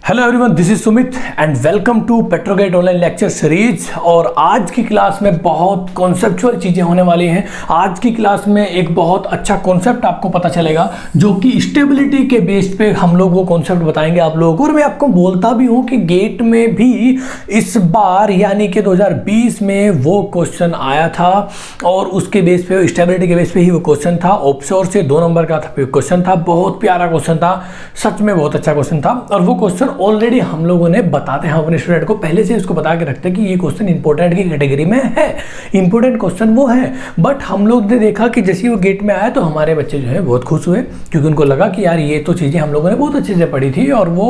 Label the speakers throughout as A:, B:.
A: Hello everyone, this is Sumit and welcome to Petrogate online lecture series. और आज की class में बहुत कॉन्सेप्चुअल चीज़ें होने वाली हैं। आज की क्लास में एक बहुत अच्छा कॉन्सेप्ट आपको पता चलेगा जो कि स्टेबिलिटी के बेस पे हम लोग वो कॉन्सेप्ट बताएंगे आप लोगों को। और मैं आपको बोलता भी हूँ कि गेट में भी इस बार यानी कि 2020 में वो क्वेश्चन आया था और उसके बेस पे स्टेबिलिटी के बेस पे ही वो क्वेश्चन था। ऑफशोर से 2 नंबर का क्वेश्चन था, बहुत प्यारा क्वेश्चन था, सच में बहुत अच्छा क्वेश्चन था। और वो क्वेश्चन ऑलरेडी हम लोगों ने बताते हैं अपने स्टूडेंट को, पहले से उसको बता के रखते हैं कि ये क्वेश्चन इंपॉर्टेंट की कैटेगरी में है, इंपॉर्टेंट क्वेश्चन वो है। बट हम लोग ने देखा कि जैसे वो गेट में आया तो हमारे बच्चे जो है बहुत खुश हुए, क्योंकि उनको लगा कि यार ये तो चीज़ें हम लोगों ने बहुत अच्छे से पढ़ी थी और वो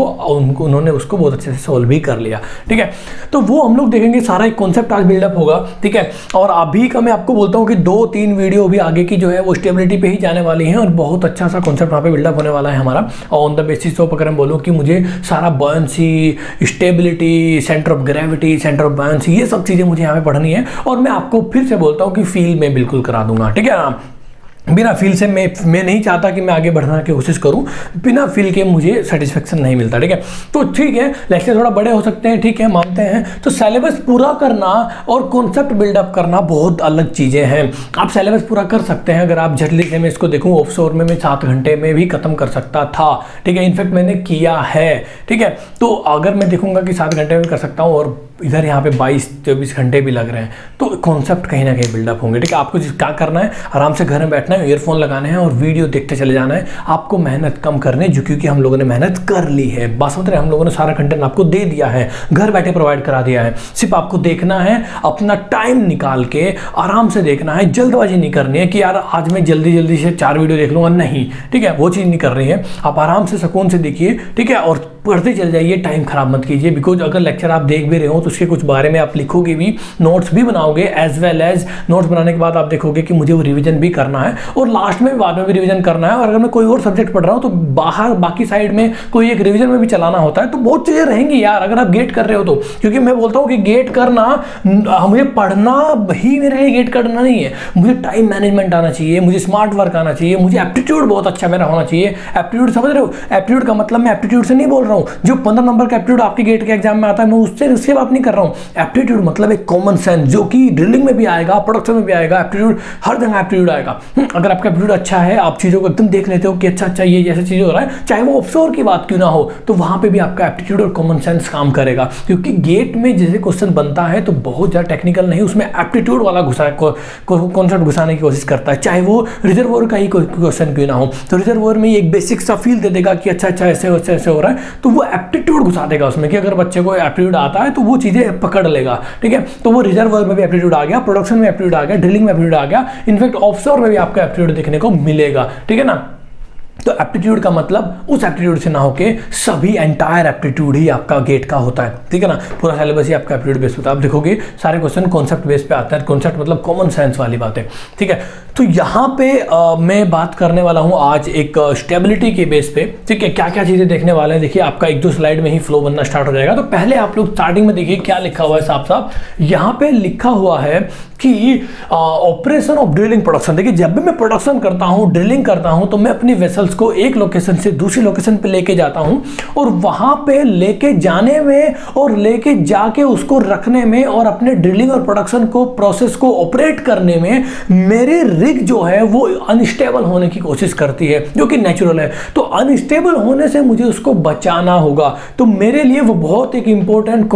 A: उन्होंने उसको बहुत अच्छे से सोल्व भी कर लिया। ठीक है, तो वो हम लोग देखेंगे, सारा एक कॉन्सेप्ट आज बिल्डअप होगा। ठीक है, और अभी का मैं आपको बोलता हूँ कि 2-3 वीडियो भी आगे की जो है वो स्टेबिलिटी पे ही जाने वाली है और बहुत अच्छा सा कॉन्सेप्ट वहाँ पे बिल्डअप होने वाला है हमारा। ऑन द बेसिस ऑफ अगर मैं बोलूँ कि मुझे सारा buoyancy, stability, centre of gravity, centre of buoyancy, ये सब चीज़ें मुझे यहाँ पे पढ़नी है। और मैं आपको फिर से बोलता हूँ कि फील में बिल्कुल करा दूंगा। ठीक है ना, बिना फील से मैं नहीं चाहता कि मैं आगे बढ़ने की कोशिश करूं, बिना फील के मुझे सेटिस्फेक्शन नहीं मिलता। ठीक है, तो ठीक है, लेक्चर थोड़ा बड़े हो सकते हैं, ठीक है, मानते हैं। तो सिलेबस पूरा करना और कॉन्सेप्ट बिल्डअप करना बहुत अलग चीज़ें हैं। आप सिलेबस पूरा कर सकते हैं, अगर आप जल्दी से मैं इसको देखूं ऑफशोर में मैं 7 घंटे में भी खत्म कर सकता था। ठीक है, इनफैक्ट मैंने किया है। ठीक है, तो अगर मैं देखूंगा कि 7 घंटे में कर सकता हूँ और इधर यहाँ पे 22-24 घंटे भी लग रहे हैं, तो कॉन्सेप्ट कहीं ना कहीं बिल्डअप होंगे। ठीक है, आपको क्या करना है, आराम से घर में बैठना है, ईयरफोन लगाने हैं और वीडियो देखते चले जाना है। आपको मेहनत कम करने जो, क्योंकि हम लोगों ने मेहनत कर ली है, बस मतलब हम लोगों ने सारा कंटेंट आपको दे दिया है, घर बैठे प्रोवाइड करा दिया है। सिर्फ आपको देखना है, अपना टाइम निकाल के आराम से देखना है, जल्दबाजी नहीं करनी है कि यार आज मैं जल्दी से 4 वीडियो देख लूँगा, नहीं। ठीक है, वो चीज़ नहीं कर रही है। आप आराम से सुकून से देखिए, ठीक है, और पढ़ते चल जाइए, टाइम खराब मत कीजिए। बिकॉज अगर लेक्चर आप देख भी रहे हो तो उसके कुछ बारे में आप लिखोगे भी, नोट्स भी बनाओगे, एज वेल एज नोट्स बनाने के बाद आप देखोगे कि मुझे वो रिवीजन भी करना है और लास्ट में बाद में भी रिवीजन करना है। और अगर मैं कोई और सब्जेक्ट पढ़ रहा हूँ तो बाहर बाकी साइड में कोई एक रिवीजन में भी चलाना होता है। तो बहुत चीज़ें रहेंगी यार अगर आप गेट कर रहे हो तो, क्योंकि मैं बोलता हूँ कि गेट करना, मुझे पढ़ना ही मेरे लिए गेट करना नहीं है, मुझे टाइम मैनेजमेंट आना चाहिए, मुझे स्मार्ट वर्क आना चाहिए, मुझे एप्टीट्यूड बहुत अच्छा मेरा होना चाहिए। एप्टीट्यूड समझ रहे हो? एप्टीट्यूड का मतलब मैं एप्टीट्यूड से नहीं बोल रहा हूँ जो 15 नंबर का एप्टीट्यूड आपके गेट के एग्जाम में आता है, मैं उससे बात नहीं कर रहा हूँ। एप्टीट्यूड मतलब एक कॉमन सेंस जो कि ड्रिलिंग में भी आएगा, प्रोडक्शन में भी आएगा, एप्टीट्यूड हर जगह एप्टीट्यूड आएगा। अगर आपका एप्टीट्यूड अच्छा है, आप चीज़ों को एकदम देख लेते हो कि अच्छा ये जैसे चीज़ हो रहा है, चाहे वो ऑफशोर की बात क्यों ना हो, तो वहाँ पे भी आपका एप्टीट्यूड और कॉमन सेंस काम करेगा। क्योंकि गेट में जैसे क्वेश्चन बनता है तो बहुत ज़्यादा टेक्निकल नहीं, उसमें एप्टीट्यूड वाला कॉन्सेप्ट घुसाने की कोशिश करता है, चाहे वो रिजर्वोयर का ही कोई क्वेश्चन क्यों ना हो। तो रिजर्वोयर में एक बेसिक सा फील दे देगा कि अच्छा ऐसे हो रहा है, तो वो एप्टीट्यूड घुसा देगा उसमें कि अगर बच्चे को एप्टीट्यूड आता है तो वो चीज़ें पकड़ लेगा। ठीक है, तो वो रिजर्वोयर में भी एप्टीट्यूड आ गया, प्रोडक्शन में एप्टीट्यूड आ गया, ड्रिलिंग में एप्टीट्यूड आ गया, इनफैक्ट ऑफशोर में भी आपका एप्टीट्यूड देखने को मिलेगा। ठीक है ना, तो एप्टीट्यूड का मतलब उस एप्टीट्यूड से ना होके सभी एंटायर एप्टीट्यूड ही आपका गेट का होता है। ठीक है ना, पूरा सिलेबस ही आपका एप्टीट्यूड बेस होता है। आप देखोगे सारे क्वेश्चन कॉन्सेप्ट बेस पे आते हैं, कॉन्सेप्ट मतलब कॉमन सेंस वाली बात है। ठीक है, तो यहाँ पे मैं बात करने वाला हूँ आज एक स्टेबिलिटी के बेस पे। ठीक है, क्या क्या चीज़ें देखने वाले हैं, देखिए आपका 1-2 स्लाइड में ही फ्लो बनना स्टार्ट हो जाएगा। तो पहले आप लोग स्टार्टिंग में देखिए क्या लिखा हुआ है साफ, यहाँ पे लिखा हुआ है कि ऑपरेशन ऑफ ड्रिलिंग प्रोडक्शन। देखिए जब भी मैं प्रोडक्शन करता हूँ, ड्रिलिंग करता हूँ, तो मैं अपनी वेसल्स को एक लोकेशन से दूसरी लोकेशन पे लेके जाता हूँ और वहाँ पे लेके जाने में और लेके जाके उसको रखने में और अपने ड्रिलिंग और प्रोडक्शन को प्रोसेस को ऑपरेट करने में मेरे रिग जो है वो अनस्टेबल होने की कोशिश करती है, जो कि नेचुरल है। तो अनस्टेबल होने से मुझे उसको बचाना होगा। तो मेरे लिए वो बहुत एक इंपॉर्टेंट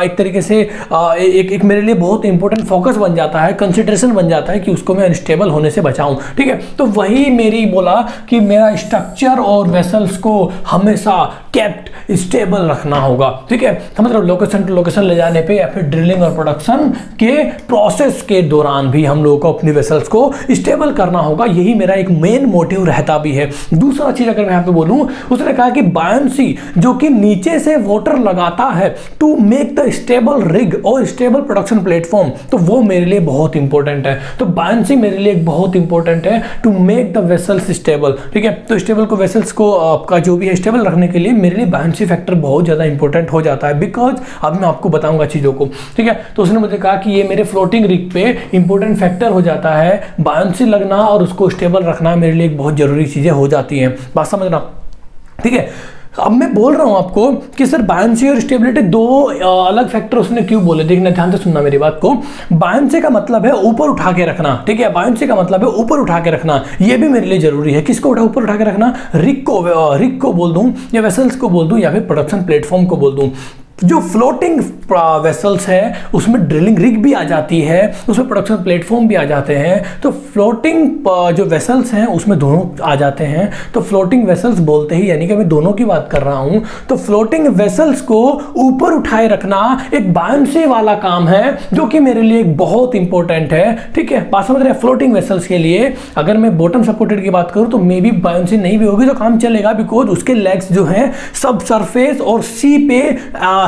A: एक तरीके से एक मेरे लिए बहुत इंपॉर्टेंट फोकस बन जाता है, कंसिडरेशन बन जाता है कि उसको मैं अनस्टेबल होने से बचाऊं। ठीक है, तो वही मेरी बोला कि मेरा स्ट्रक्चर और वेसल्स को हमेशा केप्ट स्टेबल रखना होगा। ठीक है, मतलब लोकेशन टू लोकेशन ले जाने पे या फिर ड्रिलिंग और प्रोडक्शन के प्रोसेस के दौरान भी हम लोगों को अपनी वेसल्स को स्टेबल करना होगा। यही मेरा एक मेन मोटिव रहता भी है। दूसरा चीज अगर मैं यहाँ पे बोलूं, उसने कहा कि बायंसी जो कि नीचे से वाटर लगाता है to make the stable rig और स्टेबल प्रोडक्शन प्लेटफॉर्म, तो वो मेरे लिए बहुत इंपॉर्टेंट है। तो बायंसी मेरे लिए बहुत इंपॉर्टेंट है to make the vessels stable. ठीक है, तो स्टेबल को वेसल्स को आपका जो भी है स्टेबल रखने के लिए मेरे लिए बायंसी फैक्टर बहुत ज़्यादा इंपॉर्टेंट हो जाता है। बिकॉज अब मैं आपको बताऊंगा चीज़ों को। ठीक है, तो उसने मुझे कहा कि ये मेरे फ्लोटिंग रिग पे इंपॉर्टेंट फैक्टर हो जाता है, बायंसी लगना और उसको स्टेबल रखना मेरे लिए एक बहुत ज़रूरी चीज़ें हो जाती हैं। बात समझना? ठीक है, अब मैं बोल रहा हूं आपको कि सर बायंसी और स्टेबिलिटी दो अलग फैक्टर उसने क्यों बोले, देखना ध्यान से सुनना मेरी बात को। बायंसी का मतलब है ऊपर उठा के रखना, ठीक है, बायंसी का मतलब है ऊपर उठा के रखना, ये भी मेरे लिए जरूरी है। किसको ऊपर उठा के रखना, रिग को बोल दूं या वेसल्स को बोल दूं या फिर प्रोडक्शन प्लेटफॉर्म को बोल दूं। जो फ्लोटिंग वेसल्स है उसमें ड्रिलिंग रिग भी आ जाती है, उसमें प्रोडक्शन प्लेटफॉर्म भी आ जाते हैं। तो फ्लोटिंग जो वेसल्स हैं उसमें दोनों आ जाते हैं। तो फ्लोटिंग वेसल्स बोलते ही यानी कि मैं दोनों की बात कर रहा हूं। तो फ्लोटिंग वेसल्स को ऊपर उठाए रखना एक बायंसी वाला काम है, जो कि मेरे लिए एक बहुत इंपॉर्टेंट है, ठीक है, बात समझ रहे हैं। फ्लोटिंग वेसल्स के लिए अगर मैं बॉटम सपोर्टेड की बात करूं तो मे बी बायंसी नहीं भी होगी तो काम चलेगा, बिकॉज उसके लेग्स जो हैं सब सरफेस और सी पे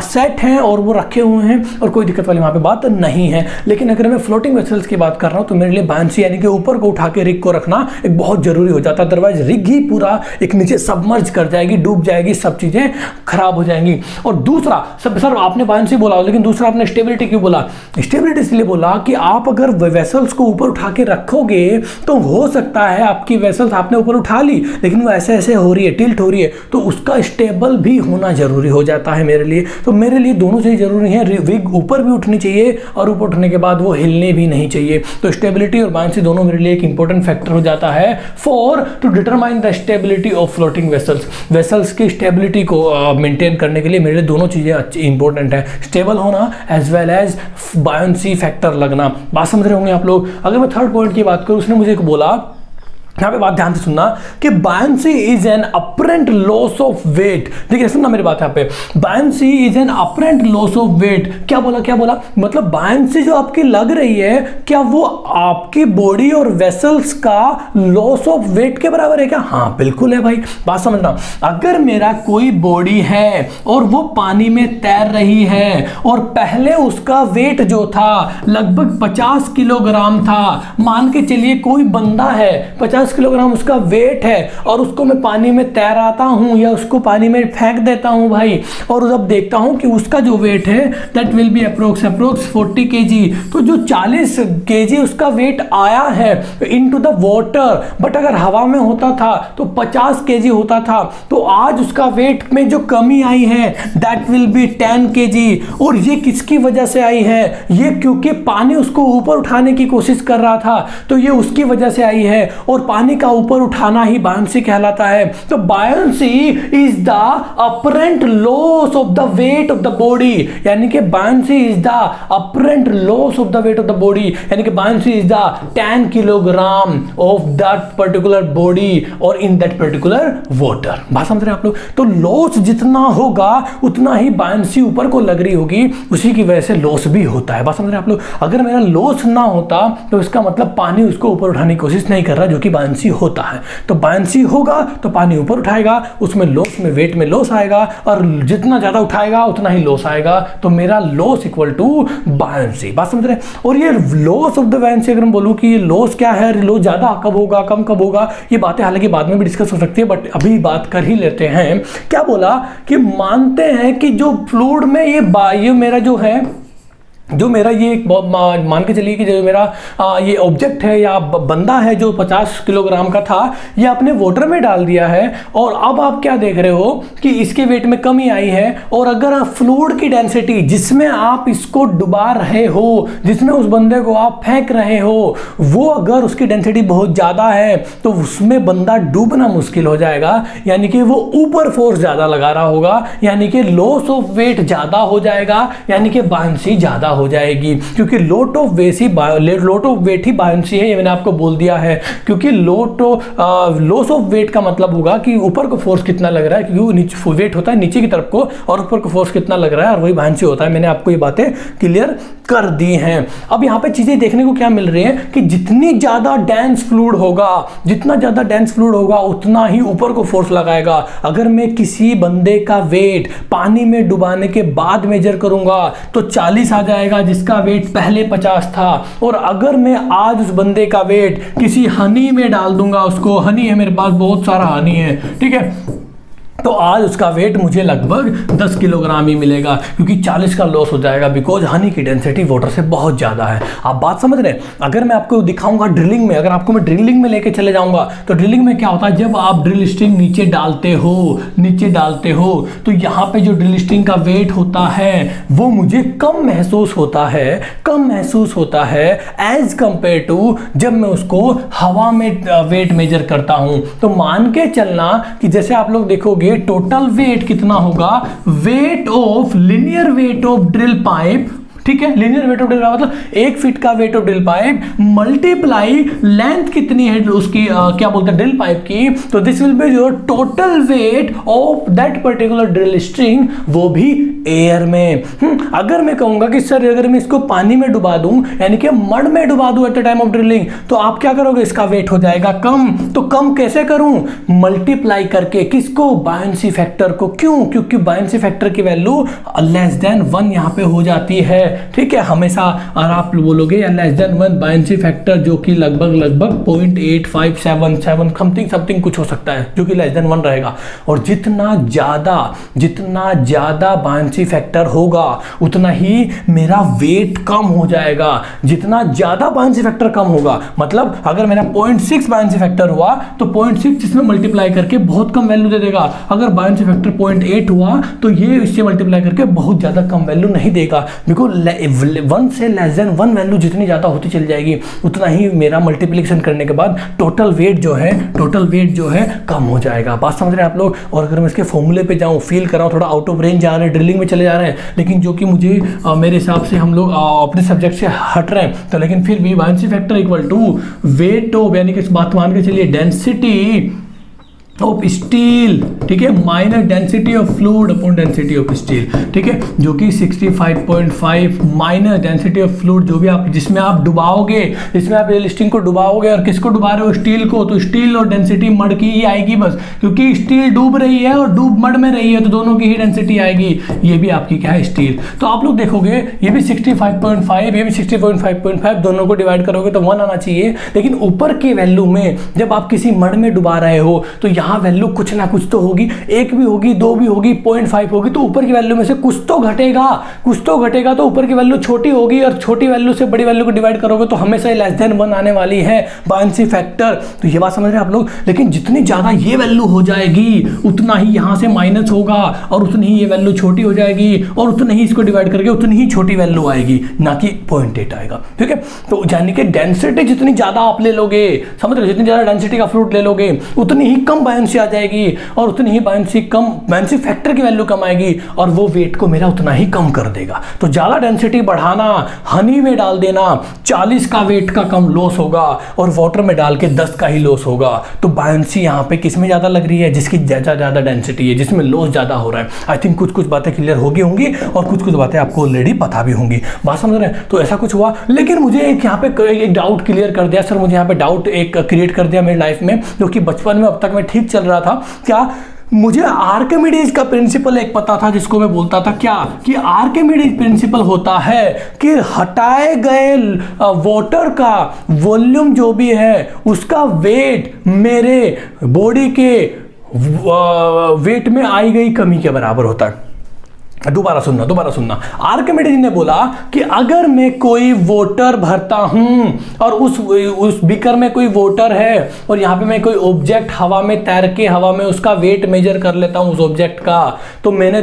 A: सेट हैं और वो रखे हुए हैं और कोई दिक्कत वाली वहां पे बात नहीं है। लेकिन अगर मैं फ्लोटिंग वेसल्स की बात कर रहा हूं तो मेरे लिए बायंसी यानी कि ऊपर को उठा के रिग को रखना एक बहुत जरूरी हो जाता है, अदरवाइज रिग ही पूरा एक नीचे सबमर्ज कर जाएगी, डूब जाएगी, सब चीजें खराब हो जाएंगी। और दूसरा सर आपने बायंसी बोला लेकिन दूसरा आपने स्टेबिलिटी क्यों बोला? स्टेबिलिटी इसलिए बोला कि आप अगर वेसल्स को ऊपर उठा के रखोगे तो हो सकता है आपकी वेसल्स आपने ऊपर उठा ली लेकिन वो ऐसे ऐसे हो रही है, टिल्ट हो रही है, तो उसका स्टेबल भी होना जरूरी हो जाता है मेरे लिए। तो मेरे लिए दोनों चीज जरूरी है, रिग ऊपर भी उठनी चाहिए और ऊपर उठने के बाद वो हिलने भी नहीं चाहिए। तो स्टेबिलिटी और बायंसी दोनों मेरे लिए एक इंपॉर्टेंट फैक्टर हो जाता है for to determine the stability of floating vessels. Vessels की स्टेबिलिटी को मेंटेन करने के लिए मेरे लिए दोनों चीजें अच्छी इंपॉर्टेंट है, स्टेबल होना as well as buoyancy factor लगना। बात समझ रहे होंगे आप लोग। अगर मैं थर्ड पॉइंट की बात करूं, उसने मुझे बोला, यहाँ पे बात ध्यान से सुनना, कि buoyancy is an apparent loss of weight. देखिए सुनना मेरी बात यहाँ पे, buoyancy is an apparent loss of weight. क्या बोला मतलब बायंसी जो आपकी लग रही है क्या वो आपकी बॉडी और वेसल्स का लॉस ऑफ वेट के बराबर है क्या? हाँ बिल्कुल है भाई। बात समझना, अगर मेरा कोई बॉडी है और वो पानी में तैर रही है और पहले उसका वेट जो था लगभग 50 किलोग्राम था, मान के चलिए कोई बंदा है 50 किलोग्राम उसका वेट है और उसको मैं पानी में तैराता हूं या उसको पानी में फेंक देता हूं भाई, और जब देखता हूं कि उसका जो वेट है that will B approx 40 KG, तो जो 40 केजी उसका वेट आया है इनटू द वाटर, बट अगर हवा में होता था तो 50 केजी होता था, तो आज उसका वेट में जो कमी आई है दैट विल बी 10 केजी। और ये किसकी वजह से आई है? ये क्योंकि पानी उसको ऊपर उठाने की कोशिश कर रहा था, तो ये उसकी वजह से आई है। और पानी का ऊपर उठाना ही बायंसी कहलाता है। तो buoyancy is the apparent loss of the weight of the body, यानी कि buoyancy is the apparent loss of the weight of the body, यानी कि buoyancy is the 10 kilogram of that particular body और in that particular water. बात समझ रहे हैं आप लोग? तो लॉस जितना होगा उतना ही बायंसी ऊपर को लग रही होगी, उसी की वजह से लॉस भी होता है। बात समझ रहे हैं आप लोग? अगर मेरा लॉस ना होता तो इसका मतलब पानी उसको ऊपर उठाने की कोशिश नहीं कर रहा, जो कि बायंसी होता है। तो बायंसी होगा तो पानी ऊपर उठाएगा, उसमें लॉस में वेट में लॉस आएगा और जितना ज्यादा उठाएगा उतना ही लॉस आएगा। तो मेरा लॉस इक्वल टू बायंसी। बात समझ रहे हैं? और ये लॉस ऑफ द बायंसी अगर हम बोलूं कि ये लॉस क्या है, लॉस ज्यादा कब होगा कम कब होगा, ये बातें हालांकि बाद में भी डिस्कस हो सकती है, बट अभी बात कर ही लेते हैं। क्या बोला कि मानते हैं कि जो फ्लूइड में ये मेरा जो मेरा ये मान के चलिए कि जो मेरा ये ऑब्जेक्ट है या बंदा है जो 50 किलोग्राम का था, ये आपने वाटर में डाल दिया है और अब आप क्या देख रहे हो कि इसके वेट में कमी आई है। और अगर आप फ्लूइड की डेंसिटी जिसमें आप इसको डुबा रहे हो, जिसमें उस बंदे को आप फेंक रहे हो, वो अगर उसकी डेंसिटी बहुत ज़्यादा है तो उसमें बंदा डूबना मुश्किल हो जाएगा, यानी कि वो ऊपर फोर्स ज़्यादा लगा रहा होगा, यानी कि लॉस ऑफ वेट ज़्यादा हो जाएगा, यानी कि बायंसी ज़्यादा हो जाएगी। क्योंकि लॉट ऑफ वेट ही बायंसी है, ये मैंने आपको बोल दिया है। क्योंकि लॉस ऑफ वेट का मतलब होगा कि ऊपर को फोर्स कितना लग रहा है, क्योंकि नीचे वेट होता है नीचे की तरफ को और ऊपर को फोर्स कितना लग रहा है, और वही बायंसी होता है। मैंने आपको ये बातें क्लियर कर दी हैं। अब यहाँ पे चीजें देखने को क्या मिल रही है कि जितनी ज्यादा डेंस फ्लूइड होगा, जितना ज्यादा डेंस फ्लूइड होगा उतना ही ऊपर को फोर्स लगाएगा। अगर मैं किसी बंदे का वेट पानी में डुबाने के बाद मेजर करूंगा तो 40 आ जाएगा, जिसका वेट पहले 50 था। और अगर मैं आज उस बंदे का वेट किसी हनी में डाल दूंगा, उसको हनी है मेरे पास बहुत सारा हनी है, ठीक है, तो आज उसका वेट मुझे लगभग 10 किलोग्राम ही मिलेगा, क्योंकि 40 का लॉस हो जाएगा, बिकॉज हनी की डेंसिटी वाटर से बहुत ज़्यादा है। आप बात समझ रहे हैं? अगर मैं आपको दिखाऊंगा ड्रिलिंग में, अगर आपको मैं ड्रिलिंग में लेके चले जाऊंगा, तो ड्रिलिंग में क्या होता है, जब आप ड्रिल स्ट्रिंग नीचे डालते हो तो यहाँ पे जो ड्रिल स्ट्रिंग का वेट होता है वो मुझे कम महसूस होता है एज कंपेयर टू जब मैं उसको हवा में वेट मेजर करता हूं। तो मान के चलना कि जैसे आप लोग देखोगे टोटल वेट कितना होगा, weight of linear weight of drill pipe, ठीक है, linear weight of drill pipe मतलब 1 फीट का weight of drill pipe multiply length कितनी है उसकी क्या बोलते हैं ड्रिल पाइप की, तो this will be your total weight of that particular drill string, वो भी एयर में। अगर मैं कहूंगा कि सर अगर मैं इसको पानी में डुबा दूं, यानी कि मड में डुबा दूं at the time of drilling, तो आप क्या करोगे, इसका वेट हो जाएगा कम। तो कम कैसे करूं, मल्टीप्लाई करके, किसको, बायंसी फैक्टर को। क्यों? क्योंकि बायंसी फैक्टर की वैल्यू लेस देन 1 यहां पे हो जाती है, ठीक है, हमेशा। और आप बोलोगे या लेस देन 1 बायंसी फैक्टर जो कि लगभग 0.8577 समथिंग कुछ हो सकता है, जो कि लेस देन 1 रहेगा। और जितना ज्यादा बायंसी फैक्टर होगा उतना ही मेरा वेट कम हो जाएगा। जितना ज्यादा बायंसी फैक्टर कम होगा, मतलब अगर मेरा 0.6 बायंसी फैक्टर हुआ तो 0.6 इसमें मल्टीप्लाई करके बहुत कम वैल्यू दे देगा। अगर बायंसी फैक्टर 0.8 हुआ तो ये इससे मल्टीप्लाई करके बहुत ज्यादा कम वैल्यू नहीं देगा, बिकॉज 1 से लेस देन 1 वैल्यू जितनी ज्यादा होती चली जाएगी उतना ही मेरा मल्टीप्लिकेशन करने के बाद टोटल वेट जो है कम हो जाएगा। बात समझ रहे हैं आप लोग? और अगर मैं इसके फॉर्मूले पे जाऊं, फील कर रहा हूं थोड़ा आउट ऑफ रेंज जा रहे हैं, ड्रिलिंग में चले जा रहे हैं, लेकिन जो कि मुझे मेरे हिसाब से हम लोग अपने सब्जेक्ट से हट रहे हैं, तो लेकिन फिर भी buoyancy factor equal to weight of, यानी कि इस बात मान के चलिए डेंसिटी ऑफ स्टील, ठीक है, minus density of fluid upon density of steel, ठीक है, जो कि 65.5 माइनस डेंसिटी ऑफ फ्लूइड, जो भी आप जिसमें आप डुबाओगे, जिसमें आप स्टील को डुबाओगे, और किसको डुबा रहे हो, स्टील को, तो स्टील और डेंसिटी मड की ही आएगी बस, क्योंकि स्टील डूब रही है और डूब मड में रही है, तो दोनों की ही डेंसिटी आएगी। ये भी आपकी क्या है, स्टील। तो आप लोग देखोगे ये भी 65.5, ये भी 60.5, दोनों को डिवाइड करोगे तो 1 आना चाहिए। लेकिन ऊपर की वैल्यू में जब आप किसी मड में डुबा रहे हो तो वैल्यू कुछ ना कुछ तो होगी, 1 भी होगी, 2 भी होगी, 0.5 होगी, तो ऊपर की वैल्यू में से कुछ तो घटेगा, तो ऊपर की वैल्यू छोटी होगी, और छोटी वैल्यू से बड़ी वैल्यू को डिवाइड करोगे तो हमेशा लेस देन 1 आने वाली है बायंसी फैक्टर। तो ये बात समझ रहे हैं आप लोग? लेकिन जितनी ज्यादा ये वैल्यू हो जाएगी उतना ही यहां से माइनस होगा, और उतनी ही ये वैल्यू छोटी हो जाएगी, और उतनी ही इसको डिवाइड करके उतनी ही छोटी वैल्यू आएगी, ना कि 0.8 आएगा, ठीक है। तो यानी कि डेंसिटी जितनी ज्यादा आप ले लोगे, समझ रहे हो, जितनी ज्यादा डेंसिटी का फ्लूइड ले लोगे उतनी ही कम बायंसी आ जाएगी, और उतनी ही बायंसी फैक्टर की वैल्यू कम आएगी, और वो वेट को मेरा उतना ही कम कर देगा। तो ज्यादा डेंसिटी बढ़ाना, हनी में डाल देना, 40 का वेट का कम लॉस होगा, और वाटर में डाल के 10 का ही लॉस होगा। तो बायंसी यहाँ पे किस में ज्यादा लग रही है, जिसकी ज्यादा डेंसिटी है, जिसमें लॉस ज्यादा हो रहा है। आई थिंक कुछ बातें क्लियर होगी और कुछ बातें आपको ऑलरेडी पता भी होंगी। बात समझ रहे हैं? तो ऐसा कुछ हुआ। लेकिन मुझे एक यहाँ पे एक डाउट क्लियर कर दिया सर, मुझे यहाँ पे डाउट एक क्रिएट कर दिया मेरी लाइफ में, जो कि बचपन में अब तक मैं ठीक चल रहा था। क्या मुझे आर्किमिडीज का प्रिंसिपल एक पता था, जिसको मैं बोलता था क्या, कि आर्किमिडीज प्रिंसिपल होता है कि हटाए गए वाटर का वॉल्यूम जो भी है उसका वेट मेरे बॉडी के वेट में आई गई कमी के बराबर होता है। दोबारा सुनना। आर्किमिडीज ने बोला कि अगर मैं कोई वाटर भरता हूं और उस बीकर में कोई वाटर है, और यहां पे मैं कोई ऑब्जेक्ट हवा में तैर के हवा में उसका वेट मेजर कर लेता हूं उस ऑब्जेक्ट का, तो मैंने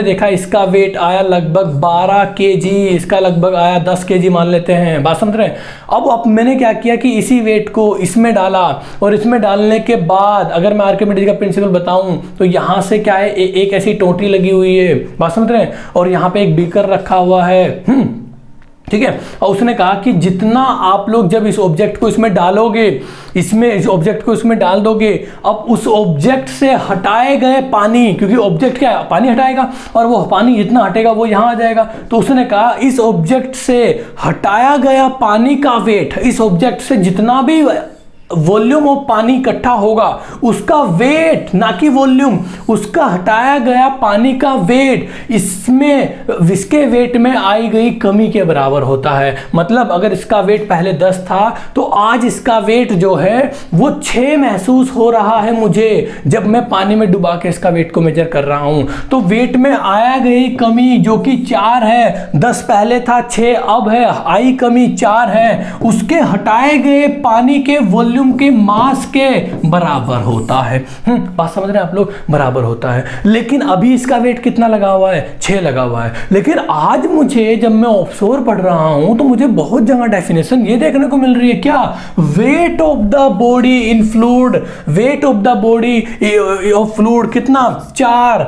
A: देखा इसका वेट आया लगभग 12 केजी, इसका लगभग आया 10 केजी मान लेते हैं। बात समझ रहे हैं? अब मैंने क्या किया कि इसी वेट को इसमें डाला, और इसमें डालने के बाद अगर मैं आर्किमिडीज का प्रिंसिपल बताऊं तो यहां से क्या है, एक ऐसी टोटी लगी हुई है, बात समझ रहे हैं, और यहां पे एक बीकर रखा हुआ है, ठीक है। और उसने कहा कि जितना आप लोग जब इस ऑब्जेक्ट को इसमें डालोगे, इस ऑब्जेक्ट को इसमें डाल दोगे, अब उस ऑब्जेक्ट से हटाए गए पानी, क्योंकि ऑब्जेक्ट क्या है, पानी हटाएगा, और वो पानी जितना हटेगा वो यहां आ जाएगा। तो उसने कहा इस ऑब्जेक्ट से हटाया गया पानी का वेट, इस ऑब्जेक्ट से जितना भी वॉल्यूम ऑफ पानी इकट्ठा होगा उसका वेट, ना कि वॉल्यूम, उसका हटाया गया पानी का वेट इसके वेट में आई गई कमी के बराबर होता है। मतलब अगर इसका वेट पहले 10 था तो आज इसका वेट जो है वो 6 महसूस हो रहा है मुझे, जब मैं पानी में डुबा के इसका वेट को मेजर कर रहा हूं। तो वेट में आया गई कमी जो कि 4 है, 10 पहले था 6 अब है, आई कमी 4 है, उसके हटाए गए पानी के वॉल्यूम के मास के बराबर होता है। बात समझ रहे हैं आप लोग, बराबर होता है। लेकिन अभी इसका वेट कितना लगा हुआ है, 6 लगा हुआ है। लेकिन आज मुझे जब मैं ऑफशोर पढ़ रहा हूं तो मुझे बहुत जगह डेफिनेशन ये देखने को मिल रही है, क्या, weight of the body in fluid, weight of the body of fluid कितना, 4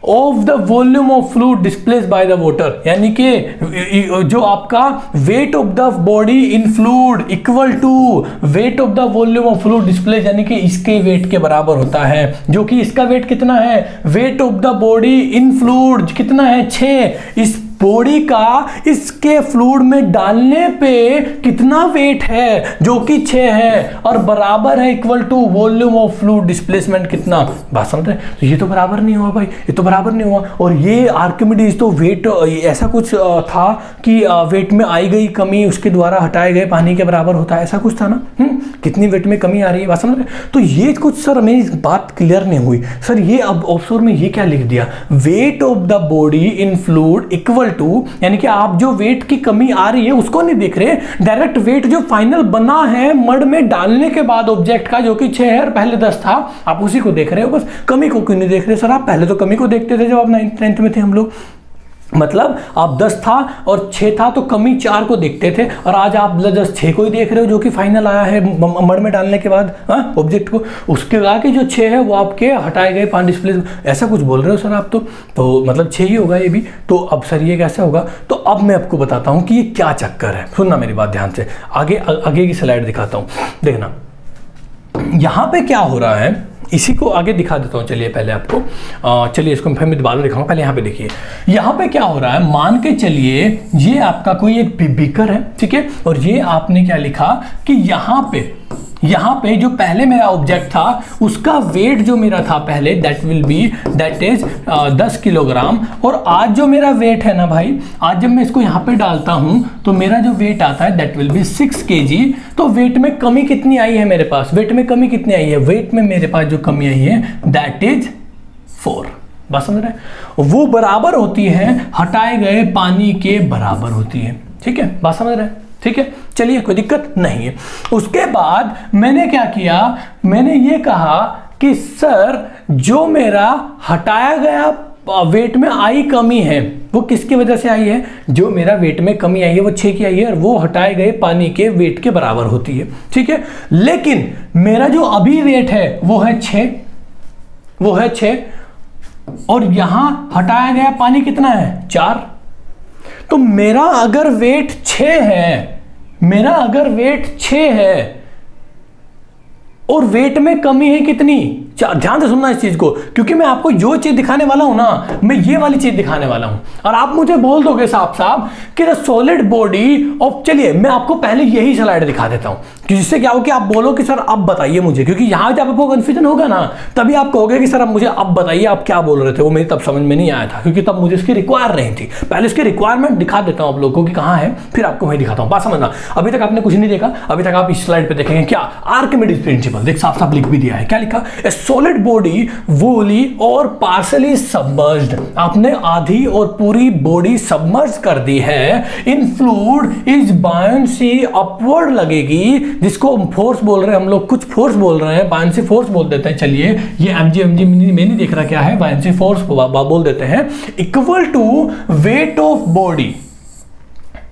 A: of the volume of fluid displace by the water, यानी कि जो आपका weight of the body in fluid equal to weight of the volume of fluid displace, यानी कि इसके wait के बराबर होता है। जो कि इसका वेट कितना है, wait of the body in fluid कितना है, 6। इस बॉडी का इसके फ्लूइड में डालने पे कितना वेट है, जो कि 6 है, और बराबर है equal to volume of fluid displacement कितना। बात समझ रहे हैं, तो ये तो बराबर नहीं हुआ भाई, ये तो बराबर नहीं हुआ। और ये आर्किमिडीज तो वेट ऐसा कुछ था कि वेट में आई गई कमी उसके द्वारा हटाए गए पानी के बराबर होता है, ऐसा कुछ था ना। कितनी वेट में कमी आ रही है, बात समझ रहे हैं। तो ये कुछ सर मेरी बात क्लियर नहीं हुई सर, ये अब ऑफशोर में ये क्या लिख दिया, weight of the body in fluid equal to, यानी कि आप जो वेट की कमी आ रही है उसको नहीं देख रहे, डायरेक्ट वेट जो फाइनल बना है मड में डालने के बाद ऑब्जेक्ट का, जो कि 6 है और पहले 10 था, आप उसी को देख रहे हो, बस कमी को क्यों नहीं देख रहे सर। आप पहले तो कमी को देखते थे जब आप 9th 10th में थे हम लोग, मतलब आप 10 था और 6 था तो कमी 4 को देखते थे, और आज आप 10 6 को ही देख रहे हो जो कि फाइनल आया है मड में डालने के बाद ऑब्जेक्ट को, उसके आगे जो 6 है वो आपके हटाए गए पानी डिस्प्ले, ऐसा कुछ बोल रहे हो सर आप। तो मतलब 6 ही होगा ये भी। तो अब सर ये कैसे होगा, तो अब मैं आपको बताता हूँ कि ये क्या चक्कर है। सुनना मेरी बात ध्यान से, आगे की स्लाइड दिखाता हूँ, देखना यहाँ पे क्या हो रहा है, इसी को आगे दिखा देता हूँ। चलिए पहले आपको चलिए इसको फिर मैं बाद में दिखाऊंगा, पहले यहाँ पे देखिए यहाँ पे क्या हो रहा है। मान के चलिए ये आपका कोई एक बीकर है, ठीक है, और ये आपने क्या लिखा कि यहाँ पे जो पहले मेरा ऑब्जेक्ट था उसका वेट जो मेरा था पहले दैट इज 10 किलोग्राम, और आज जो मेरा वेट है ना भाई, आज जब मैं इसको यहाँ पे डालता हूँ तो मेरा जो वेट आता है दैट विल बी 6 kg। तो वेट में कमी कितनी आई है मेरे पास, वेट में कमी कितनी आई है, वेट में मेरे पास जो कमी आई है दैट इज 4। बस समझ रहे हैं, वो बराबर होती है हटाए गए पानी के बराबर होती है, ठीक है, बात समझ रहे हैं, ठीक है। चलिए कोई दिक्कत नहीं है। उसके बाद मैंने क्या किया, मैंने ये कहा कि सर जो मेरा हटाया गया वेट में आई कमी है वो किसकी वजह से आई है, जो मेरा वेट में कमी आई है वो 6 की आई है, और वो हटाए गए पानी के वेट के बराबर होती है, ठीक है। लेकिन मेरा जो अभी वेट है वो है 6, और यहां हटाया गया पानी कितना है, 4। तो मेरा अगर वेट 6 है, और वेट में कमी है कितनी, ध्यान से सुनना इस चीज को, क्योंकि मैं आपको जो चीज दिखाने वाला हूं ना, मैं ये वाली चीज दिखाने वाला हूं, और आप मुझे बोल दोगे साफ साफ कि द सॉलिड बॉडी ऑफ, चलिए मैं आपको पहले यही स्लाइड दिखा देता हूं कि जिससे क्या हो कि आप बोलो कि सर अब बताइए मुझे, क्योंकि यहां जब आपको कंफ्यूजन होगा ना तभी आप कहोगे कि सर अब मुझे अब बताइए आप क्या बोल रहे थे, वो मेरी तब समझ में नहीं आया था, क्योंकि तब मुझे इसकी रिक्वायर नहीं थी। पहले इसकी रिक्वायरमेंट दिखा देता हूं आप लोगों को कि कहां है, फिर आपको वही दिखाता हूं। बात समझना, अभी तक आपने कुछ नहीं देखा, अभी तक आप इस स्लाइड पे देखेंगे क्या, आर्किमिडीज प्रिंसिपल, देख साफ साफ लिख भी दिया है, क्या लिखा, ए सॉलिड बॉडी वोली और पार्शली सबमर्ज्ड, आपने आधी और पूरी बॉडी सबमर्ज कर दी है इन फ्लूइड इज बायंसी अपवर्ड लगेगी, जिसको फोर्स बोल रहे हैं हम लोग, कुछ फोर्स बोल रहे हैं, बायंसी फोर्स बोल देते हैं, चलिए ये एमजी में नहीं देख रहा क्या है, बायंसी फोर्स बोल देते हैं, equal to weight of body.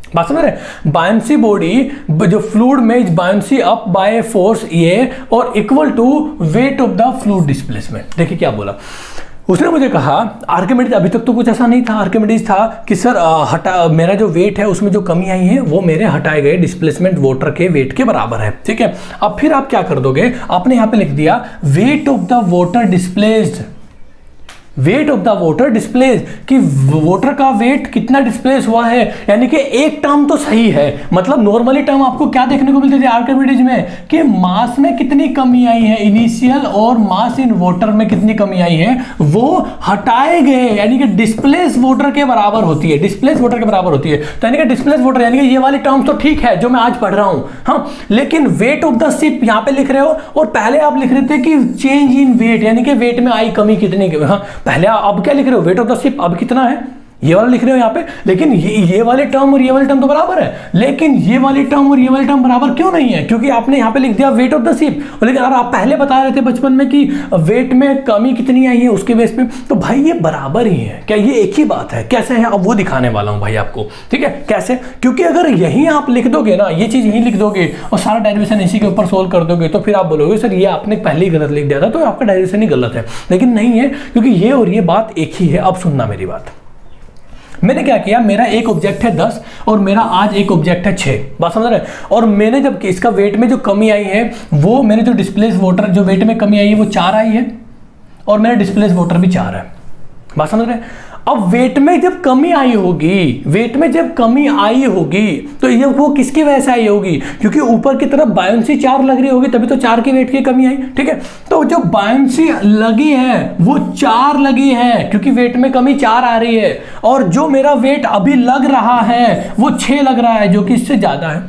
A: बात समझ रहे, बायंसी बॉडी जो फ्लूइड में is buoyancy up by force ये, और equal to weight of the fluid displacement. देखिए क्या बोला उसने, मुझे कहा आर्किमिडीज, अभी तक तो कुछ ऐसा नहीं था, आर्किमिडीज था कि सर मेरा जो वेट है उसमें जो कमी आई है वो मेरे हटाए गए डिस्प्लेसमेंट वाटर के वेट के बराबर है, ठीक है। अब फिर आप क्या कर दोगे, आपने यहां पे लिख दिया weight of the water displaced, wait of the water displace, कि वाटर का वेट कितना डिस्प्लेस हुआ है, यानी कि एक टर्म तो सही है। मतलब नॉर्मली टर्म आपको क्या देखने को मिलती थी आर्किमिडीज में, कि मास में कितनी कमी आई है इनिशियल, और मास इन वाटर में कितनी कमी आई है, वो हटाए गए, यानी कि डिस्प्लेस वाटर के बराबर होती है, डिस्प्लेस वाटर के बराबर होती है। तो यानी कि डिस्प्लेस वाटर, यानी कि ये वाली टर्म्स तो ठीक है जो मैं आज पढ़ रहा हूं, हाँ, लेकिन वेट ऑफ द शिप यहां पे लिख रहे हो, और पहले आप लिख रहे थे कि चेंज इन वेट, यानी कि वेट में आई कमी कितनी, हाँ, पहले अब क्या लिख रहे हो, वेट ऑफ द शिप अब कितना है, ये वाला लिख रहे हो यहाँ पे, लेकिन ये वाले टर्म और ये वाले टर्म तो बराबर है, लेकिन ये वाली टर्म और ये वाली टर्म बराबर क्यों नहीं है, क्योंकि आपने यहाँ पे लिख दिया वेट ऑफ द शिप, लेकिन अगर आप पहले बता रहे थे बचपन में कि वेट में कमी कितनी आई है उसके बेस पे, तो भाई ये बराबर ही है, क्या ये एक ही बात है, कैसे है अब वो दिखाने वाला हूँ भाई आपको, ठीक है, कैसे, क्योंकि अगर यही आप लिख दोगे ना, ये चीज यही लिख दोगे और सारा डेरिवेशन इसी के ऊपर सोल्व कर दोगे, तो फिर आप बोलोगे सर ये आपने पहले ही गलत लिख दिया था, तो आपका डेरिवेशन ही गलत है, लेकिन नहीं है, क्योंकि ये और ये बात एक ही है। अब सुनना मेरी बात, मैंने क्या किया, मेरा एक ऑब्जेक्ट है 10 और मेरा आज एक ऑब्जेक्ट है 6, बात समझ रहे हैं, और मैंने जब इसका वेट में जो कमी आई है, वो मैंने जो डिस्प्लेस वाटर जो वेट में कमी आई है वो 4 आई है, और मेरा डिस्प्लेस वाटर भी 4 है, बात समझ रहे हैं। अब वेट में जब कमी आई होगी, वेट में जब कमी आई होगी, तो ये वो किसकी वजह से आई होगी, क्योंकि ऊपर की तरफ बायोंसी 4 लग रही होगी, तभी तो 4 की वेट की कमी आई, ठीक है। तो जो बायोंसी लगी है वो 4 लगी है, क्योंकि वेट में कमी 4 आ रही है, और जो मेरा वेट अभी लग रहा है वो 6 लग रहा है, जो कि इससे ज्यादा है।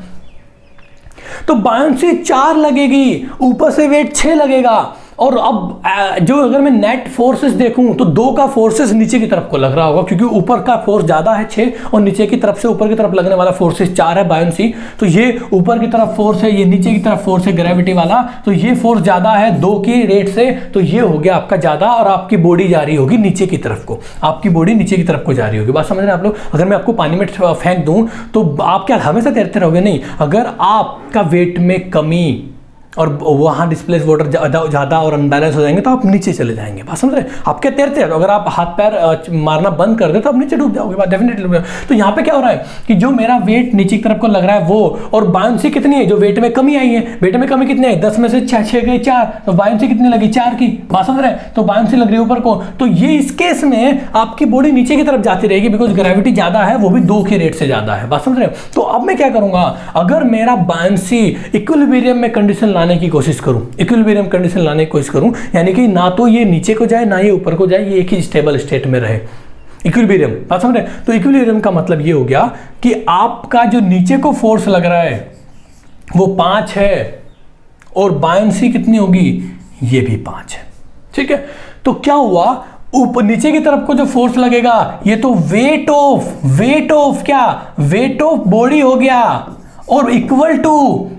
A: तो बायोंसी 4 लगेगी, ऊपर से वेट 6 लगेगा, और अब जो अगर मैं नेट फोर्सेस देखूं तो 2 का फोर्सेस नीचे की तरफ को लग रहा होगा, क्योंकि ऊपर का फोर्स ज्यादा है 6 और नीचे की तरफ से ऊपर की तरफ लगने वाला फोर्सेस 4 है बायोंसी, तो ये ऊपर की तरफ फोर्स है, ये नीचे की तरफ फोर्स है ग्रेविटी वाला, तो ये फोर्स ज्यादा है 2 की रेट से, तो ये हो गया आपका ज्यादा, और आपकी बॉडी जा रही होगी नीचे की तरफ को, आपकी बॉडी नीचे की तरफ को जा रही होगी, बात समझ रहे हैं आप लोग। अगर मैं आपको पानी में फेंक दूं तो आप क्या हमेशा तैरते रहोगे, नहीं, अगर आपका वेट में कमी और वहाँ डिस्प्लेस वाटर ज़्यादा और अनबैलेंस हो जाएंगे तो आप नीचे चले जाएंगे, बात समझ रहे हैं। आप क्या तैरते हैं, अगर आप हाथ पैर मारना बंद कर दे तो आप नीचे डूब जाओगे, बात डेफिनेटली। तो यहाँ पे क्या हो रहा है कि जो मेरा वेट नीचे की तरफ को लग रहा है वो, और बायोंसी कितनी है, जो वेट में कमी आई है, वेट में कमी कितनी है, 10 में से 6 गई 4, तो बायोंसी कितनी लगी 4 की, बात समझ रहे हैं। तो बायोंसी लग रही है ऊपर को, तो ये इस केस में आपकी बॉडी नीचे की तरफ जाती रहेगी, बिकॉज ग्रेविटी ज़्यादा है, वो भी 2 के रेट से ज़्यादा है, बात समझ रहे हैं। तो अब मैं क्या करूँगा, अगर मेरा बायोंसी इक्विलिब्रियम में कंडीशन लाने की कोशिश करूँ, इक्विलिब्रियम कंडीशन लाने की कोशिश करूं, यानी कि ना तो ये नीचे को जाए ना ये ऊपर को जाए, ये एक ही स्टेबल स्टेट में रहे, इक्विलिब्रियम, बात समझ रहे हैं। तो इक्विलिब्रियम का मतलब ये हो गया कि आपका जो नीचे को फोर्स लग रहा है वो 5 है, और बायोंसी कितनी होगी, ये भी 5 है, ठीक है। तो क्या हुआ, ऊपर नीचे की तरफ को जो फोर्स लगेगा ये तो वेट ऑफ क्या, वेट ऑफ बॉडी हो गया, और इक्वल टू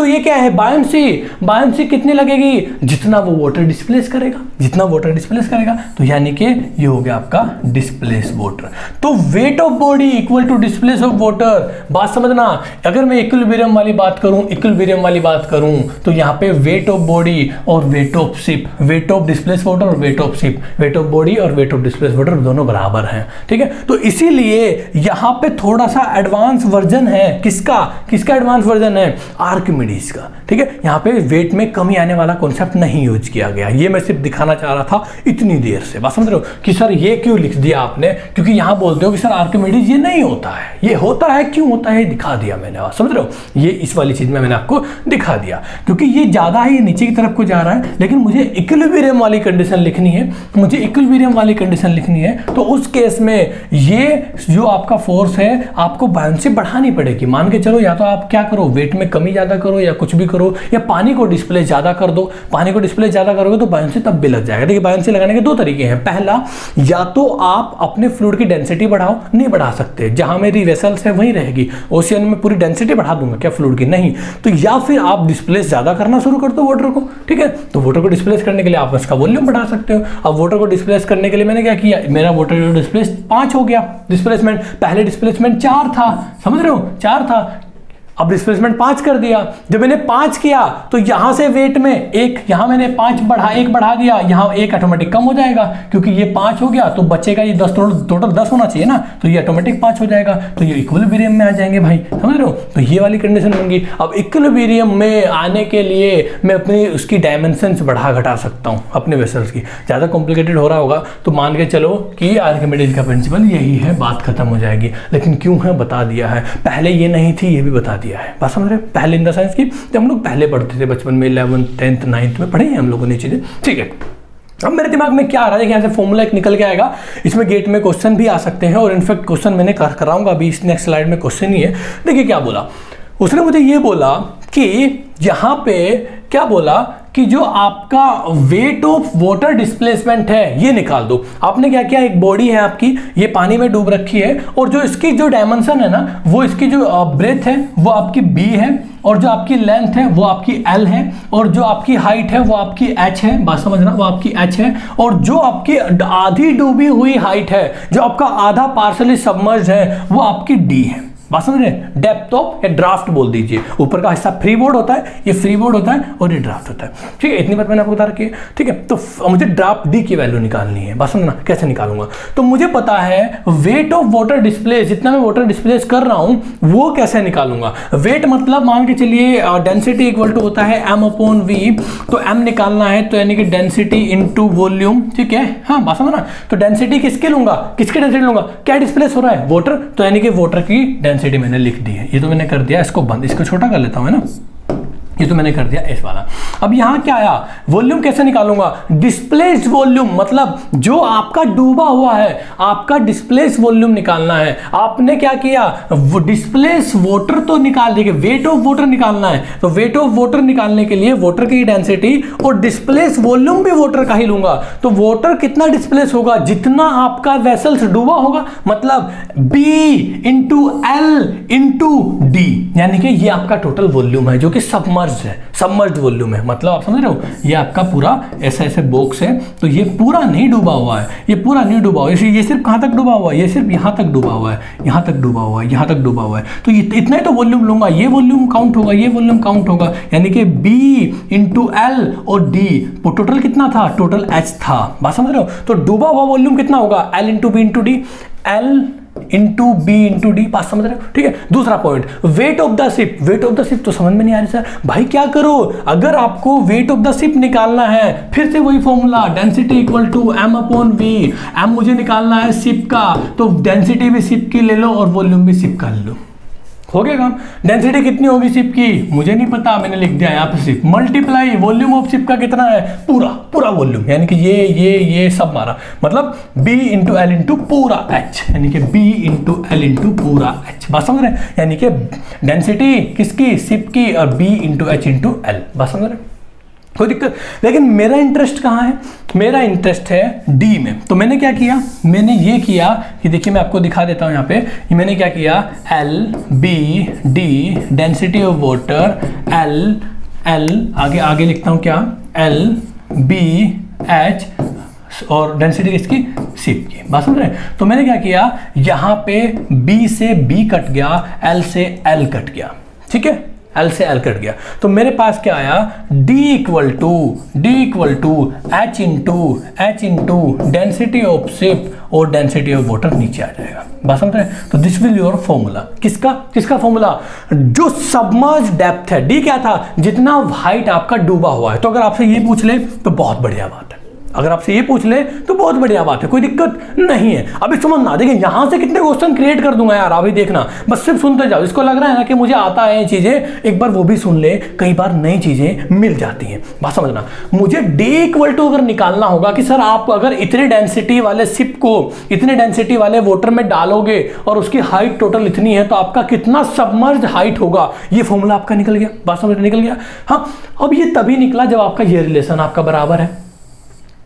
A: ये क्या है, बायोंसी कितनी लगेगी, जितना वो वाटर डिस्प्लेस करेगा, जितना वाटर डिस्प्लेस करेगा, तो यानी कि ये हो गया आपका डिस्प्लेस वाटर। तो weight of body equal to displace of water, बात समझना। अगर मैं इक्विलिब्रियम वाली बात करूं तो यहाँ पे वेट ऑफ बॉडी और weight of ship, weight of displace water और weight of ship, weight of body और वेट ऑफ डिस्प्लेस वाटर दोनों बराबर हैं, ठीक है। तो इसीलिए यहाँ पे थोड़ा सा एडवांस वर्जन है, किसका एडवांस वर्जन है, आर्किमिडीज का, ठीक है। यहाँ पे वेट में कमी आने वाला कॉन्सेप्ट नहीं यूज किया गया, ये मैं सिर्फ दिखाना चाह रहा था इतनी देर से, बात समझ रहे हो कि सर ये क्यों लिख दिया आपने, क्योंकि यहाँ बोलते हो कि सर आर्किमिडीज ये नहीं होता है, ये होता है, क्यों होता है दिखा दिया मैंने, बात समझ रहे हो। ये इस वाली चीज में मैंने आपको दिखा दिया, क्योंकि ये ज्यादा ही नीचे की तरफ को जा रहा है, लेकिन मुझे इक्विलिब्रियम वाली कंडीशन लिखनी है, तो उस केस में ये जो आपका फोर्स है आपको बायोंसी बढ़ानी पड़ेगी। मान के चलो, या तो आप क्या करो, वेट में कमी ज्यादा करो या कुछ भी करो, या पानी को डिस्प्लेस ज्यादा कर दो। पानी को डिस्प्लेस ज्यादा करोगे तो बायोंसी तब भी लग जाएगा। देखिए बायोंसी लगाने के 2 तरीके हैं। पहला, या तो आप अपने फ्लूइड की डेंसिटी बढ़ाओ, नहीं बढ़ा सकते, जहां मेरी वेसल्स है वहीं रहेगी, ओशियन में पूरी डेंसिटी बढ़ा दूंगा क्या फ्लूइड की, नहीं। तो या फिर आप डिस्प्लेस ज्यादा करना शुरू कर दो वाटर को, ठीक है। तो वाटर को डिस्प्लेस करने के लिए आप इसका वॉल्यूम बढ़ा सकते हो। अब वाटर को डिस्प्लेस करने के लिए मैंने क्या किया, मेरा वाटर डिस्प्लेस 5 हो गया डिस्प्लेसमेंट, पहले डिस्प्लेसमेंट 4 था, समझ रहे हो, 4 था, अब डिस्प्लेसमेंट 5 कर दिया। जब मैंने 5 किया तो यहां से वेट में एक, यहां मैंने 1 बढ़ा दिया, यहां 1 ऑटोमेटिक कम हो जाएगा क्योंकि ये 5 हो गया तो बचेगा ये 10, टोटल 10 होना चाहिए ना, तो ये ऑटोमेटिक 5 हो जाएगा, तो ये इक्विलिब्रियम में आ जाएंगे भाई, समझ रहे हो। तो ये वाली कंडीशन होंगी। अब इक्विलिब्रियम में आने के लिए मैं अपनी उसकी डायमेंशंस बढ़ा घटा सकता हूँ अपने वेसल्स की। ज़्यादा कॉम्प्लिकेटेड हो रहा होगा तो मान के चलो कि आर्किमिडीज का प्रिंसिपल यही है, बात खत्म हो जाएगी। लेकिन क्यों है बता दिया है, पहले ये नहीं थी, ये भी बता दिया है। बात समझ रहे हैं। पहले इन द साइंस की जब हम लोग पहले पढ़ते थे बचपन में 11th 10th 9th में पढ़े हैं हम लोगों ने चीजें, ठीक है। अब मेरे दिमाग में क्या आ रहा है कि यहाँ से फॉर्मूला एक निकल के आएगा, इसमें गेट में क्वेश्चन भी आ सकते हैं और इनफैक्ट क्वेश्चन मैंने कराऊंगा अभी, इस नेक्स्ट स्लाइड में क्वेश्चन ही है। देखिए क्या बोला उसने, मुझे ये बोला कि यहाँ पे क्या बोला कि जो आपका वेट ऑफ वाटर डिस्प्लेसमेंट है ये निकाल दो। आपने क्या किया, एक बॉडी है आपकी, ये पानी में डूब रखी है और जो इसकी जो डायमेंशन है ना, वो इसकी जो ब्रेथ है वो आपकी b है और जो आपकी लेंथ है वो आपकी l है और जो आपकी हाइट है वो आपकी h है, बात समझना, वो आपकी h है और जो आपकी आधी डूबी हुई हाइट है, जो आपका आधा पार्शली सबमर्ज्ड है वो आपकी d है। बात समझ रहे हैं। डेप्थ ऑफ या ड्राफ्ट बोल दीजिए, ऊपर का हिस्सा फ्री बोर्ड होता है, ये फ्री बोर्ड होता है और ये ड्राफ्ट होता है, ठीक है। इतनी बात मैंने आपको बता रखी है, ठीक है। तो मुझे ड्राफ्ट डी की वैल्यू निकालनी है, बात समझना, कैसे निकालूंगा। तो मुझे पता है वेट ऑफ वाटर डिस्प्लेस, जितना मैं वाटर डिस्प्लेस कर रहा हूं वो कैसे निकालूंगा। वेट मतलब मान के चलिए डेंसिटी इक्वल टू होता है m/v, तो m निकालना है तो यानी कि डेंसिटी इंटू वॉल्यूम, ठीक है। हाँ बात समझना। तो डेंसिटी किसके लूंगा, किसके डेंसिटी लूंगा, क्या डिस्प्लेस हो रहा है, वाटर, तो यानी कि वाटर की डेंसिटी मैंने लिख दी है। ये तो मैंने कर दिया, इसको बंद, इसको छोटा कर लेता हूं, है ना, ये तो मैंने कर दिया इस वाला। अब यहां क्या आया, वॉल्यूम कैसे निकालूंगा, डिस्प्लेस्ड वॉल्यूम, मतलब जो आपका डूबा हुआ है, आपका डिस्प्लेस वॉल्यूम निकालना है। आपने क्या किया, वो डिस्प्लेस वाटर तो निकाल देंगे, वेट ऑफ वाटर निकालना है, तो वेट ऑफ वाटर निकालने के लिए वाटर की डेंसिटी और डिस्प्लेस वॉल्यूम भी वाटर का ही लूंगा। तो वाटर कितना डिस्प्लेस होगा, जितना आपका वेसल्स डूबा होगा, मतलब B into L into D, यानी कि ये आपका टोटल वॉल्यूम है जो कि सबमर्ज्ड वॉल्यूम है। मतलब आप समझ रहे हो, ये आपका पूरा ऐसा ऐसे बॉक्स है, तो ये पूरा नहीं डूबा हुआ है, ये पूरा नहीं डूबा हुआ है, ये सिर्फ कहां तक डूबा हुआ है, ये सिर्फ यहां तक डूबा हुआ है, यहां तक डूबा हुआ है, यहां तक डूबा हुआ है। तो इतना ही तो वॉल्यूम लूंगा, ये वॉल्यूम काउंट होगा, ये वॉल्यूम काउंट होगा, यानी कि B इंटू L और D, टोटल कितना था, टोटल H था। बात समझ रहे हो। तो डूबा हुआ वॉल्यूम कितना होगा, L into B into D, L into B into D, बात समझ रहे हो, ठीक है। दूसरा point, weight of the ship. Weight of the ship तो समझ में नहीं आ रही सर, भाई क्या करो, अगर आपको वेट ऑफ द शिप निकालना है, फिर से वही formula, density equal to m/v, m मुझे निकालना है शिप का, तो डेंसिटी भी शिप की ले लो और वॉल्यूम भी शिप का ले लो, हो गया काम। डेंसिटी कितनी होगी शिप की, मुझे नहीं पता, मैंने लिख दिया यहाँ पे ship, multiply volume of ship का कितना है, पूरा वॉल्यूम, यानी कि ये सब मारा, मतलब B इंटू L इंटू पूरा H, यानी कि B इंटू L इंटू पूरा H, बात समझ रहे हैं। यानी कि डेंसिटी किसकी, शिप की, और B into H into L, बात समझ रहे हैं, कोई दिक्कत। लेकिन मेरा इंटरेस्ट कहाँ है, मेरा इंटरेस्ट है डी में। तो मैंने क्या किया, मैंने ये किया कि देखिए मैं आपको दिखा देता हूँ यहाँ पे, मैंने क्या किया, L B D density of water, L आगे लिखता हूँ क्या, L B H और डेंसिटी किसकी, शिप की, बात समझ रहे हैं। तो मैंने क्या किया, यहाँ पे B से B कट गया, L से L कट गया, ठीक है, L से L कट गया, तो मेरे पास क्या आया, D equal to H into density of ship और डेंसिटी ऑफ वाटर नीचे आ जाएगा, बात समझ रहे हैं। तो दिस विल योर फॉर्मूला, किसका फॉर्मूला, जो सबमर्ज डेप्थ है, D क्या था, जितना हाइट आपका डूबा हुआ है। तो अगर आपसे ये पूछ ले तो बहुत बढ़िया बात है, अगर आपसे ये पूछ ले तो बहुत बढ़िया बात है, कोई दिक्कत नहीं है। अभी समझना, देखिए यहां से कितने क्वेश्चन क्रिएट कर दूंगा यार, अभी देखना, बस सिर्फ सुनते जाओ। इसको लग रहा है ना कि मुझे आता है ये चीजें, एक बार वो भी सुन ले, कई बार नई चीजें मिल जाती हैं, बात समझना। मुझे D इक्वल टू अगर निकालना होगा कि सर आप अगर इतने डेंसिटी वाले शिप को इतने डेंसिटी वाले वाटर में डालोगे और उसकी हाइट टोटल इतनी है, तो आपका कितना सबमर्ज हाइट होगा, ये फॉर्मूला आपका निकल गया, बात समझ निकल गया। हाँ, अब ये तभी निकला जब आपका ये रिलेशन आपका बराबर है,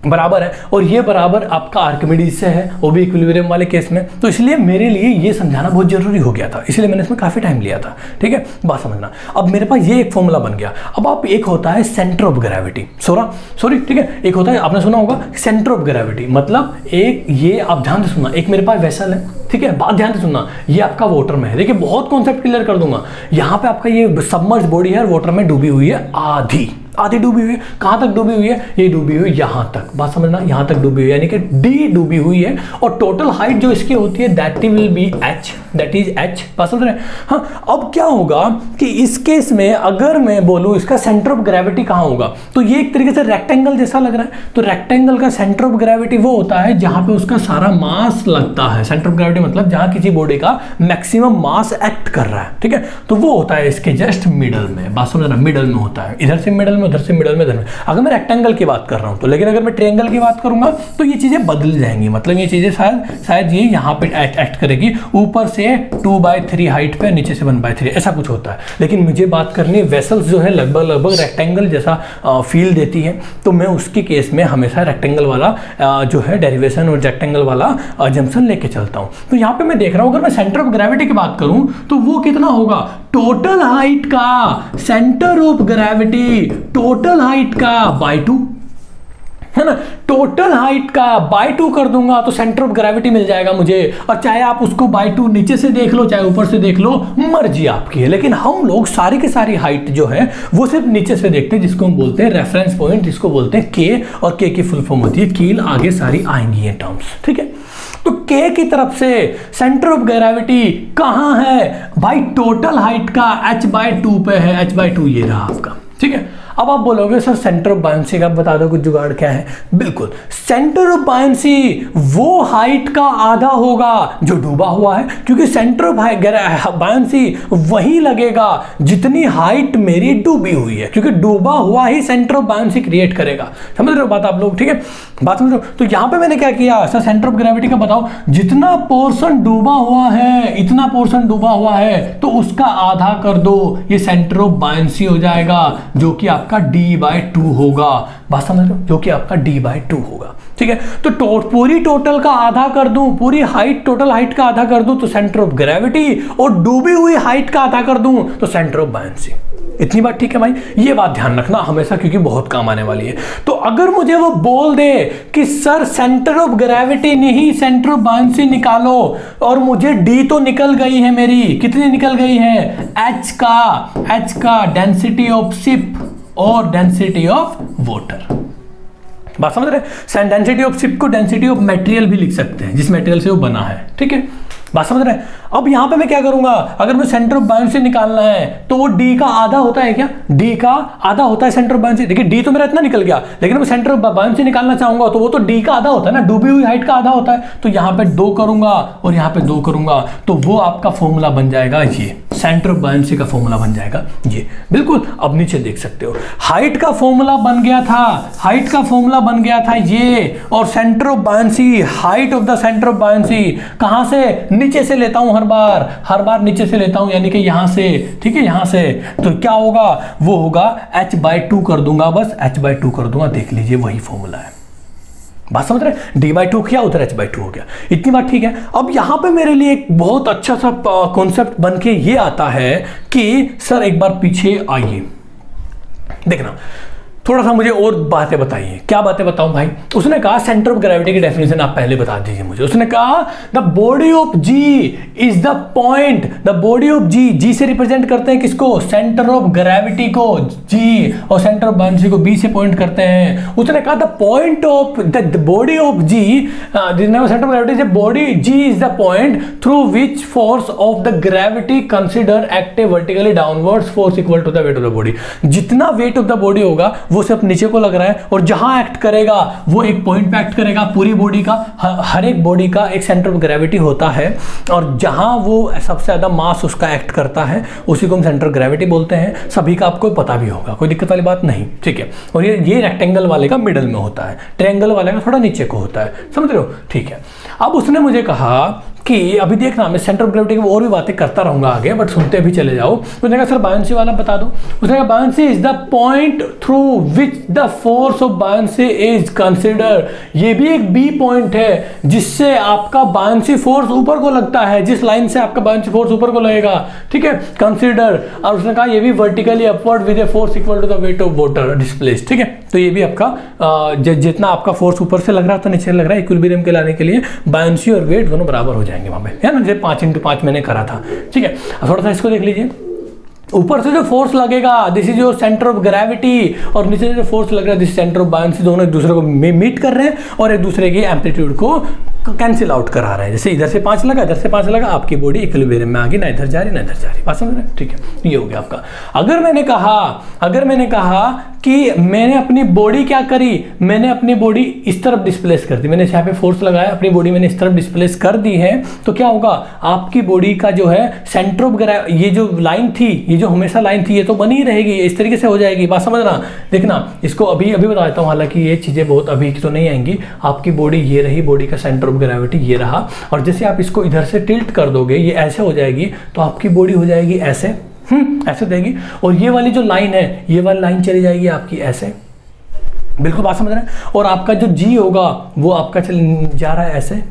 A: बराबर है, और ये बराबर आपका आर्किमिडीज से है, वो भी इक्विलिब्रियम वाले केस में। तो इसलिए मेरे लिए ये समझाना बहुत जरूरी हो गया था, इसलिए मैंने इसमें काफी टाइम लिया था। ठीक है, बात समझना। अब मेरे पास ये एक फॉर्मूला बन गया। अब आप, एक होता है सेंटर ऑफ ग्रेविटी, सॉरी ठीक है, एक होता है, आपने सुना होगा सेंटर ऑफ ग्रेविटी, मतलब एक, ये आप ध्यान से सुनना, एक मेरे पास वेसल है, ठीक है, बात ध्यान से सुनना, ये आपका वाटर में है। देखिए बहुत कॉन्सेप्ट क्लियर कर दूंगा। यहाँ पे आपका ये सबमर्ज बॉडी है, वाटर में डूबी हुई है, आधी डूबी हुई है। कहां तक डूबी हुई है? ये डूबी हुई यहां तक, बात समझना, यहां तक डूबी हुई है, यानी कि डी डूबी हुई है, और टोटल हाइट जो इसकी होती है that will B H, that is H, बात समझ रहे हैं? हाँ, अब क्या होगा कि इस केस में अगर मैं बोलूं इसका सेंटर ऑफ ग्रेविटी कहां होगा, तो ये एक तरीके से रेक्टेंगल जैसा लग रहा है। तो रेक्टेंगल का सेंटर ऑफ ग्रेविटी वो होता है जहां पे उसका सारा मास लगता है। सेंटर ऑफ ग्रेविटी मतलब जहां किसी बॉडी का मैक्सिमम मास एक्ट कर रहा है, ठीक है, तो वो होता है इसके जस्ट मिडल में, बात समझना, मिडल में होता है, इधर से मिडल में, उधर से मिडल में, इधर में। अगर मैं रेक्टेंगल की बात कर रहा हूं तो, लेकिन अगर मैं ट्रायंगल की बात करूंगा तो ये चीजें बदल जाएंगी, मतलब ये चीजें शायद ये यहाँ पे एक्ट करेगी, ऊपर से 2/3 हाइट पे, नीचे से 1/3, ऐसा कुछ होता है। लेकिन मुझे बात करनी है वेसल्स जो है लगभग रेक्टेंगल जैसा फील देती है, तो मैं उसके केस में हमेशा रेक्टेंगल वाला जो है डेरिवेशन और रेक्टेंगल वाला जंक्शन लेके चलता हूं। तो यहाँ पे मैं देख रहा हूं, अगर मैं सेंटर ऑफ ग्रेविटी की बात करूं तो वो कितना होगा, टोटल हाइट का centre of gravity, total height का बाय 2, है ना, टोटल हाइट का बाय 2 कर दूंगा तो सेंटर ऑफ ग्रेविटी मिल जाएगा मुझे। और चाहे आप उसको बाय 2 नीचे से देख लो, चाहे ऊपर से देख लो, मर्जी आपकी है। लेकिन हम लोग सारी की सारी हाइट जो है वो सिर्फ नीचे से देखते हैं, जिसको हम बोलते हैं रेफरेंस पॉइंट, जिसको बोलते हैं के, और के की फुल फॉर्म होती है कील, आगे सारी आएंगी ये टर्म्स, ठीक है। तो के की तरफ से सेंटर ऑफ ग्रेविटी कहां है भाई, टोटल हाइट का h/2 पे है, h/2 ये रहा आपका, ठीक है। अब आप बोलोगे सर सेंटर ऑफ बायंसी का बता दो कुछ जुगाड़ क्या है। बिल्कुल, सेंटर ऑफ बायंसी वो हाइट का आधा होगा जो डूबा हुआ है, क्योंकि सेंटर ऑफ बायंसी वही लगेगा जितनी हाइट मेरी डूबी हुई है, क्योंकि डूबा हुआ ही सेंटर ऑफ बायंसी क्रिएट करेगा। समझ रहे हो बात आप लोग, ठीक है, बात समझ रहे हो। तो यहां पे मैंने क्या किया, सर सेंटर ऑफ ग्रेविटी का बताओ, जितना पोर्शन डूबा हुआ है, इतना पोर्शन डूबा हुआ है, तो उसका आधा कर दो, ये सेंटर ऑफ बायंसी हो जाएगा, जो कि आपका d/2 होगा, बात समझ रहे हो, जो कि आपका d/2 होगा, ठीक है। तो पूरी टोटल का आधा कर दूं, पूरी हाइट, टोटल हाइट का आधा कर दूं तो सेंटर ऑफ ग्रेविटी, और डूबी हुई हाइट का आधा कर दूं तो सेंटर ऑफ बायंसी। इतनी बात ठीक है भाई, ये बात ध्यान रखना हमेशा, क्योंकि बहुत काम आने वाली है। तो अगर मुझे वो बोल दे कि सर सेंटर ऑफ ग्रेविटी नहीं सेंटर ऑफ बायंसी निकालो, और मुझे डी तो निकल गई है मेरी, कितनी निकल गई है, एच का डेंसिटी ऑफ शिप और डेंसिटी ऑफ वाटर, बात समझ रहे। डेंसिटी ऑफ शिप को डेंसिटी ऑफ मटेरियल भी लिख सकते हैं, जिस मटेरियल से वो बना है, ठीक है, बात समझ रहे हैं। अब यहां पे मैं क्या करूंगा, अगर मैं सेंटर ऑफ बायंसी निकालना है तो वो डी का आधा होता है क्या, डी का आधा होता है सेंटर ऑफ बायंसी। देखिए डी तो मेरा इतना निकल गया, लेकिन मैं सेंटर ऑफ बायंसी निकालना चाहूंगा तो वो तो डी का आधा होता है ना, डूबी हुई हाइट का आधा होता है। तो यहां पे 2 करूंगा और यहां पे 2 करूंगा, तो वो आपका फॉर्मूला बन जाएगा, ये सेंटर ऑफ बायंसी का फॉर्मूला बन जाएगा ये। बिल्कुल, अब नीचे देख सकते हो हाइट का फॉर्मूला बन गया था, हाइट का फॉर्मूला बन गया था ये, और centre of buoyancy, height of the centre of buoyancy कहां से, नीचे से लेता हूं, हर बार नीचे से लेता हूं, यानी कि यहां से, ठीक है, यहां से। तो क्या होगा, वो होगा h/2 कर दूंगा, बस h/2 कर दूंगा, देख लीजिए वही फॉर्मूला है, बात समझ रहे हैं। d/2 किया, उधर h/2 हो गया, इतनी बात ठीक है। अब यहां पे मेरे लिए एक बहुत अच्छा सा कॉन्सेप्ट बन के ये आता है कि सर एक बार पीछे आइए, देखना थोड़ा सा मुझे और बातें बताइए। क्या बातें बताऊं भाई, उसने कहा सेंटर ऑफ ग्रेविटी की डेफिनेशन आप पहले बता दीजिए मुझे। उसने कहा the body of G is the point, the body of G से रिप्रेजेंट करते हैं किसको, सेंटर ऑफ ग्रेविटी को, जी, और सेंटर ऑफ बायंसी को बी से पॉइंट करते हैं। उसने कहा the point of the body of G, centre of gravity से body G is the point through which force of the gravity consider act vertically downwards force equal to the weight of the body. जितना weight of the body होगा वो सिर्फ नीचे को लग रहा है, और जहां एक्ट करेगा वो एक पॉइंट पे एक्ट करेगा। पूरी बॉडी का, हर एक बॉडी का एक सेंटर ऑफ ग्रेविटी होता है, और जहां वो सबसे ज्यादा मास उसका एक्ट करता है उसी को हम सेंटर ऑफ ग्रेविटी बोलते हैं। सभी का आपको पता भी होगा, कोई दिक्कत वाली बात नहीं, ठीक है। और ये रेक्टेंगल वाले का मिडल में होता है, ट्रायंगल वाले का थोड़ा नीचे को होता है, समझ रहे हो, ठीक है। अब उसने मुझे कहा कि अभी देखना मैं सेंटर ऑफ ग्रेविटी की और भी बातें करता रहूंगा आगे, बट सुनते भी चले जाओ। उसने कहा सर बायंसी वाला बता दो। उसने कहा buoyancy is the point through which the force of buoyancy is consider. ये भी एक बी पॉइंट है जिससे आपका बायंसी फोर्स ऊपर को लगता है, जिस लाइन से आपका बायंसी फोर्स ऊपर को लगेगा, ठीक है, कंसिडर। और उसने कहा ये भी vertically upward with a force equal to the weight of water displaced, ठीक है। तो ये भी आपका जितना आपका फोर्स ऊपर से लग रहा था नीचे लग रहा है, इक्विलिब्रियम के लाने के लिए बायंसी और वेट दोनों बराबर हो जाएंगे वहां पे, है ना, जैसे 5x5 मैंने करा था, ठीक है। थोड़ा सा इसको देख लीजिए, ऊपर से जो फोर्स लगेगा this is your centre of gravity, और नीचे से जो फोर्स लग रहा है दिस सेंटर ऑफ बायंसी, दोनों एक दूसरे को मीट कर रहे हैं और एक दूसरे की एम्पलीट्यूड को कैंसिल आउट करा रहे हैं। जैसे इधर से 5 लगा, इधर से 5 लगा, आपकी बॉडी इक्विलिब्रियम में आ गई, ना इधर जा रही ना इधर जा रही, बात समझ रहे हैं, ठीक है। ये हो गया आपका। अगर मैंने कहा कि मैंने अपनी बॉडी क्या करी, मैंने अपनी बॉडी इस तरफ डिस्प्लेस कर दी, मैंने यहाँ पे फोर्स लगाया, अपनी बॉडी मैंने इस तरफ डिस्प्लेस कर दी है, तो क्या होगा, आपकी बॉडी का जो है सेंटर ऑफ ग्रेविटी, ये जो लाइन थी, ये जो हमेशा लाइन थी, ये तो बनी रहेगी, इस तरीके से हो जाएगी, बात समझना। देखना इसको अभी बता देता हूँ, हालांकि ये चीजें बहुत अभी की तो नहीं आएंगी। आपकी बॉडी ये रही, बॉडी का सेंटर ऑफ ग्रेविटी ये रहा, और जैसे आप इसको इधर से टिल्ट कर दोगे, ये ऐसे हो जाएगी, तो आपकी बॉडी हो जाएगी ऐसे, ऐसे देगी, और ये वाली जो लाइन है, ये वाली लाइन चली जाएगी आपकी ऐसे, बिल्कुल बात समझ रहे हैं। और आपका जो जी होगा वो आपका चल जा रहा है ऐसे,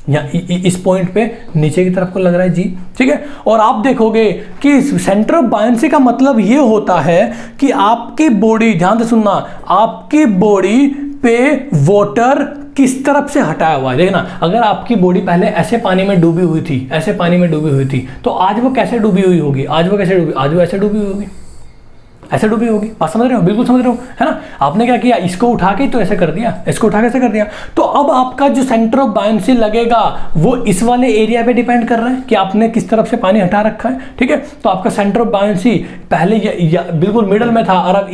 A: या इस पॉइंट पे नीचे की तरफ को लग रहा है जी, ठीक है। और आप देखोगे कि सेंटर ऑफ बायंसी का मतलब ये होता है कि आपकी बॉडी, ध्यान से सुनना, आपकी बॉडी पे वाटर किस तरफ से हटाया हुआ है। देखना, अगर आपकी बॉडी पहले ऐसे पानी में डूबी हुई थी, ऐसे पानी में डूबी हुई थी, तो आज वो कैसे डूबी हुई होगी, आज वो ऐसे डूबी हुई होगी, ऐसे डूबी होगी, बात समझ रहे हो, बिल्कुल समझ रहे हो, है ना। आपने क्या किया, इसको उठा के तो ऐसे कर दिया, इसको उठा के ऐसे कर दिया, तो अब आपका जो सेंटर ऑफ बायंसी लगेगा वो इस वाले एरिया पे डिपेंड कर रहा है कि आपने किस तरफ से पानी हटा रखा है, ठीक है। तो आपका सेंटर ऑफ बायंसी पहले बिल्कुल मिडल में था, और अब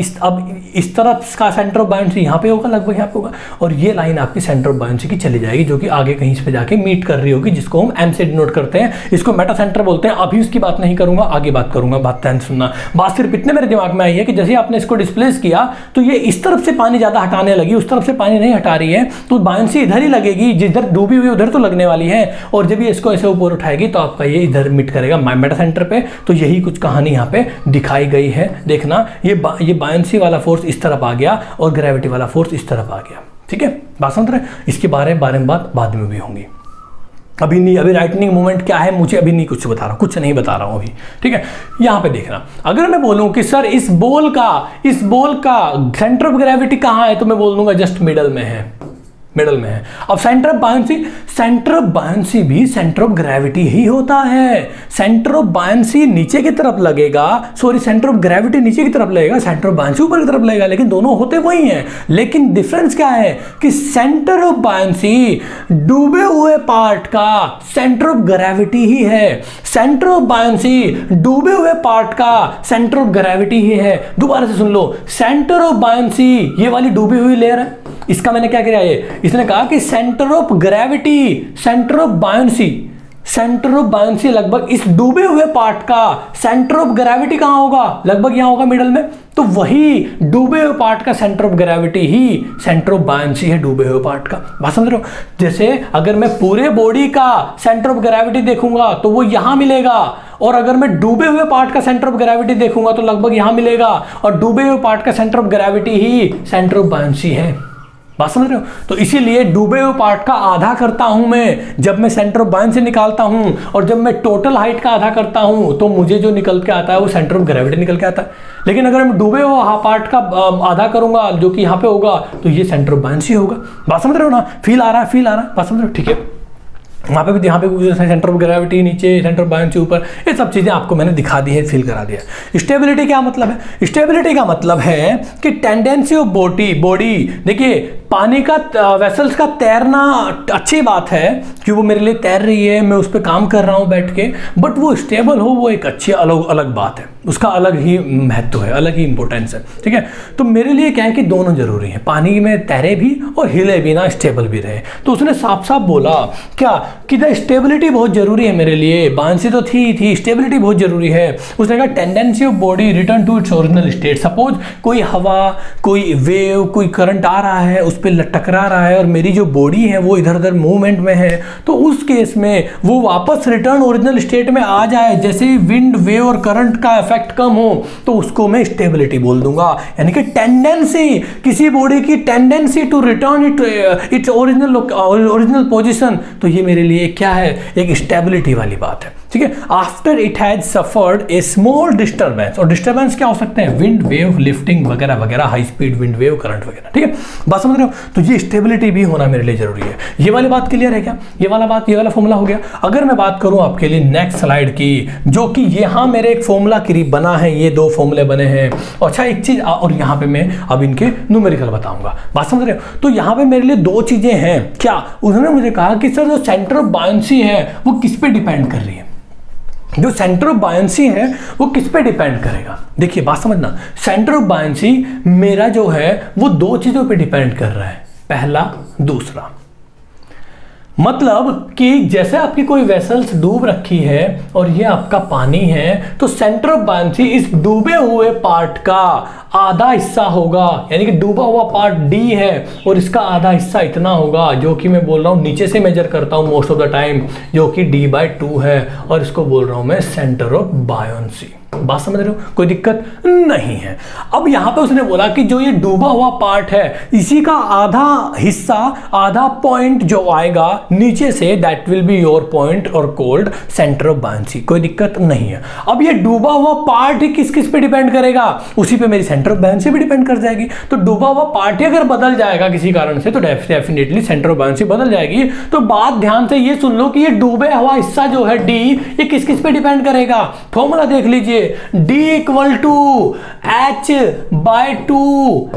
A: इस तरफ का सेंटर ऑफ बायंसी यहाँ पे होगा, लगभग यहाँ पे होगा, और ये लाइन आपकी सेंटर ऑफ बायंसी की चली जाएगी, जो कि आगे कहीं पे जाके मीट कर रही होगी, जिसको हम एम से डिनोट करते हैं, इसको मेटा सेंटर बोलते हैं। अभी उसकी बात नहीं करूंगा, आगे बात करूंगा, बात ध्यान सुनना। बात सिर्फ इतने मेरे दिमाग में आई है कि जैसे आपने इसको डिस्प्लेस किया, तो ये इस तरफ से पानी ज्यादा हटाने लगी, उस तरफ से पानी नहीं हटा रही है, तो बायंसी इधर ही लगेगी, जिधर डूबी हुई उधर तो लगने वाली है, और जब ये इसको ऐसे ऊपर उठाएगी तो आपका ये इधर मीट करेगा मेटा सेंटर पे। तो यही कुछ कहानी यहाँ पे दिखाई गई है। देखना, ये बायंसी वाला फोर्स इस तरफ आ गया और ग्रेविटी वाला फोर्स इस तरफ आ गया, ठीक है, बात समझ रहे हैं। इसके बारे में बात बाद में भी होंगी, अभी नहीं, अभी राइटनिंग मूवमेंट क्या है मुझे अभी नहीं कुछ बता रहा हूँ, कुछ नहीं बता रहा हूँ अभी, ठीक है। यहाँ पे देखना, अगर मैं बोलूँ कि सर इस बॉल का सेंटर ऑफ ग्रेविटी कहाँ है, तो मैं बोल दूंगा जस्ट मिडल में है। अब सेंटर ऑफ बायंसी भी सेंटर ऑफ ग्रेविटी ही होता है। सेंटर ऑफ बायंसी नीचे की तरफ लगेगा, सेंटर ऑफ ग्रेविटी नीचे की तरफ लगेगा, सेंटर ऑफ बायंसी ऊपर की तरफ लगेगा, लेकिन दोनों होते वही हैं। लेकिन डिफरेंस क्या है कि सेंटर ऑफ बायंसी डूबे हुए पार्ट का सेंटर ऑफ ग्रेविटी ही है, सेंटर ऑफ बायंसी डूबे हुए पार्ट का सेंटर ऑफ ग्रेविटी ही है। दोबारा से सुन लो, सेंटर ऑफ बायंसी ये वाली डूबी हुई लेयर है, इसका मैंने क्या किया, ये इसने कहा कि centre of gravity, centre of buoyancy लगभग इस डूबे हुए पार्ट का सेंटर ऑफ ग्रेविटी कहां होगा, लगभग यहां होगा मिडल में। तो वही डूबे हुए पार्ट का centre of gravity he centre of buoyancy है, डूबे हुए पार्ट का, बात समझ रहे हो। जैसे अगर मैं पूरे बॉडी का सेंटर ऑफ ग्रेविटी देखूंगा तो वो यहां मिलेगा, और अगर मैं डूबे हुए पार्ट का सेंटर ऑफ ग्रेविटी देखूंगा तो लगभग यहां मिलेगा, और डूबे हुए पार्ट का centre of gravity he centre of buoyancy है, बात समझ रहे हो। तो इसीलिए डूबे हुए पार्ट का आधा करता हूं मैं जब मैं सेंटर ऑफ बायंसी निकालता हूं, और जब मैं टोटल हाइट का आधा करता हूं तो मुझे जो निकल के आता है वो सेंटर ऑफ ग्रेविटी निकल के आता है। लेकिन अगर मैं डूबे हुए पार्ट का आधा करूंगा जो कि यहां पे होगा, तो ये सेंटर ऑफ बायंसी होगा, बात समझ रहे हो ना। फील आ रहा है, बात समझ रहे हो, ठीक है। वहाँ पे भी, यहाँ पे सेंटर ऑफ ग्रेविटी नीचे, सेंटर ऑफ बायंसी ऊपर, ये सब चीज़ें आपको मैंने दिखा दी है, फील करा दिया। स्टेबिलिटी क्या मतलब है, स्टेबिलिटी का मतलब है कि टेंडेंसी ऑफ बॉडी, देखिए पानी का वेसल्स का तैरना अच्छी बात है कि वो मेरे लिए तैर रही है, मैं उस पर काम कर रहा हूँ बैठ के, बट वो स्टेबल हो वो एक अच्छी अलग बात है, उसका अलग ही महत्व है, अलग ही इंपॉर्टेंस है, ठीक है। तो मेरे लिए क्या है कि दोनों जरूरी है, पानी में तैरे भी और हिले भी ना, स्टेबल भी रहे। तो उसने साफ साफ बोला क्या कि द स्टेबिलिटी बहुत जरूरी है मेरे लिए, बायंसी तो थी, स्टेबिलिटी बहुत जरूरी है। उसने कहा tendency of body return to its original state. Suppose कोई हवा, कोई वेव, कोई करंट आ रहा है, उस पे टकरा रहा है और मेरी जो बॉडी है वो इधर उधर मूवमेंट में है, तो उस केस में वो वापस रिटर्न ओरिजिनल स्टेट में आ जाए, जैसे ही विंड वेव और करंट का इफेक्ट कम हो तो उसको मैं स्टेबिलिटी बोल दूंगा। यानी कि टेंडेंसी, किसी बॉडी की tendency to return its original position, तो ये मेरे लिए क्या है, एक स्टेबिलिटी वाली बात है। ठीक है, after it has suffered A small disturbance, और डिस्टर्बेंस क्या हो सकते हैं, विंड वेव, लिफ्टिंग वगैरह वगैरह, high speed wind wave, current वगैरह। ठीक है, बात समझ रहे हो? तो ये स्टेबिलिटी भी होना मेरे लिए जरूरी है। ये वाली बात क्लियर है क्या? ये वाला फॉर्मूला हो गया। अगर मैं बात करूं आपके लिए नेक्स्ट स्लाइड की, जो कि यहां मेरे एक फॉर्मूला करीब बना है, ये दो फॉर्मूले बने हैं। अच्छा एक चीज, और यहां पे मैं अब इनके न्यूमेरिकल बताऊंगा, बात समझ रहे हो? तो यहां पे मेरे लिए दो चीजें हैं। क्या? उन्होंने मुझे कहा कि सर जो सेंटर ऑफ बायंसी है वो किस पे डिपेंड कर रही है, जो सेंटर ऑफ बायंसी है वो किस पे डिपेंड करेगा। देखिए बात समझना, सेंटर ऑफ बायंसी मेरा जो है वो दो चीजों पे डिपेंड कर रहा है, पहला दूसरा। मतलब कि जैसे आपकी कोई वेसल्स डूब रखी है और ये आपका पानी है, तो सेंटर ऑफ बायंसी इस डूबे हुए पार्ट का आधा हिस्सा होगा, यानी कि डूबा हुआ पार्ट डी है और इसका आधा हिस्सा इतना होगा, जो कि मैं बोल रहा हूं नीचे से मेजर करता हूं मोस्ट ऑफ द टाइम, जो कि d/2 है, और इसको बोल रहा हूं मैं सेंटर ऑफ बायंसी। बात समझ रहे हो? कोई दिक्कत नहीं है। अब यहां पे उसने बोला कि जो ये डूबा हुआ पार्ट है, इसी का आधा हिस्सा, आधा पॉइंट जो आएगा नीचे से, that will be your point और कोल्ड सेंटर ऑफ बायंसी। कोई दिक्कत नहीं है। अब ये डूबा हुआ पार्ट ही किस किस पे डिपेंड करेगा, उसी पे मेरी सेंटर ऑफ बायंसी भी डिपेंड कर जाएगी। तो डूबा हुआ पार्ट ही अगर बदल जाएगा किसी कारण से, तो डेफिनेटली सेंटर ऑफ बायंसी बदल जाएगी। तो बात ध्यान से ये सुन लो कि ये डूबे हुआ हिस्सा जो है डी, ये किस किस पे डिपेंड करेगा। फॉर्मूला देख लीजिए, D equal to H/2,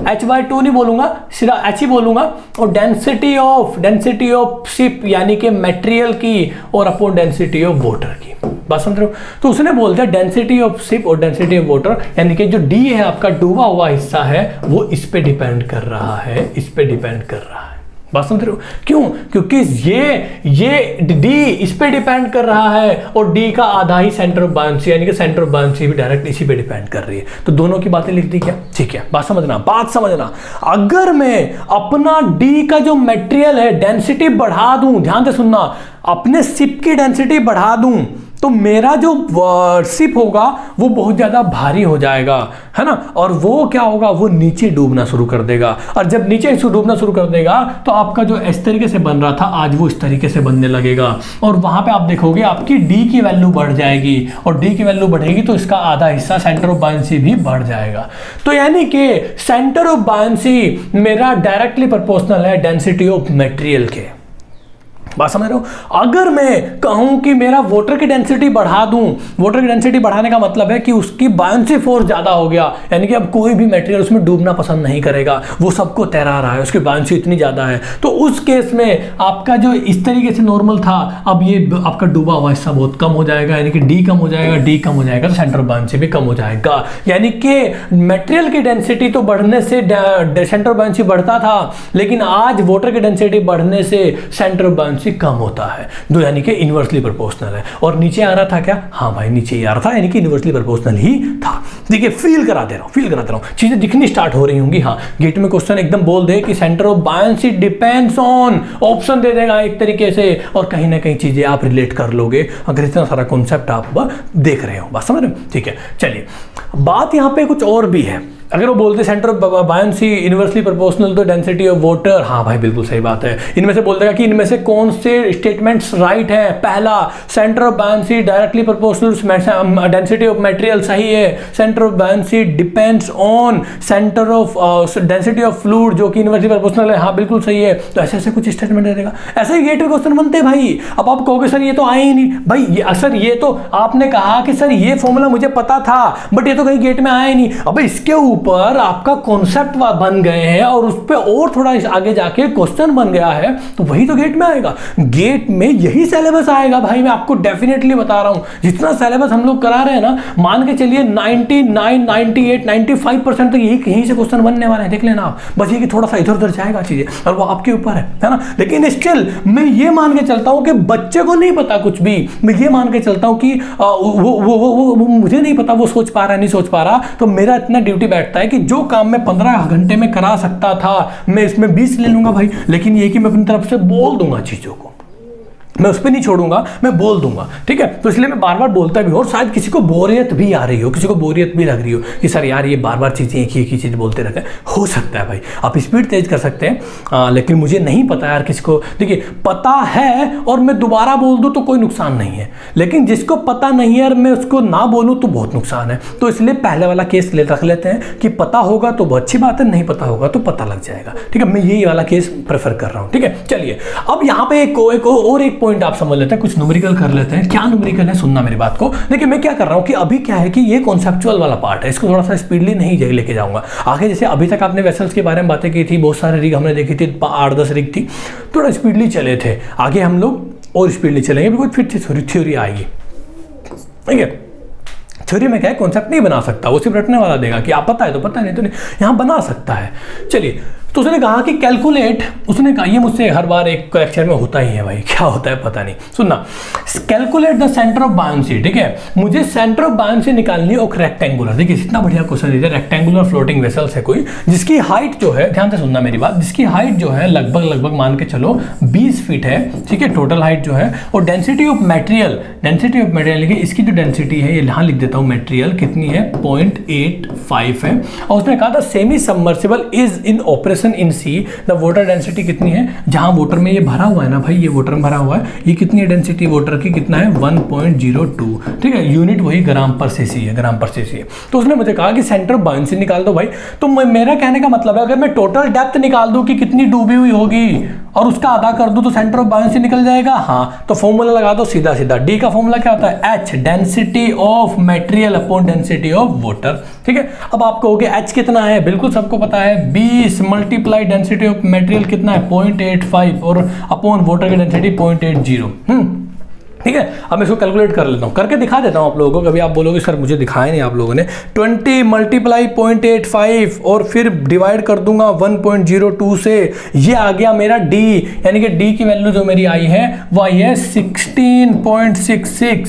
A: H/2 नहीं बोलूंगा, सिर्फ H ही बोलूंगा, और डेंसिटी ऑफ शिप यानी कि मटेरियल की, और अपॉन डेंसिटी ऑफ वाटर की। बात समझ रहे हो? तो उसने बोल दिया डेंसिटी ऑफ शिप और डेंसिटी ऑफ वाटर, यानी कि जो D है आपका डूबा हुआ हिस्सा है, वो इस पे डिपेंड कर रहा है, इस पे डिपेंड कर रहा है। बात समझ रहे हो? क्यों? क्योंकि ये D इस पे डिपेंड कर रहा है, और D का आधा ही सेंटर ऑफ बायंसी, यानी कि सेंटर ऑफ बायंसी भी डायरेक्ट इसी पे डिपेंड कर रही है। तो दोनों की बातें लिख दी क्या? ठीक है, बात समझना। अगर मैं अपना D का जो मटेरियल है डेंसिटी बढ़ा दूं, ध्यान से सुनना, अपने शिप की डेंसिटी बढ़ा दूं, तो मेरा जो शिप होगा वो बहुत ज़्यादा भारी हो जाएगा, है ना, और वो क्या होगा, वो नीचे डूबना शुरू कर देगा। और जब नीचे डूबना शुरू कर देगा तो आपका जो इस तरीके से बन रहा था आज, वो इस तरीके से बनने लगेगा, और वहाँ पे आप देखोगे आपकी डी की वैल्यू बढ़ जाएगी, और डी की वैल्यू बढ़ेगी तो इसका आधा हिस्सा सेंटर ऑफ बायंसी भी बढ़ जाएगा। तो यानी कि सेंटर ऑफ बायंसी मेरा डायरेक्टली प्रोपोर्शनल है डेंसिटी ऑफ मटेरियल के। बात समझ रहे हो? अगर मैं कहूं कि मेरा वाटर की डेंसिटी बढ़ा दूं, वाटर की डेंसिटी बढ़ाने का मतलब है कि उसकी बायंसी फोर्स ज्यादा हो गया, यानी कि अब कोई भी मटेरियल उसमें डूबना पसंद नहीं करेगा, वो सबको तैरा रहा है, उसकी बायंसी इतनी ज्यादा है। तो उस केस में आपका जो इस तरीके से नॉर्मल था, अब ये आपका डूबा हुआ हिस्सा बहुत कम हो जाएगा, यानी कि डी कम हो जाएगा, डी कम हो जाएगा तो सेंटर ऑफ बायंसी भी कम हो जाएगा। यानी कि मटेरियल की डेंसिटी तो बढ़ने से सेंटर ऑफ बायंसी बढ़ता था, लेकिन आज वाटर की डेंसिटी बढ़ने से सेंटर ऑफ बायंसी कम होता है, जो यानी कि इनवर्सली प्रोपोर्शनल है। और नीचे आ रहा था क्या? हाँ भाई, नीचे ही आ रहा था, यानी कि इनवर्सली प्रोपोर्शनल ही था। देखिए फील कराते रहो, चीजें दिखनी स्टार्ट हो रही होंगी। हाँ, गेट में क्वेश्चन एकदम बोल दे कि centre of buoyancy depends on, option दे देगा एक तरीके से, और कहीं ना कहीं चीजें आप रिलेट कर लोगे अगर इतना सारा कॉन्सेप्ट आप देख रहे हो। बात समझ रहे हो? ठीक है, चलिए बात यहाँ पे कुछ और भी है। अगर वो बोलते centre of buoyancy inversely proportional तो डेंसिटी ऑफ वाटर, हाँ भाई बिल्कुल सही बात है। इनमें से बोल देगा कि इनमें से कौन से स्टेटमेंट्स राइट हैं। पहला, centre of buoyancy directly proportional density of material, सही है। Centre of buoyancy depends on centre of density of fluid, जो कि इनवर्सली प्रोपोर्शनल है, हाँ बिल्कुल सही है। तो ऐसे ऐसे कुछ स्टेटमेंट दे देगा, ऐसे ही गेट में क्वेश्चन बनते हैं भाई। अब आप कहोगे सर ये तो आए ही नहीं भाई, सर ये तो आपने कहा कि सर ये फॉर्मूला मुझे पता था, बट ये तो कहीं गेट में आया ही नहीं। अब इसके ऊपर आपका कॉन्सेप्ट बन गए हैं और उस पर और थोड़ा आगे जाके क्वेश्चन बन गया है, तो वही तो गेट में आएगा। गेट में यही सिलेबस आएगा भाई, मैं आपको डेफिनेटली बता रहा हूं। जितना सिलेबस हम लोग करा रहे हैं ना, मान के चलिए 99, 98, 95% तक यहीं से क्वेश्चन बनने वाले हैं, देख लेना आप। बस ये कि थोड़ा सा इधर उधर जाएगा चीजें, और वो आपके ऊपर है ना। लेकिन स्टिल मैं ये मान के चलता हूं कि बच्चे को नहीं पता कुछ भी, मैं ये मान के चलता हूं कि वो मुझे नहीं पता वो सोच पा रहा है नहीं सोच पा रहा, तो मेरा इतना ड्यूटी बैठ लगता है कि जो काम मैं 15 घंटे में करा सकता था मैं इसमें 20 ले लूंगा भाई, लेकिन ये कि मैं अपनी तरफ से बोल दूंगा चीजों को, मैं उस पर नहीं छोड़ूंगा, मैं बोल दूंगा, ठीक है। तो इसलिए मैं बार बार बोलता भी हूँ, और शायद किसी को बोरियत भी आ रही हो, किसी को बोरियत भी लग रही हो कि सर यार ये बार बार चीज़ें एक ही चीज़ बोलते रहते हैं। हो सकता है भाई आप स्पीड तेज कर सकते हैं, लेकिन मुझे नहीं पता यार किसी को, देखिए पता है और मैं दोबारा बोल दूँ तो कोई नुकसान नहीं है, लेकिन जिसको पता नहीं है और मैं उसको ना बोलूँ तो बहुत नुकसान है। तो इसलिए पहले वाला केस रख लेते हैं कि पता होगा तो बहुत अच्छी बात है, नहीं पता होगा तो पता लग जाएगा, ठीक है। मैं यही वाला केस प्रेफर कर रहा हूँ, ठीक है। चलिए अब यहाँ पे एक पॉइंट आप समझ लेते हैं, कुछ न्यूमेरिकल कर लेते हैं। क्या न्यूमेरिकल है, सुनना मेरी बात को। देखिए मैं क्या कर रहा हूं कि अभी क्या है कि ये कॉन्सेप्चुअल वाला पार्ट है, इसको थोड़ा सा स्पीडली नहीं लेके जाऊंगा आगे। जैसे अभी तक आपने वेसल्स के बारे में बातें की थी, बहुत सारे रिग हमने देखी थी, 8-10 रिग थी, थोड़ा स्पीडली चले थे। आगे हम लोग और स्पीडली चलेंगे बिकॉज फिर थ्योरी आएगी, ठीक है। थ्योरी में क्या है, कॉन्सेप्ट नहीं बना सकता, वो सिर्फ रटने वाला देगा कि आप पता है तो पता नहीं तो नहीं, यहाँ बना सकता है। चलिए तो उसने कहा कि कैलकुलेट, उसने कहा ये मुझसे हर बार एक लेक्चर में होता ही है भाई, क्या होता है पता नहीं, सुनना। Calculate the centre of buoyancy, ठीक है। मुझे सेंटर ऑफ बायोन्सी निकालनी है और रेक्टेंगुलर, देखिए इतना बढ़िया क्वेश्चन दीजिए। रेक्टेंगुलर फ्लोटिंग वेसल्स है कोई जिसकी हाइट जो है, ध्यान से सुनना मेरी बात, जिसकी हाइट जो है लगभग मान के चलो 20 फीट है, ठीक है, टोटल हाइट जो है। और डेंसिटी ऑफ मटेरियल देखिए इसकी जो डेंसिटी है ये यहाँ लिख देता हूँ, मटेरियल कितनी है 0.85 है। और उसने कहा था semi submersible is in operation in sea, the water density कितनी है, जहां वाटर में ये भरा हुआ है ना भाई, ये वाटर में भरा हुआ है, ये कितनी है डेंसिटी वाटर की, कितना है 1.02, ठीक है। यूनिट वही ग्राम पर सीसी है, ग्राम पर सीसी है। तो उसने मुझे कहा कि सेंटर ऑफ बायोन्सी निकाल दो भाई। तो मेरा कहने का मतलब है अगर मैं टोटल डेप्थ निकाल दूं कि कितनी डूबी हुई होगी और उसका आधा कर दूं तो सेंटर ऑफ बायोन्सी निकल जाएगा। हाँ तो फॉर्मूला लगा दो सीधा सीधा, डी का फॉर्मूला क्या होता है, H density of material upon density of water, ठीक है। अब आप कहोगे एच कितना है, बिल्कुल सबको पता है 20 मल्टीप्लाई डेंसिटी ऑफ मटेरियल कितना है 0.85 और अपॉन वाटर की डेंसिटी 0.80, ठीक है। अब मैं इसको कैलकुलेट कर लेता हूँ, करके दिखा देता हूँ आप लोगों को। कभी आप बोलोगे सर मुझे दिखाया नहीं आप लोगों ने, 20 मल्टीप्लाई 0.85 और फिर डिवाइड कर दूंगा 1.02 से, ये आ गया मेरा डी, यानी कि डी की वैल्यू जो मेरी आई है वो आई है 16.66।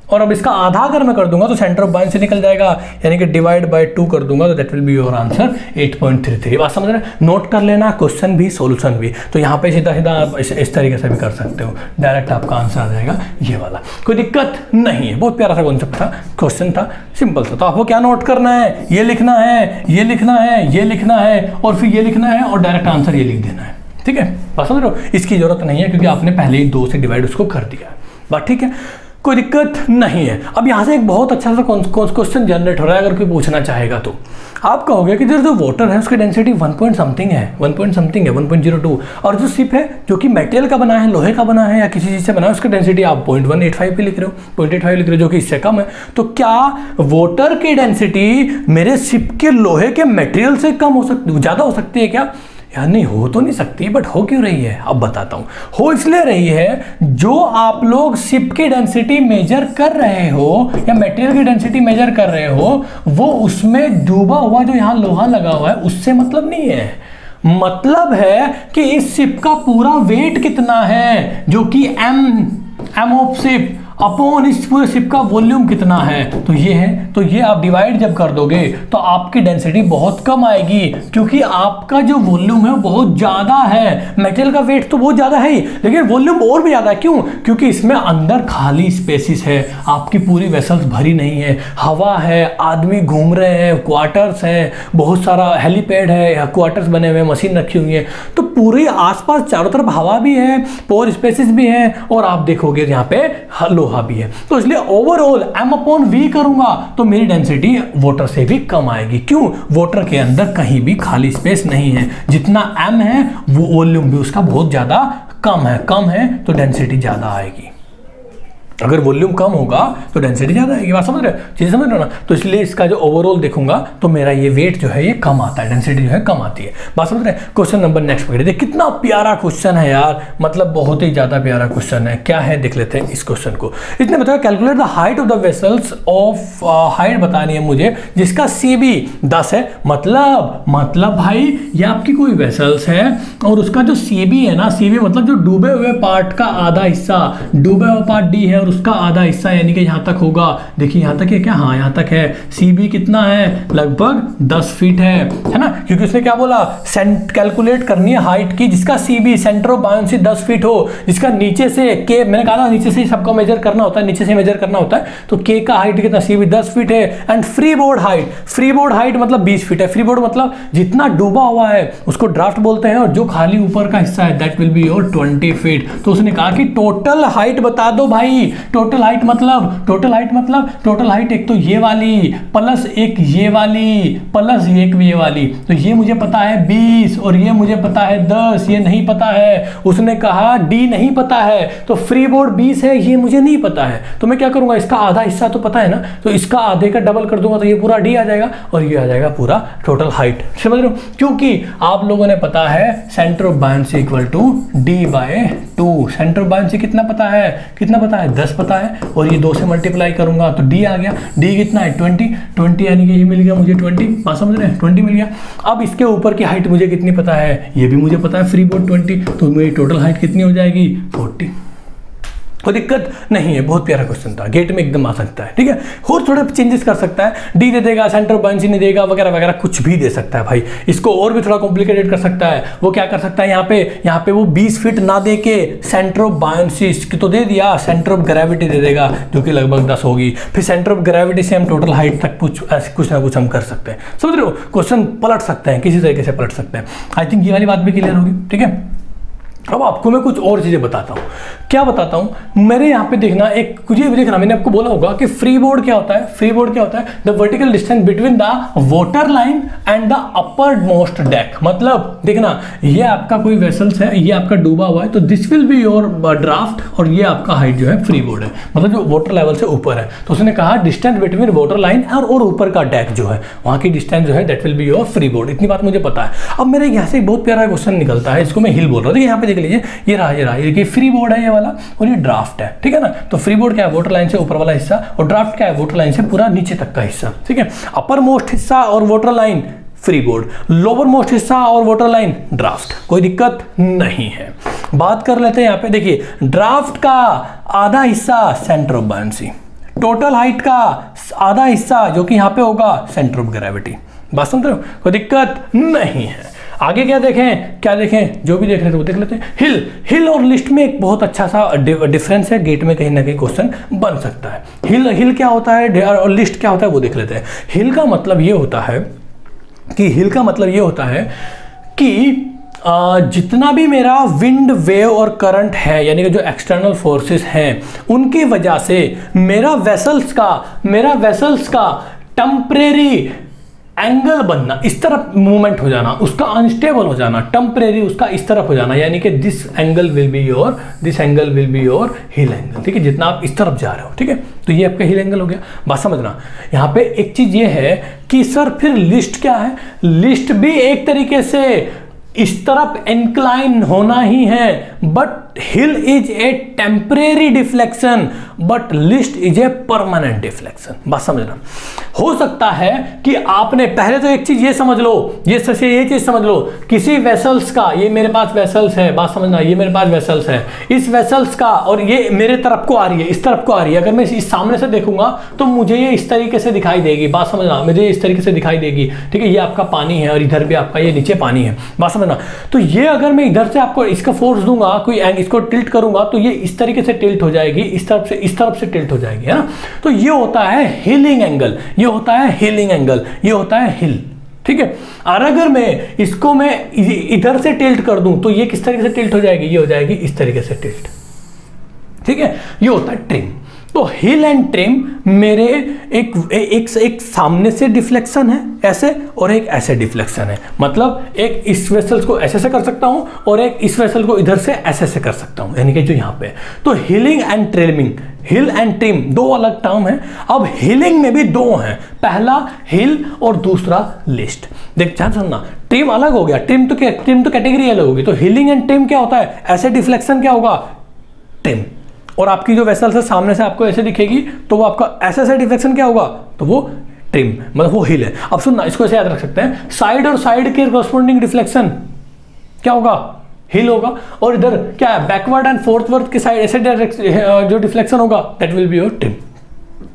A: और अब इसका आधा अगर मैं कर दूंगा तो सेंटर ऑफ बायोन्सी निकल जाएगा, यानी कि डिवाइड बाय 2 कर दूंगा तो that will be your answer 8.33। बात समझ रहे हैं, नोट कर लेना, क्वेश्चन भी सोल्यूशन भी। तो यहाँ पे सीधा सीधा आप इस तरीके से भी कर सकते हो, डायरेक्ट आपका आंसर आ जाएगा ये वाला, कोई दिक्कत नहीं है। बहुत प्यारा सा कॉन्सेप्ट था, क्वेश्चन था, सिंपल था। तो आपको क्या नोट करना है, ये लिखना है, ये लिखना है, ये लिखना है और फिर ये लिखना है और डायरेक्ट आंसर ये लिख देना है, ठीक है। बात समझ रहे हो, इसकी जरूरत नहीं है क्योंकि आपने पहले ही 2 से डिवाइड उसको कर दिया, बात ठीक है, कोई दिक्कत नहीं है। अब यहाँ से एक बहुत अच्छा सा क्वेश्चन जनरेट हो रहा है, अगर कोई पूछना चाहेगा तो आप कहोगे कि जो वाटर है उसकी डेंसिटी 1 पॉइंट समथिंग है, 1.02, और जो शिप है जो कि मेटेरियल का बना है, लोहे का बना है या किसी चीज़ से बना है, उसकी डेंसिटी आप 0.185 पे लिख रहे हो, 0.85 लिख रहे हो, जो कि इससे कम है। तो क्या वाटर की डेंसिटी मेरे शिप के लोहे के मटेरियल से कम हो सकती, ज़्यादा हो सकती है क्या? यार नहीं, हो तो नहीं सकती, बट हो क्यों रही है अब बताता हूं। हो इसलिए रही है, जो आप लोग शिप की डेंसिटी मेजर कर रहे हो या मटेरियल की डेंसिटी मेजर कर रहे हो, वो उसमें डूबा हुआ जो यहां लोहा लगा हुआ है उससे मतलब नहीं है। मतलब है कि इस शिप का पूरा वेट कितना है, जो कि एम ऑफ शिप अपॉन इस पूरे शिप का वॉल्यूम कितना है, तो ये है। तो ये आप डिवाइड जब कर दोगे तो आपकी डेंसिटी बहुत कम आएगी, क्योंकि आपका जो वॉल्यूम है बहुत ज्यादा है। मटेरियल का वेट तो बहुत ज्यादा है ही, लेकिन वॉल्यूम और भी ज्यादा है। क्यों? क्योंकि इसमें अंदर खाली स्पेसिस है, आपकी पूरी वेसल्स भरी नहीं है, हवा है, आदमी घूम रहे हैं, क्वार्टर्स है, बहुत सारा हेलीपैड है या क्वार्टर्स बने हुए, मशीन रखी हुई है, तो पूरे आसपास चारों तरफ हवा भी है, पोर स्पेसिस भी है, और आप देखोगे यहाँ पे लोहा भी है। तो इसलिए ओवरऑल M/V करूंगा तो मेरी डेंसिटी वाटर से भी कम आएगी। क्यों? वाटर के अंदर कहीं भी खाली स्पेस नहीं है, जितना M है वो वॉल्यूम भी उसका बहुत ज्यादा कम है तो डेंसिटी ज्यादा आएगी। अगर वॉल्यूम कम होगा तो डेंसिटी ज्यादा आएगी। बात समझ रहे हो, चीज़ समझ रहे हो ना। तो इसलिए इसका जो ओवरऑल देखूंगा तो मेरा ये वेट जो है ये कम आता है, डेंसिटी जो है कम आती है। बात समझ रहे हैं। क्वेश्चन नंबर नेक्स्ट पकड़े, देखिए कितना प्यारा क्वेश्चन है यार, मतलब बहुत ही ज्यादा प्यारा क्वेश्चन है। क्या है देख लेते हैं इस क्वेश्चन को। इसने बताया calculate the height of the vessels of, height बतानी है मुझे जिसका CB 10 है। मतलब भाई ये आपकी कोई वेसल्स है और उसका जो CB है ना, CB मतलब जो डूबे हुए पार्ट का आधा हिस्सा, डूबे हुआ पार्ट D है और उसका आधा हिस्सा यानी कि यहाँ तक होगा। देखिए यहाँ तक है क्या, हाँ यहाँ तक है। CB कितना है, लगभग 10 फीट है ना, क्योंकि उसने क्या बोला, कैलकुलेट करनी है हाइट की जिसका CB centre of buoyancy 10 feet हो, जिसका नीचे से K, मैंने कहा था नीचे से सबको मेजर करना होता है, नीचे से मेजर करना होता है, तो K का हाइट कितना, CB 10 फीट है। एंड फ्री बोर्ड हाइट मतलब 20 फीट है। फ्री बोर्ड मतलब जितना डूबा हुआ है उसको ड्राफ्ट बोलते हैं, और जो खाली ऊपर का हिस्सा है that will be your 20 feet. तो उसने कहा कि टोटल हाइट बता दो भाई। टोटल हाइट एक तो ये वाली प्लस एक ये वाली प्लस एक ये वाली, तो ये मुझे पता है 20 और ये मुझे पता है 10, ये नहीं पता है। उसने कहा D नहीं पता है, तो फ्री बोर्ड 20 है, ये मुझे नहीं पता है, तो मैं क्या करूंगा, इसका आधा हिस्सा तो पता है ना, तो इसका आधे का डबल कर दूंगा तो ये पूरा D आ जाएगा, और ये आ जाएगा पूरा टोटल हाइट। समझ रहे हो, क्योंकि आप लोगों ने पता है centre of buoyancy equal to D/2। Centre of buoyancy कितना पता है, 10 पता है, और ये 2 से मल्टीप्लाई करूंगा तो D आ गया। D कितना है 20 यानी कि ये मिल गया मुझे 20, बात समझ रहे हैं, 20 मिल गया। अब इसके ऊपर की हाइट मुझे कितनी पता है, ये भी मुझे पता है, फ्री बोर्ड 20, तो मेरी टोटल हाइट कितनी हो जाएगी 40। कोई दिक्कत नहीं है, बहुत प्यारा क्वेश्चन था, गेट में एकदम आ सकता है, ठीक है। और थोड़े चेंजेस कर सकता है, D दे देगा, सेंटर ऑफ बायोंसी नहीं देगा, वगैरह वगैरह कुछ भी दे सकता है भाई। इसको और भी थोड़ा कॉम्प्लिकेटेड कर सकता है। वो क्या कर सकता है, यहाँ पे वो 20 फीट ना दे के सेंटर ऑफ बायोंसी तो दे दिया, सेंटर ऑफ ग्रेविटी दे देगा जो कि लगभग 10 होगी। फिर सेंटर ऑफ ग्रेविटी से हम टोटल हाइट तक कुछ ना कुछ हम कर सकते हैं। समझ रहे हो, क्वेश्चन पलट सकते हैं, किसी तरीके से पलट सकते हैं। आई थिंक ये वाली बात भी क्लियर होगी, ठीक है। अब आपको मैं कुछ और चीजें बताता हूँ। क्या बताता हूँ, मेरे यहाँ पे देखना, एक कुछ भी देखना, मैंने आपको बोला होगा कि फ्री बोर्ड क्या होता है। फ्री बोर्ड क्या होता है, the vertical distance between the water line and the upper most deck. मतलब देखना, ये आपका कोई वेसल्स है, ये आपका डूबा हुआ है, तो this will be your draft, और ये आपका हाइट जो है फ्री बोर्ड है, मतलब जो वाटर लेवल से ऊपर है। तो उसने कहा डिस्टेंस बिटवीन वाटर लाइन और ऊपर का डेक जो है, वहाँ की डिस्टेंस जो है that will be your free board. इतनी बात मुझे पता है। अब मेरे यहाँ से बहुत प्यारा क्वेश्चन निकलता है, इसको मैं हिल बोल रहा हूँ। यहाँ पे देख लीजिए, ये रहा ये फ्री बोर्ड है ये वाला, और ये ड्राफ्ट है, ठीक है ना। तो फ्री बोर्ड क्या है, वाटर लाइन से ऊपर वाला हिस्सा, और ड्राफ्ट क्या है, वाटर लाइन से पूरा नीचे तक का हिस्सा, ठीक है। अपर मोस्ट हिस्सा और water line free board, lower most हिस्सा और वाटर लाइन ड्राफ्ट, कोई दिक्कत नहीं है। बात कर लेते हैं यहाँ पे, देखिए ड्राफ्ट का आधा हिस्सा centre of buoyancy, total height का आधा हिस्सा जो कि यहाँ पे होगा सेंटर ऑफ ग्रेविटी। बात समझ रहे हो, कोई दिक्कत नहीं है। आगे क्या देखें, जो भी देख रहे थे वो देख लेते हैं। हिल और लिस्ट में एक बहुत अच्छा सा डिफरेंस है, गेट में कहीं ना कहीं क्वेश्चन बन सकता है। हिल क्या होता है और लिस्ट क्या होता है वो देख लेते हैं। हिल का मतलब ये होता है कि जितना भी मेरा विंड, वेव और करंट है, यानी कि जो एक्सटर्नल फोर्सेस हैं, उनकी वजह से मेरा वेसल्स का टेम्परेरी एंगल बनना, इस तरफ मूवमेंट हो जाना, उसका अनस्टेबल हो जाना, टेम्परेरी उसका इस तरफ हो जाना, यानी कि this angle will be your hill angle, ठीक है। जितना आप इस तरफ जा रहे हो, ठीक है, तो ये आपका हिल एंगल हो गया। बात समझना, यहाँ पे एक चीज ये है कि सर फिर लिस्ट क्या है, लिस्ट भी एक तरीके से इस तरफ इंक्लाइन होना ही है, but hill is a temporary deflection, but list is a permanent deflection. बात समझना, हो सकता है कि आपने पहले तो एक चीज ये समझ लो, ये चीज समझ लो, किसी वेसल्स का, ये मेरे पास वेसल्स है, बात समझना, ये मेरे पास वेसल्स है, इस वेसल्स का, और ये मेरे तरफ को आ रही है, इस तरफ को आ रही है। अगर मैं इस सामने से देखूंगा तो मुझे ये इस तरीके से दिखाई देगी, बात समझना, मुझे इस तरीके से दिखाई देगी, ठीक है। ये आपका पानी है और इधर भी आपका ये नीचे पानी है, बात समझना। तो ये अगर मैं इधर से आपको इसका फोर्स दूंगा, कोई इसको टिल्ट करूंगा, तो ये इस तरीके से टिल्ट हो जाएगी, इस तरफ से टिल्ट हो जाएगी, है ना। तो ये होता है हिलिंग एंगल, ये होता है हिल, ठीक है। और अगर मैं इसको इधर से टिल्ट कर दूं तो ये किस तरीके से टिल्ट हो जाएगी, ये हो जाएगी इस तरीके से टिल्ट, ठीक है। ये होता है ट्रिम। तो हिल एंड ट्रिम मेरे एक सामने से डिफ्लेक्शन है ऐसे, और एक ऐसे डिफ्लेक्शन है, मतलब एक इस वेसल को ऐसे से कर सकता हूं और एक इस वेसल को इधर से ऐसे से कर सकता हूं, यानी कि जो यहां पे। तो healing and trimming, hill and trim दो अलग टर्म है। अब हिलिंग में भी दो हैं, पहला हिल और दूसरा लिस्ट। देख ध्यान सुनना, ट्रिम अलग हो गया, ट्रिम तो कैटेगरी अलग होगी। तो हिलिंग एंड ट्रिम क्या होता है, ऐसे डिफ्लेक्शन क्या होगा, ट्रिम। और आपकी जो वेसल है सामने से आपको ऐसे दिखेगी, तो वो आपका ऐसा डिफ्लेक्शन क्या होगा, तो वो ट्रिम, मतलब वो हिल है। अब सुनना, इसको ऐसे याद रख सकते हैं, साइड और साइड के कॉरस्पॉन्डिंग डिफ्लेक्शन क्या होगा, हिल होगा, और इधर क्या है, बैकवर्ड एंड फोर्थवर्ड के साइड ऐसे जो डिफ्लेक्शन होगा that will be your trim.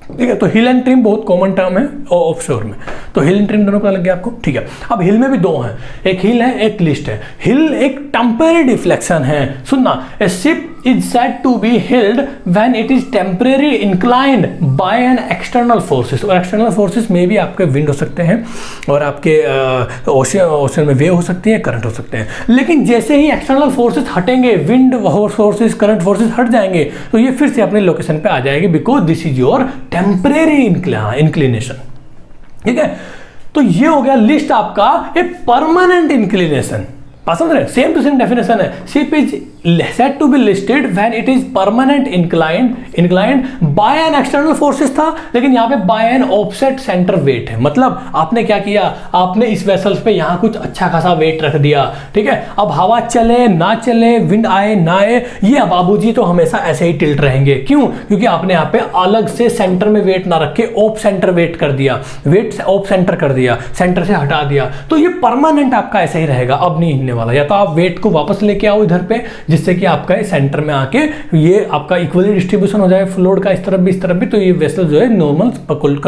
A: ठीक है, तो हिल एंड ट्रिम बहुत कॉमन टर्म है ऑफशोर में, तो हिल एंड ट्रिम दोनों पता लग गया आपको। ठीक है, अब हिल में भी दो हैं, एक हिल है एक लिस्ट है। हिल एक टेम्परेरी डिफ्लेक्शन है, सुनना, ए ship is said to be hilled when it is temporarily inclined by an external forces, और external forces में भी आपके विंड हो सकते हैं और आपके ओशन में वेव हो सकती है, करंट हो सकते हैं। लेकिन जैसे ही एक्सटर्नल फोर्सेस हटेंगे, विंड फोर्सेस करंट फोर्सेस हट जाएंगे, तो ये फिर से अपने लोकेशन पे आ जाएगी, because this is your temporary inclination. ठीक है, तो ये हो गया लिस्ट आपका ए परमानेंट इंक्लिनेशन। समझ रहे, सेम टू सेम डेफिनेशन है। Ship is said to be listed when it is permanent inclined by an external forces था, लेकिन यहाँ पे by an offset center weight है। मतलब आपने क्या किया, आपने इस वेसल्स पे यहाँ कुछ अच्छा खासा वेट रख दिया। ठीक है, अब हवा चले ना चले, विंड आए ना आए, ये बाबूजी तो हमेशा ऐसे ही टिल्ट रहेंगे। क्यों? क्योंकि आपने यहाँ पे अलग से सेंटर में वेट ना रख के ऑफ सेंटर वेट कर दिया, वेट ऑफ सेंटर कर दिया, सेंटर से हटा दिया, तो ये परमानेंट आपका ऐसे ही रहेगा, अब नहीं हिलने वाला। या तो आप वेट को वापस लेके आओ इधर पे, जिससे कि आपका सेंटर में आके ये आपका इक्वली डिस्ट्रीब्यूशन हो जाए फ्लूइड का, इस तरफ भी इस तरफ भी, तो ये वेसल जो है नॉर्मल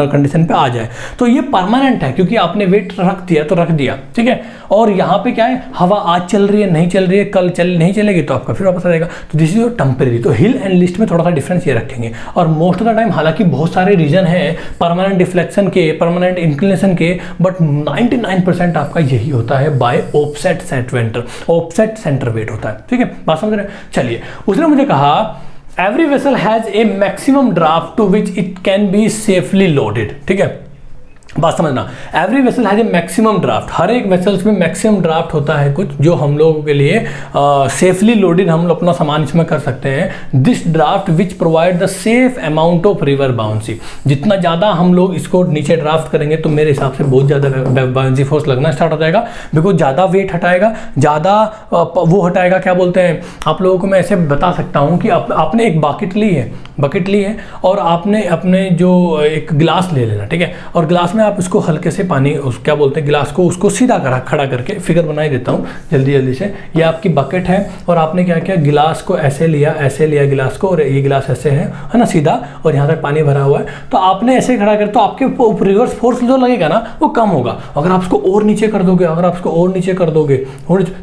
A: कंडीशन पे आ जाए। तो ये परमानेंट है क्योंकि आपने वेट रख दिया तो रख दिया। ठीक है, और यहाँ पे क्या है, हवा आज चल रही है नहीं चल रही है, कल नहीं चलेगी तो आपका फिर वापस आ जाएगा। तो दिस इज योर टेम्परेरी। तो हिल एंड लिस्ट में थोड़ा सा डिफरेंस ये रखेंगे। और मोस्ट ऑफ द टाइम, हालांकि बहुत सारे रीजन है परमानेंट डिफ्लेक्शन के, परमानेंट इंक्लिनेशन के, बट 99% आपका यही होता है बाय ऑफसेट सेंटर वेट होता है। ठीक है, बात समझ रहे हैं। चलिए, उसने मुझे कहा every vessel has a maximum draught to which it can be safely loaded. ठीक है, बात समझना, every vessel has a maximum draught, हर एक वेसल्स में मैक्सिमम ड्राफ्ट होता है कुछ, जो हम लोगों के लिए सेफली लोडेड हम लोग अपना सामान इसमें कर सकते हैं। This draft which provide the safe amount of river bouncy. जितना ज़्यादा हम लोग इसको नीचे ड्राफ्ट करेंगे तो मेरे हिसाब से बहुत ज़्यादा बाउंसी फोर्स लगना स्टार्ट हो जाएगा, बिकॉज ज़्यादा वेट हटाएगा, ज़्यादा वो हटाएगा, क्या बोलते हैं, आप लोगों को मैं ऐसे बता सकता हूँ कि आपने एक बकेट ली है और आपने अपने जो एक गिलास ले लेना। ठीक है, और गिलास में आप इसको हल्के से पानी, क्या बोलते हैं, गिलास को उसको सीधा खड़ा करके, फिगर बना ही देता हूँ जल्दी से। ये आपकी बकेट है और आपने क्या किया, गिलास को ऐसे लिया गिलास को, और ये गिलास ऐसे है ना सीधा, और यहाँ तक पानी भरा हुआ है, तो आपने ऐसे खड़ा कर, तो आपके रिवर्स फोर्स जो लगेगा ना वो कम होगा। अगर आप उसको और नीचे कर दोगे,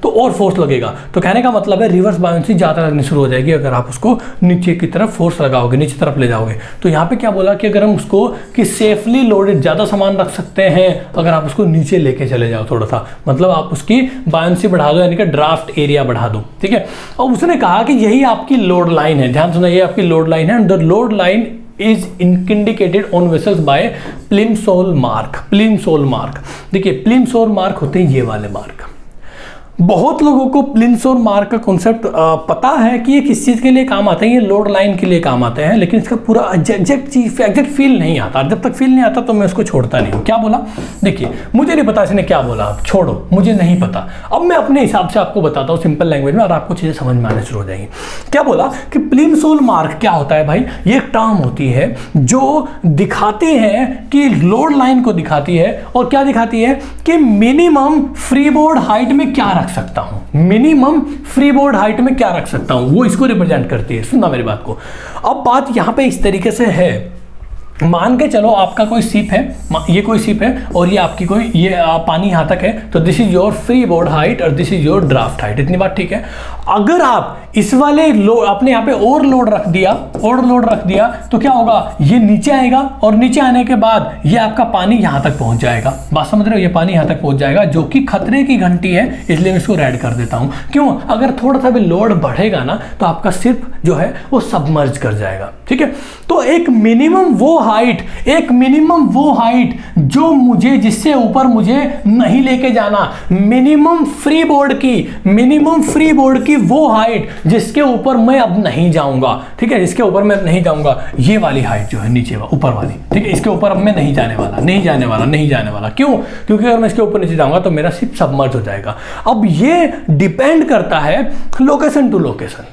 A: तो और फोर्स लगेगा। तो कहने का मतलब है रिवर्स बाउंसी ज़्यादा लगनी शुरू हो जाएगी अगर आप उसको नीचे की तरफ फोर्स लगाओगे, नीचे तरफ ले जाओगे। तो यहाँ पे क्या बोला कि अगर हम उसको कि सेफली लोडेड, ज़्यादा सामान रख सकते हैं अगर आप उसको नीचे लेके चले जाओ थोड़ा सा, मतलब आप उसकी बाउंसी बढ़ा दो, यानी कि ड्राफ्ट एरिया बढ़ा दो। ठीक है, और उसने कहा कि यही आपकी लोड लाइन है, ध्यान सुना, ये आपकी लोड लाइन है। The load line is indicated on vessels by Plimsoll mark. देखिए, प्लिमसोल मार्क होते हैं ये वाले मार्क। बहुत लोगों को प्लिमसोल मार्क का कॉन्सेप्ट पता है कि ये किस चीज़ के लिए काम आता है, ये लोड लाइन के लिए काम आते हैं, लेकिन इसका पूरा एग्जैक्ट फील नहीं आता। जब तक फील नहीं आता तो मैं उसको छोड़ता नहीं हूँ। क्या बोला, देखिए, मुझे नहीं पता इसने क्या बोला, आप छोड़ो, मुझे नहीं पता। अब मैं अपने हिसाब से आपको बताता हूँ सिंपल लैंग्वेज में, और आपको चीज़ें समझ में आने शुरू हो जाएंगी। क्या बोला कि प्लिमसोल मार्क क्या होता है भाई, ये एक टर्म होती है जो दिखाती है कि लोड लाइन को दिखाती है, और क्या दिखाती है कि मिनिमम फ्रीबोर्ड हाइट में क्या रख सकता हूं, मिनिमम फ्रीबोर्ड हाइट में क्या रख सकता हूं, वो इसको रिप्रेजेंट करती है। सुनना मेरी बात को। अब बात यहां पे इस तरीके से है, मान के चलो आपका कोई शिप है, ये कोई शिप है और ये आपकी कोई, ये पानी यहाँ तक है, तो this is your free board height और this is your draught height. इतनी बात ठीक है। अगर आप इस वाले आपने यहाँ पे और लोड रख दिया तो क्या होगा, ये नीचे आएगा, और नीचे आने के बाद ये आपका पानी यहाँ तक पहुंच जाएगा। बात समझ रहे हो, ये पानी यहाँ तक पहुंच जाएगा, जो कि खतरे की घंटी है, इसलिए मैं इसको रेड कर देता हूँ। क्यों, अगर थोड़ा सा भी लोड बढ़ेगा ना तो आपका शिप जो है वो सबमर्ज कर जाएगा। ठीक है, तो एक मिनिमम वो हाइट जो मुझे, जिससे ऊपर मुझे नहीं लेके जाना, मिनिमम फ्री बोर्ड की वो हाइट जिसके ऊपर मैं अब नहीं जाऊंगा। ठीक है, जिसके ऊपर मैं नहीं जाऊंगा, ये वाली हाइट जो है नीचे ऊपर वाली, ठीक है, इसके ऊपर अब मैं नहीं जाने वाला। क्यों, क्योंकि अगर मैं इसके ऊपर नीचे जाऊंगा तो मेरा शिप सबमर्ज हो जाएगा। अब ये डिपेंड करता है लोकेशन टू लोकेशन।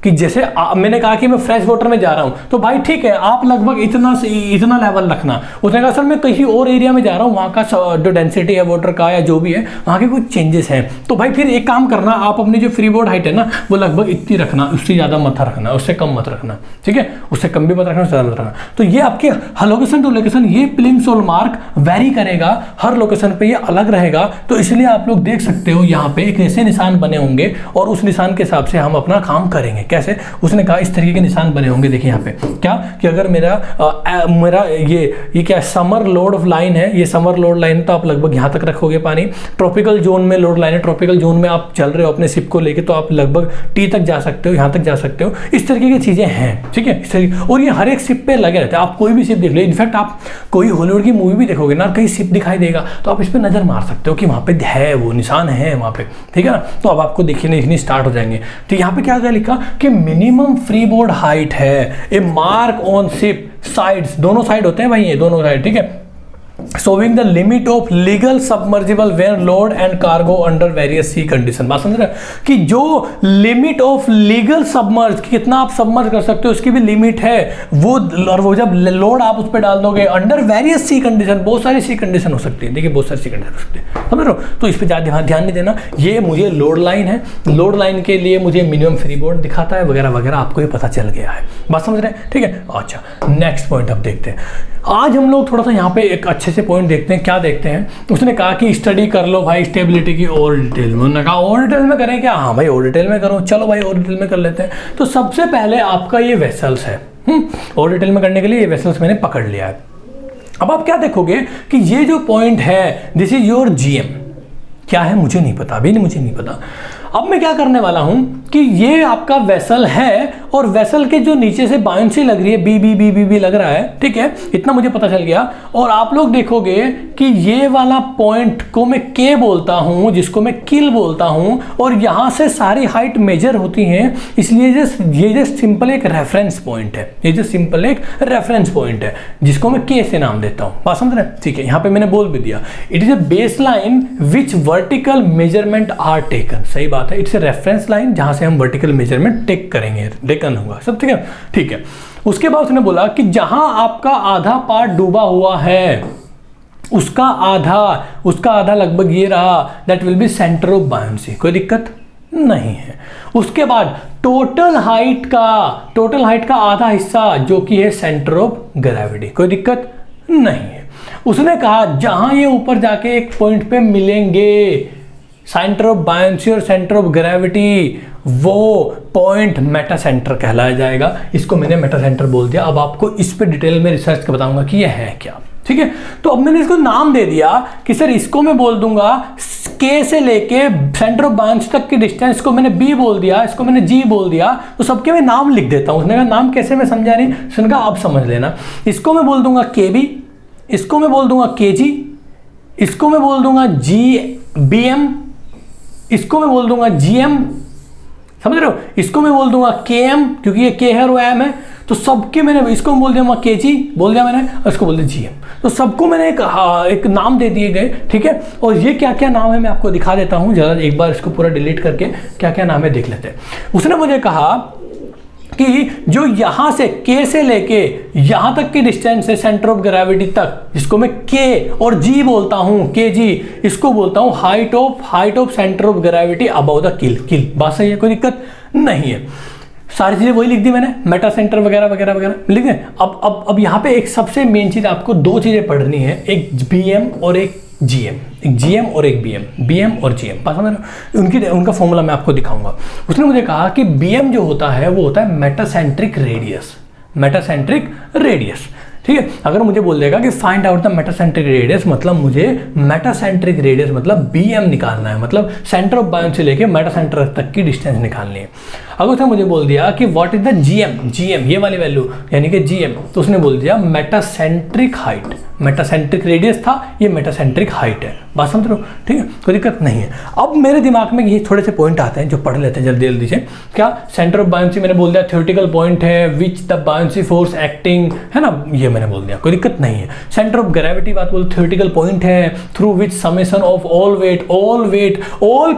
A: कि जैसे मैंने कहा कि मैं फ्रेश वाटर में जा रहा हूँ, तो भाई ठीक है आप लगभग इतना लेवल रखना। उसने कहा सर मैं कहीं और एरिया में जा रहा हूँ, वहाँ का जो डेंसिटी है वाटर का या जो भी है वहाँ के कुछ चेंजेस हैं, तो भाई फिर एक काम करना, आप अपनी जो फ्री बोर्ड हाइट है ना वो लगभग इतनी रखना, उससे ज़्यादा मत रखना, उससे कम मत रखना, ठीक है, उससे कम भी मत रखना, ज़्यादा मत रखना। तो ये आपके लोकेशन टू लोकेशन ये प्लिंसोल मार्क वेरी करेगा, हर लोकेशन पे ये अलग रहेगा। तो इसलिए आप लोग देख सकते हो यहाँ पे एक ऐसे निशान बने होंगे और उस निशान के हिसाब से हम अपना काम करेंगे। कैसे? उसने कहा इस तरीके के निशान बने होंगे। देखिए यहाँ पे क्या कि अगर मेरा ये क्या समर लोड ऑफ लाइन है, ये समर लोड लाइन, तो आप लगभग यहाँ तक रखोगे पानी। ट्रॉपिकल जोन में लोड लाइन है, ट्रॉपिकल जोन में आप चल रहे हो अपने शिप को लेके, तो आप लगभग टी तक जा सकते हो, यहाँ तक जा सकते हो। इस तरीके की चीजें हैं, ठीक है। और ये हर एक शिप पे लगे रहते हैं, आप कोई भी शिप देख लो, इनफैक्ट आप कोई हॉलीवुड की मूवी भी देखोगे ना, कहीं शिप दिखाई देगा तो आप इस पर नजर मार सकते हो कि वहाँ पे है वो निशान है वहाँ पे, ठीक है ना। तो अब आपको दिखने स्टार्ट हो जाएंगे। तो यहाँ पे क्या लिखा कि मिनिमम फ्री बोर्ड हाइट है ए मार्क ऑन शिप साइड्स, दोनों साइड होते हैं भाई, ये दोनों साइड, ठीक है, showing the limit of legal submersible when load and cargo under various sea condition। बात समझ रहे हैं कि जो लिमिट ऑफ लीगल सबमर्ज, कितना आप सबमर्ज कर सकते हो उसकी भी लिमिट है वो, और वो जब लोड आप उस पर डाल दोगे अंडर वेरियस सी कंडीशन, बहुत सारी सी कंडीशन हो सकती है, देखिए बहुत सारी सी कंडीशन हो सकती है, समझ रहे हो। तो इस पर ज़्यादा ध्यान नहीं देना। ये मुझे लोड लाइन है, लोड लाइन के लिए मुझे मिनिमम फ्री बोर्ड दिखाता है वगैरह वगैरह, आपको ये पता चल गया है। बात समझ रहे हैं, ठीक है। अच्छा नेक्स्ट पॉइंट अब देखते हैं। आज हम लोग थोड़ा सा यहाँ पे एक अच्छे से पॉइंट देखते हैं। क्या देखते हैं? उसने कहा कि स्टडी कर लो भाई स्टेबिलिटी की और डिटेल में। उन्होंने कहा और डिटेल में करें क्या? हाँ भाई और डिटेल में करो, चलो भाई और डिटेल में कर लेते हैं। तो सबसे पहले आपका ये वेसल्स है, और डिटेल में करने के लिए ये वेसल्स मैंने पकड़ लिया है। अब आप क्या देखोगे कि ये जो पॉइंट है दिस इज योर जीएम, क्या है मुझे नहीं पता, अभी मुझे नहीं पता। अब मैं क्या करने वाला हूं कि ये आपका वेसल है और वेसल के जो नीचे से बाउंसी लग रही है, B B B B B लग रहा है, ठीक है, इतना मुझे पता चल गया। और आप लोग देखोगे कि ये वाला पॉइंट को मैं के बोलता हूं, जिसको मैं किल बोलता हूं, और यहां से सारी हाइट मेजर होती हैं, इसलिए ये जो सिंपल एक रेफरेंस पॉइंट है, ये जो सिंपल एक रेफरेंस पॉइंट है जिसको मैं के से नाम देता हूं। बात समझ रहे हैं, ठीक है। यहाँ पे मैंने बोल भी दिया it is a base line which vertical measurement are taken, सही बात है, इट्स ए रेफरेंस लाइन जहां से हम वर्टिकल मेजरमेंट टेक करेंगे, टेकन होगा सब, ठीक है, ठीक है। उसके बाद उसने बोला कि जहां आपका आधा पार्ट डूबा हुआ है उसका आधा लगभग ये रहा, that will B centre of bouncy, कोई दिक्कत नहीं है। उसके बाद टोटल हाइट का आधा हिस्सा जो कि है सेंटर ऑफ ग्रेविटी, कोई दिक्कत नहीं है। उसने कहा जहां ये ऊपर जाके एक पॉइंट पे मिलेंगे सेंटर ऑफ बाउंसी और सेंटर ऑफ ग्रेविटी, वो पॉइंट मेटा सेंटर कहलाया जाएगा। इसको मैंने मेटा सेंटर बोल दिया। अब आपको इस पे डिटेल में रिसर्च कर बताऊंगा कि ये है क्या, ठीक है। तो अब मैंने इसको नाम दे दिया कि सर इसको मैं बोल दूंगा के से लेके सेंटर ऑफ बाउंसी तक की डिस्टेंस को मैंने बी बोल दिया, इसको मैंने जी बोल दिया, तो सबके मैं नाम लिख देता हूं। उसने कहा नाम कैसे, मैं समझा नहीं, उसने कहा आप समझ लेना। इसको मैं बोल दूंगा के बी, इसको मैं बोल दूंगा के जी, इसको मैं बोल दूंगा जी बी एम, इसको मैं बोल दूंगा जीएम, समझ रहे हो, इसको मैं बोल दूंगा के एम क्योंकि ये के है और एम है, तो सबके मैंने इसको बोल दिया के जी बोल दिया मैंने, और इसको बोल दिया जीएम, तो सबको मैंने एक नाम दे दिए गए, ठीक है। और ये क्या क्या नाम है मैं आपको दिखा देता हूं, जरा एक बार इसको पूरा डिलीट करके क्या क्या नाम है देख लेते हैं। उसने मुझे कहा कि जो यहां से के से लेके यहां तक की डिस्टेंस है सेंटर ऑफ ग्रेविटी तक, जिसको मैं के और जी बोलता हूं, के जी, इसको बोलता हूं height of centre of gravity above the किल। बात सही है, कोई दिक्कत नहीं है। सारी चीजें वही लिख दी मैंने, मेटा सेंटर वगैरह वगैरह वगैरह लिख दें। अब यहाँ पे एक सबसे मेन चीज आपको दो चीजें पढ़नी है, एक बीएम और एक जीएम, एक जीएम और एक बीएम और जीएम, पास में उनका फॉर्मूला मैं आपको दिखाऊंगा। उसने मुझे कहा कि बीएम जो होता है वो होता है मेटासेंट्रिक रेडियस, ठीक है। अगर मुझे बोल देगा कि find out the metacentric radius, मतलब मुझे मेटासेंट्रिक रेडियस मतलब बीएम निकालना है, मतलब सेंटर ऑफ बाउंसी से लेके मेटासेंटर तक की डिस्टेंस निकालनी है। अगर उसने मुझे बोल दिया कि व्हाट इज द जीएम ये वाली वैल्यू यानी कि जीएम, तो उसने बोल दिया मेटासेंट्रिक मेटासेंट्रिक रेडियस था, ये मेटासेंट्रिक हाइट है। बात समझ रहे हो? ठीक है, कोई दिक्कत नहीं है। अब मेरे दिमाग में ये थोड़े से पॉइंट आते हैं जो पढ़ लेते हैं जल्दी जल्दी से। क्या सेंटर ऑफ बायंसी मैंने बोल दिया, थ्योरेटिकल पॉइंट है which the buoyancy force acting, है ना, ये मैंने बोल दिया, कोई दिक्कत नहीं है। सेंटर ऑफ ग्रेविटी बात बोल, थ्योरेटिकल पॉइंट है through which summation of all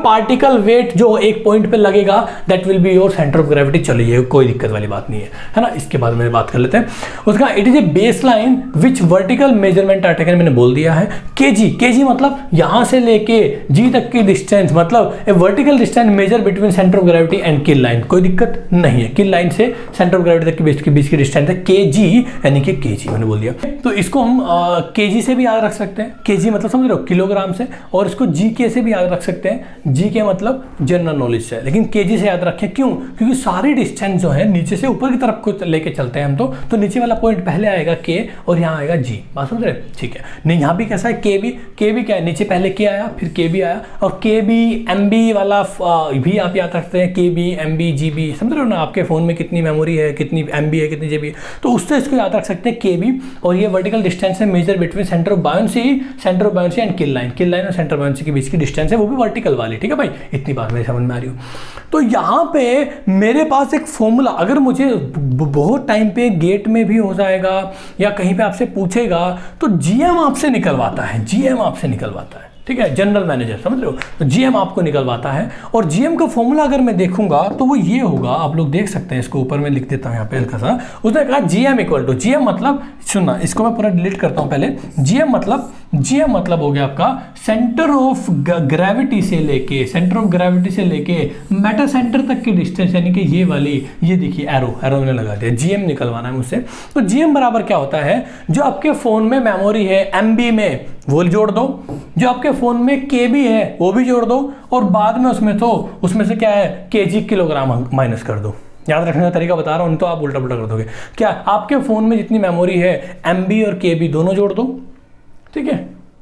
A: particle weight जो एक पॉइंट पे लगेगा that will be your centre of gravity. चलिए, कोई दिक्कत वाली बात नहीं है ना। इसके बाद में बात कर लेते हैं उसका, it is a base line which vertical measurement are taken, मैंने बोल दिया है। केजी मतलब यहां से लेके जी तक की डिस्टेंस, मतलब a vertical distance measure between centre of gravity and keel line, कोई दिक्कत नहीं है। किल लाइन से सेंटर ऑफ ग्रेविटी तक के बीच की डिस्टेंस है केजी, यानी कि केजी मैंने बोल दिया। तो इसको हम केजी से भी याद रख सकते हैं, केजी मतलब समझ रहे हो किलोग्राम से, और इसको जीके से भी याद रख सकते हैं, जीके मतलब जनरल नॉलेज से, लेकिन केजी से याद रखें। क्यों? क्योंकि सारी डिस्टेंस जो है नीचे से ऊपर की तरफ को लेके चलते हैं हम, तो नीचे वाला पॉइंट पहले आएगा के और यहाँ आएगा जी। बात समझ रहे? ठीक है। नहीं, यहाँ भी कैसा है, के भी क्या है, नीचे पहले के आया फिर के भी आया, और के बी एम बी वाला भी आप याद रखते हैं, K B M B G B, समझ रहे हो ना, आपके फोन में कितनी मेमोरी है, कितनी एम बी है, कितनी जी बी, तो उससे इसको याद रख सकते हैं के बी। और ये वर्टिकल डिस्टेंस है measure between centre of buoyancy and keel line और सेंटर बायंसी के बीच की डिस्टेंस है, वो भी वर्टिकल वाली। ठीक है भाई, इतनी बात मेरी समझ में आ रही हो। तो यहाँ पे मेरे पास एक फॉर्मूला, अगर मुझे बहुत टाइम पे गेट में भी हो जाएगा या कहीं पे आपसे पूछेगा तो जीएम आपसे निकलवाता है, जीएम आपसे निकलवाता है। ठीक है, जनरल मैनेजर, समझ रहे हो, तो जीएम आपको निकलवाता है। और जीएम का फॉर्मूला अगर मैं देखूंगा तो वो ये होगा, आप लोग देख सकते हैं, इसको ऊपर में लिख देता हूं यहाँ पे हल्का सा। उसने कहा जीएम इक्वल टू, जीएम मतलब, सुनना, इसको मैं पूरा डिलीट करता हूं पहले। जीएम मतलब हो गया आपका सेंटर ऑफ ग्रेविटी से लेके मेटा सेंटर तक की डिस्टेंस, यानी कि ये वाली, ये देखिए एरो मैंने लगा दिया, जीएम निकलवाना है मुझसे। तो जीएम बराबर क्या होता है, जो आपके फोन में मेमोरी है एमबी में वो जोड़ दो, जो आपके फोन में केबी है वो भी जोड़ दो, और बाद में उसमें से क्या है, केजी किलोग्राम माइनस कर दो। याद रखने का तरीका बता रहा हूं, तो आप उल्टा पुल्टा कर दोगे। क्या आपके फोन में जितनी मेमोरी है एमबी और केबी दोनों जोड़ दो। ठीक है,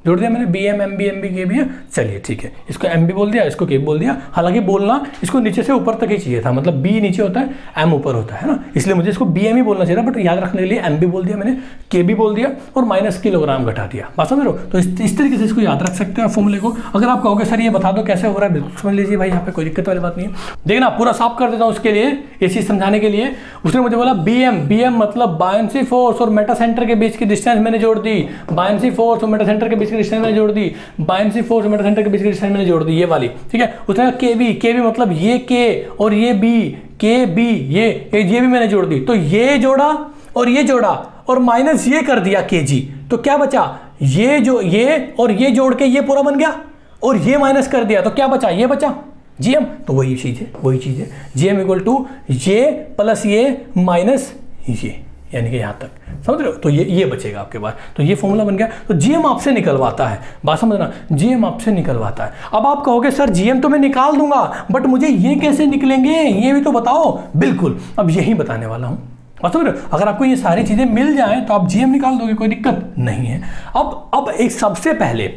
A: जोड़ दिया मैंने, बी एम एमबी केबी है। चलिए ठीक है, इसको एमबी बोल दिया, इसको केबी बोल दिया। हालांकि बोलना इसको नीचे से ऊपर तक ही चाहिए था, मतलब बी नीचे होता है, एम ऊपर होता है ना, इसलिए मुझे इसको बी एम ही बोलना चाहिए था, बट याद रखने के लिए एमबी बोल दिया मैंने, केबी बोल दिया और माइनस किलोग्राम घटा दिया। बात समझ रहे हो? तो इस तरीके से इसको याद रख सकते हैं फॉर्मूले को। अगर आप कहोगे सर ये बता दो कैसे हो रहा है, बिल्कुल समझ लीजिए भाई, यहाँ पे कोई दिक्कत वाली बात नहीं है। देखना, पूरा साफ कर देता हूँ उसके लिए, ये चीज समझाने के लिए। उसने मुझे बोला बीएम मतलब बायंसी फोर्स और मेटा सेंटर के बीच की डिस्टेंस मैंने जोड़ दी, बायंसी फोर्स और मेटा सेंटर के बीच की डिस्टेंस मैंने जोड़ दी, बायंसी फोर्स और मेटा सेंटर के बीच की डिस्टेंस मैंने जोड़ दी, ये वाली। ठीक है, उसने कहा केबी मतलब ये के और ये बी, के बी ये भी मैंने जोड़ दी। तो ये जोड़ा और माइनस ये कर दिया केजी, तो क्या बचा, ये और ये जोड़ के ये पूरा बन गया, और ये माइनस कर दिया तो क्या बचा, ये बचा जीएम। तो वही चीज है जीएम इक्वल टू ये प्लस ये माइनस ये, यानी कि यहां तक, समझ रहे हो? तो ये बचेगा आपके पास। तो ये फॉर्मूला बन गया। तो जीएम आपसे निकलवाता है, बात समझना, जीएम आपसे निकलवाता है। अब आप कहोगे सर जीएम तो मैं निकाल दूंगा, बट मुझे ये कैसे निकलेंगे, ये भी तो बताओ। बिल्कुल, अब यही बताने वाला हूं। बात समझ रहे हो? अगर आपको ये सारी चीजें मिल जाए तो आप जीएम निकाल दोगे, कोई दिक्कत नहीं है। अब एक सबसे पहले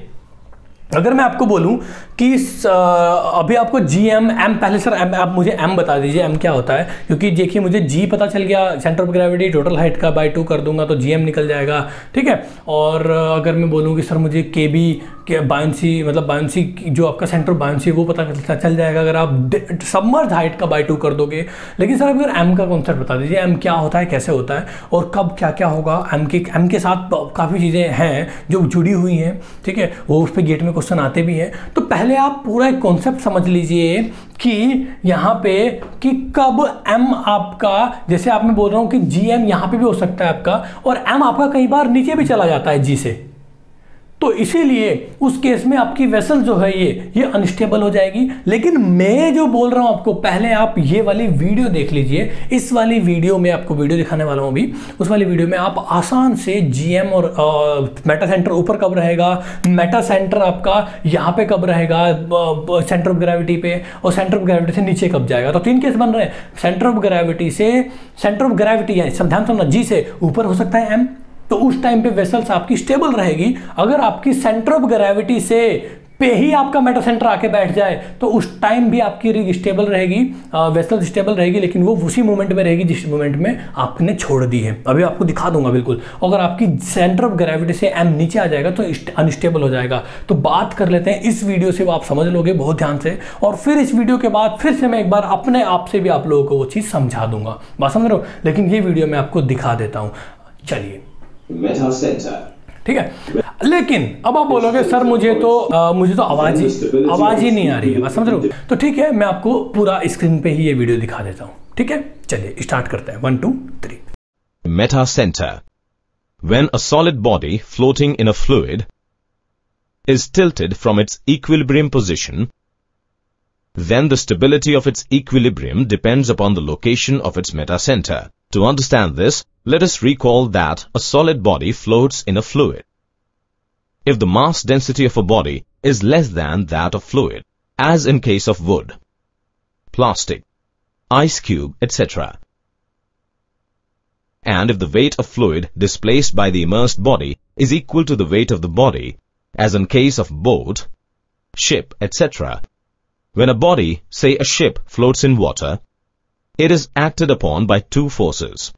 A: अगर मैं आपको बोलूं कि अभी आपको जी एम पहले सर आप मुझे एम बता दीजिए, एम क्या होता है, क्योंकि देखिए मुझे जी पता चल गया, centre of gravity total height का बाय 2 कर दूंगा तो जी एम निकल जाएगा। ठीक है, और अगर मैं बोलूँ कि सर मुझे के बी के बायंसी मतलब बायंसी जो आपका सेंटर ऑफ बायंसी वो पता चल जाएगा अगर आप सबमर्ज हाइट का बाय 2 कर दोगे। लेकिन सर अगर एम का कॉन्सेप्ट बता दीजिए, एम क्या होता है, कैसे होता है और कब क्या क्या होगा। एम के साथ काफ़ी चीज़ें हैं जो जुड़ी हुई हैं। ठीक है, वो उस पर गेट में क्वेश्चन आते भी हैं। तो पहले आप पूरा एक कॉन्सेप्ट समझ लीजिए कि यहाँ पे कि कब एम आपका, जैसे आप मैं बोल रहा हूँ कि जी एम यहाँ पे भी हो सकता है आपका, और एम आपका कई बार नीचे भी चला जाता है जी से, तो इसीलिए उस केस में आपकी वेसल जो है ये अनस्टेबल हो जाएगी। लेकिन मैं जो बोल रहा हूं आपको, पहले आप ये वाली वीडियो देख लीजिए। इस वाली वीडियो में आपको वीडियो दिखाने वाला हूं अभी, उस वाली वीडियो में आप आसान से जीएम और मेटा सेंटर ऊपर कब रहेगा, मेटा सेंटर आपका यहाँ पे कब रहेगा सेंटर ऑफ ग्रेविटी पे, और सेंटर ऑफ ग्रेविटी से नीचे कब जाएगा। तो 3 केस बन रहे हैं, सेंटर ऑफ ग्रेविटी यानी ध्यान सुनना, जी से ऊपर हो सकता है एम, तो उस टाइम पे वेसल्स आपकी स्टेबल रहेगी। अगर आपकी सेंटर ऑफ ग्रेविटी से पे ही आपका मेटा सेंटर आके बैठ जाए तो उस टाइम भी आपकी रिग स्टेबल रहेगी, वेसल स्टेबल रहेगी, लेकिन वो उसी मोमेंट में रहेगी जिस मोमेंट में आपने छोड़ दी है। अभी आपको दिखा दूंगा बिल्कुल। अगर आपकी सेंटर ऑफ ग्रेविटी से एम नीचे आ जाएगा तो अनस्टेबल हो जाएगा। तो बात कर लेते हैं इस वीडियो से, वो आप समझ लोगे बहुत ध्यान से, और फिर इस वीडियो के बाद फिर से मैं एक बार अपने आप से भी आप लोगों को वो चीज़ समझा दूंगा, बात समझ रहे हो। लेकिन ये वीडियो मैं आपको दिखा देता हूँ, चलिए ठीक है। लेकिन अब आप बोलोगे सर मुझे तो आवाज ही नहीं आ रही है, बात समझ रहे हो। तो ठीक है, मैं आपको पूरा स्क्रीन पे ही ये वीडियो दिखा देता हूँ, ठीक है। चलिए स्टार्ट करते हैं, 1 2 3।
B: Meta center. When a solid body floating in a fluid is tilted from its equilibrium position, then the stability of its equilibrium depends upon the location of its meta center. To understand this, let us recall that a solid body floats in a fluid. If the mass density of a body is less than that of fluid, as in case of wood, plastic, ice cube, etc., and if the weight of fluid displaced by the immersed body is equal to the weight of the body, as in case of boat, ship, etc., when a body, say a ship, floats in water, it is acted upon by two forces.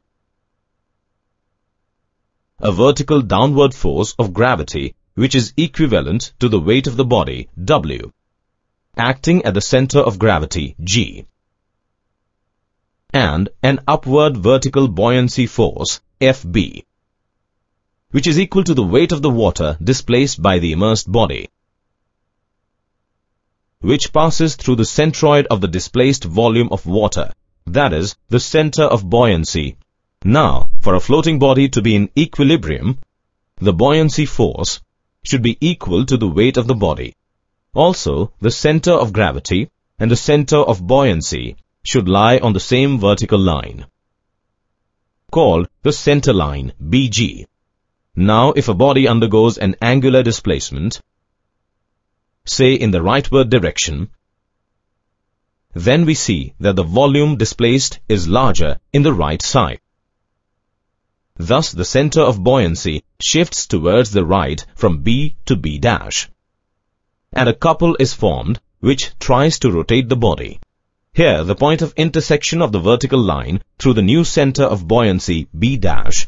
B: A vertical downward force of gravity, which is equivalent to the weight of the body, W, acting at the center of gravity, G, and an upward vertical buoyancy force, FB, which is equal to the weight of the water displaced by the immersed body, which passes through the centroid of the displaced volume of water, that is, the center of buoyancy. Now, for a floating body to be in equilibrium, the buoyancy force should be equal to the weight of the body. Also, the center of gravity and the center of buoyancy should lie on the same vertical line, called the center line, BG. Now, if a body undergoes an angular displacement, say in the rightward direction, then we see that the volume displaced is larger in the right side. Thus, the center of buoyancy shifts towards the right from B to B dash, and a couple is formed which tries to rotate the body. Here, the point of intersection of the vertical line through the new center of buoyancy B dash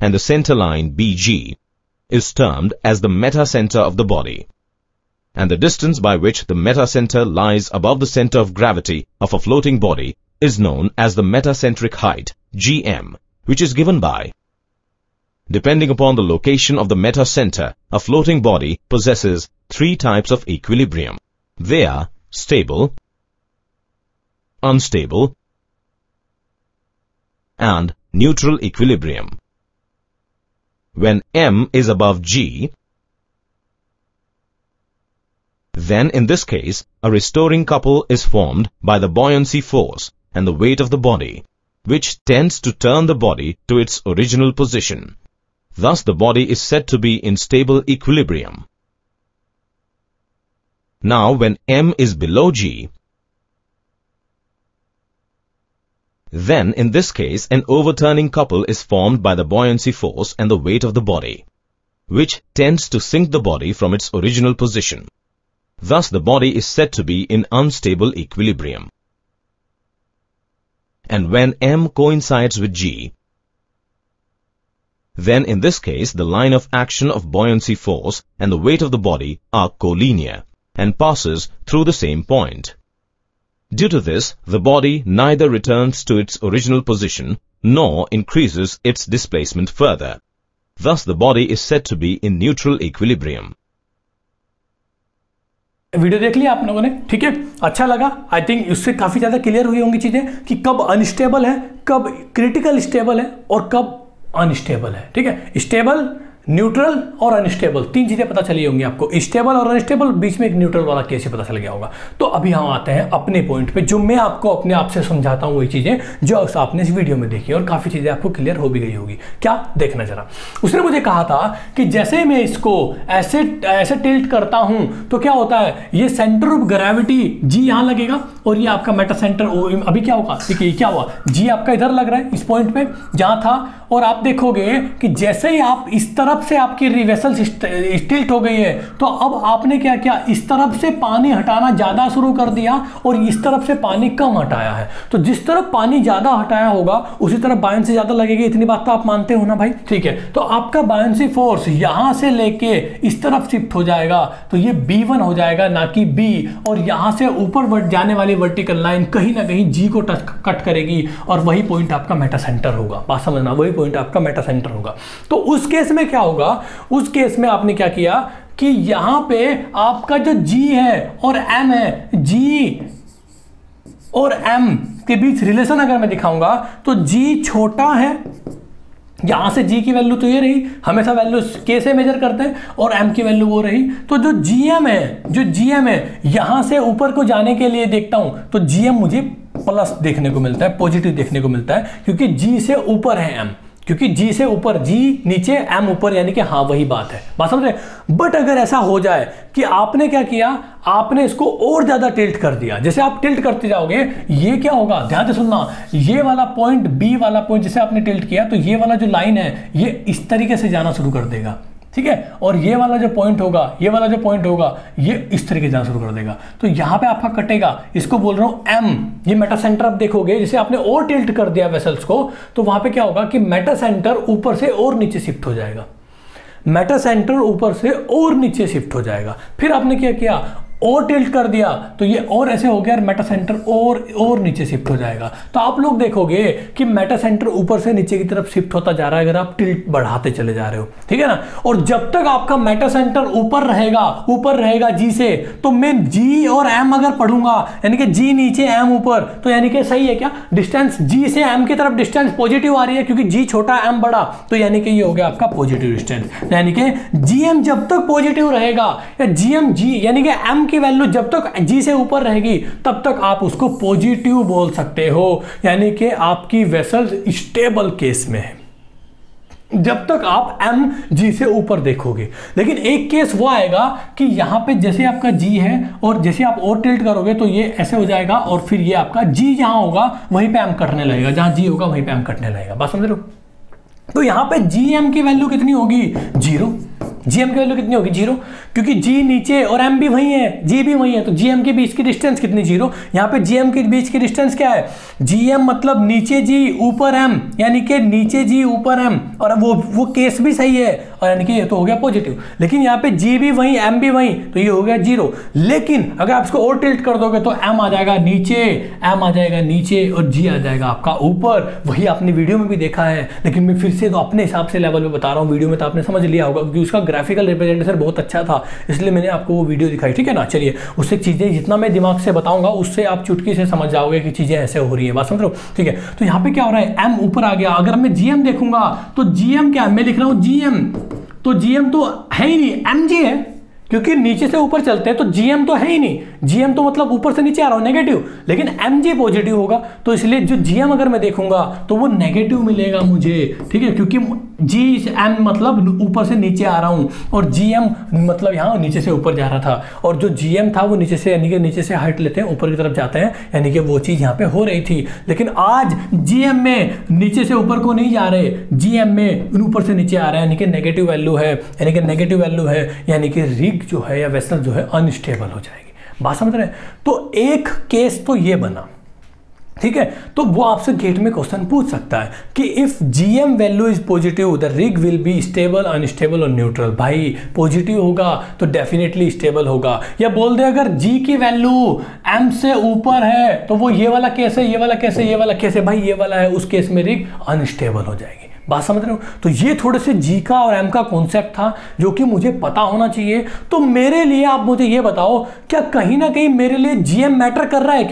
B: and the center line BG is termed as the meta center of the body, and the distance by which the meta center lies above the center of gravity of a floating body is known as the metacentric height, GM, which is given by. Depending upon the location of the meta center, a floating body possesses three types of equilibrium. They are stable, unstable, and neutral equilibrium. When M is above G, then in this case, a restoring couple is formed by the buoyancy force and the weight of the body, which tends to turn the body to its original position. Thus, the body is said to be in stable equilibrium. Now, when M is below G, then in this case, an overturning couple is formed by the buoyancy force and the weight of the body, which tends to sink the body from its original position. Thus, the body is said to be in unstable equilibrium. And when M coincides with G, then in this case, the line of action of buoyancy force and the weight of the body are collinear and passes through the same point. Due to this, the body neither returns to its original position nor increases its displacement further. Thus, the body is said to be in neutral equilibrium.
A: Video देख लिया आप लोगों ने, ठीक है, अच्छा लगा। I think इससे काफ़ी ज़्यादा क्लियर हुई होंगी चीज़ें कि कब अनस्टेबल है, कब क्रिटिकल स्टेबल है और कब अनस्टेबल है, ठीक है। स्टेबल, न्यूट्रल और अनस्टेबल, तीन चीज़ें पता चली होंगी आपको। स्टेबल और अनस्टेबल, बीच में एक न्यूट्रल वाला केस ही पता चल गया होगा। तो अभी हम आते हैं अपने पॉइंट पे, जो मैं आपको अपने आप से समझाता हूँ वही चीज़ें जो आपने इस वीडियो में देखी और काफ़ी चीज़ें आपको क्लियर हो भी गई होगी। क्या, देखना जरा। उसने मुझे कहा था कि जैसे मैं इसको ऐसे टिल्ट करता हूँ तो क्या होता है, ये सेंटर ऑफ ग्रेविटी जी यहाँ लगेगा और ये आपका मेटा सेंटर अभी क्या होगा, देखिए क्या हुआ, जी आपका इधर लग रहा है इस पॉइंट पे जहाँ था, और आप देखोगे कि जैसे ही आप इस तरफ तरफ से आपकी वेसल टिल्ट हो गई है, तो अब आपने क्या किया, इस तरफ से पानी हटाना ज़्यादा शुरू कर दिया और इस तरफ से पानी कम हटाया है। तो जिस तरफ पानी ज़्यादा हटाया होगा उसी तरफ बायंसी ज़्यादा लगेगी, इतनी बात तो आप मानते हो ना भाई, ठीक है। तो आपका बायंसी फोर्स यहाँ से लेके इस तरफ शिफ्ट हो जाएगा, तो ये B1 हो जाएगा ना कि B, और यहाँ से ऊपर जाने वाली वर्टिकल लाइन कहीं ना कहीं G को कट करेगी और वही पॉइंट आपका मेटा सेंटर होगा। बात समझना, वही पॉइंट आपका मेटा सेंटर होगा। तो उस केस में क्या होगा, उस केस में आपने क्या किया कि यहां पे आपका जो G है और M है, G और M के बीच रिलेशन अगर मैं दिखाऊंगा तो G छोटा है, यहां से G की वैल्यू तो ये रही, हमेशा वैल्यू K से मेजर करते हैं, और M की वैल्यू वो रही। तो जो GM है यहां से ऊपर को जाने के लिए देखता हूं तो GM मुझे प्लस देखने को मिलता है, पॉजिटिव देखने को मिलता है, क्योंकि G से ऊपर है M, क्योंकि G से ऊपर, G नीचे M ऊपर, यानी कि हाँ वही बात है, बात समझ रहे। बट अगर ऐसा हो जाए कि आपने क्या किया, आपने इसको और ज्यादा टिल्ट कर दिया, जैसे आप टिल्ट करते जाओगे ये क्या होगा, ध्यान से सुनना, ये वाला पॉइंट B वाला पॉइंट जैसे आपने टिल्ट किया तो ये वाला जो लाइन है ये इस तरीके से जाना शुरू कर देगा, ठीक है, और ये वाला जो पॉइंट होगा, ये वाला जो पॉइंट होगा ये इस तरीके से जाना शुरू कर देगा। तो यहां पे आपका कटेगा, इसको बोल रहा हूं M, ये मेटा सेंटर आप देखोगे, जैसे आपने और टिल्ट कर दिया वेसल्स को, तो वहां पे क्या होगा कि मेटा सेंटर ऊपर से और नीचे शिफ्ट हो जाएगा, मेटा सेंटर ऊपर से और नीचे शिफ्ट हो जाएगा। फिर आपने क्या किया, और टिल्ट कर दिया तो ये और ऐसे हो गया, मेटा सेंटर और नीचे शिफ्ट हो जाएगा। तो आप लोग देखोगे कि मेटा सेंटर ऊपर से नीचे की तरफ शिफ्ट होता जा रहा है अगर आप टिल्ट बढ़ाते चले जा रहे हो, ठीक है ना। और जब तक आपका मेटा सेंटर ऊपर रहेगा G से, तो मैं G और M अगर पढ़ूंगा, यानी कि G नीचे M ऊपर, तो यानी कि सही है क्या, डिस्टेंस G से M की तरफ डिस्टेंस पॉजिटिव आ रही है, क्योंकि G छोटा M बड़ा, तो यानी कि ये हो गया आपका पॉजिटिव डिस्टेंस। यानी कि GM जब तक पॉजिटिव रहेगा, या G यानी कि M की वैल्यू जब तक G से ऊपर रहेगी तब तक आप उसको पॉजिटिव बोल सकते हो, यानी कि आपकी वेसल स्टेबल केस में है जब तक आप M G से ऊपर देखोगे। लेकिन एक केस वो आएगा कि यहां पे जैसे आपका G है और जैसे आप और टिल्ट करोगे तो ये ऐसे हो जाएगा, और फिर ये आपका G जहां होगा वहीं पे M कटने लगेगा, जहां G होगा वहीं पे M कटने लगेगा, बात समझ रहे हो। तो यहां पे GM की वैल्यू कितनी होगी, 0। GM की वैल्यू कितनी होगी, 0, क्योंकि G नीचे और M भी वही है, G भी वही है, तो GM के बीच की डिस्टेंस कितनी, 0। यहाँ पे GM के बीच की डिस्टेंस क्या है, GM मतलब नीचे G ऊपर M, यानी कि नीचे G ऊपर M, और वो केस भी सही है, और यानी कि ये तो हो गया पॉजिटिव। लेकिन यहाँ पे G भी वही, M भी वही, तो ये हो गया 0। लेकिन अगर आप इसको और टिल्ट कर दोगे तो M आ जाएगा नीचे, M आ जाएगा नीचे, और G आ जाएगा आपका ऊपर। वही आपने वीडियो में भी देखा है, लेकिन मैं फिर से तो अपने हिसाब से लेवल पे बता रहा हूँ, वीडियो में तो आपने समझ लिया होगा क्योंकि उसका ग्राफिकल रिप्रेजेंटेशन बहुत अच्छा था, इसलिए मैंने आपको वो वीडियो दिखाई, ठीक है ना। चलिए, उससे चीजें जितना मैं दिमाग से बताऊंगा उससे आप चुटकी से समझ जाओगे कि चीजें ऐसे हो रही है, बात समझ रहे हो, ठीक है। तो यहाँ पे क्या हो रहा है, M ऊपर आ गया। अगर मैं GM देखूंगा तो GM क्या है, मैं लिख रहा हूं GM, तो GM तो है ही नहीं, MG है, क्योंकि नीचे से ऊपर चलते हैं तो GM तो है ही नहीं, GM तो मतलब ऊपर से नीचे आ रहा हूं, नेगेटिव, लेकिन MG पॉजिटिव होगा, तो इसलिए जो GM अगर मैं देखूंगा तो वो नेगेटिव मिलेगा मुझे, ठीक है, क्योंकि GM मतलब ऊपर से नीचे आ रहा हूं, और GM मतलब यहाँ नीचे से ऊपर जा रहा था, और जो GM था वो नीचे से, यानी कि नीचे से हट लेते हैं ऊपर की तरफ जाते हैं, यानी कि वो चीज यहाँ पे हो रही थी। लेकिन आज GM में नीचे से ऊपर को नहीं जा रहे, GM में ऊपर से नीचे आ रहे हैं, यानी कि नेगेटिव वैल्यू है, यानी कि नेगेटिव वैल्यू है, यानी कि रिग जो है या वेसल जो है अनस्टेबल हो जाएगी, बात समझ रहे हैं। तो एक केस तो ये बना, ठीक है। तो वो आपसे गेट में क्वेश्चन पूछ सकता है कि if GM value is positive the rig will be stable, unstable और न्यूट्रल। भाई पॉजिटिव होगा तो डेफिनेटली स्टेबल होगा, या बोल दे अगर G की वैल्यू M से ऊपर है तो वो ये वाला केस है, ये वाला केस है, ये वाला केस है, भाई ये वाला है, उस केस में रिग अनस्टेबल हो जाएगी, बात समझ रहे हो। तो ये थोड़े से G का और M का कॉन्सेप्ट था जो कि मुझे पता होना चाहिए। तो मेरे लिए आप मुझे ये बताओ, क्या कहीं ना कहीं मेरे लिए GM मैटर कर रहा है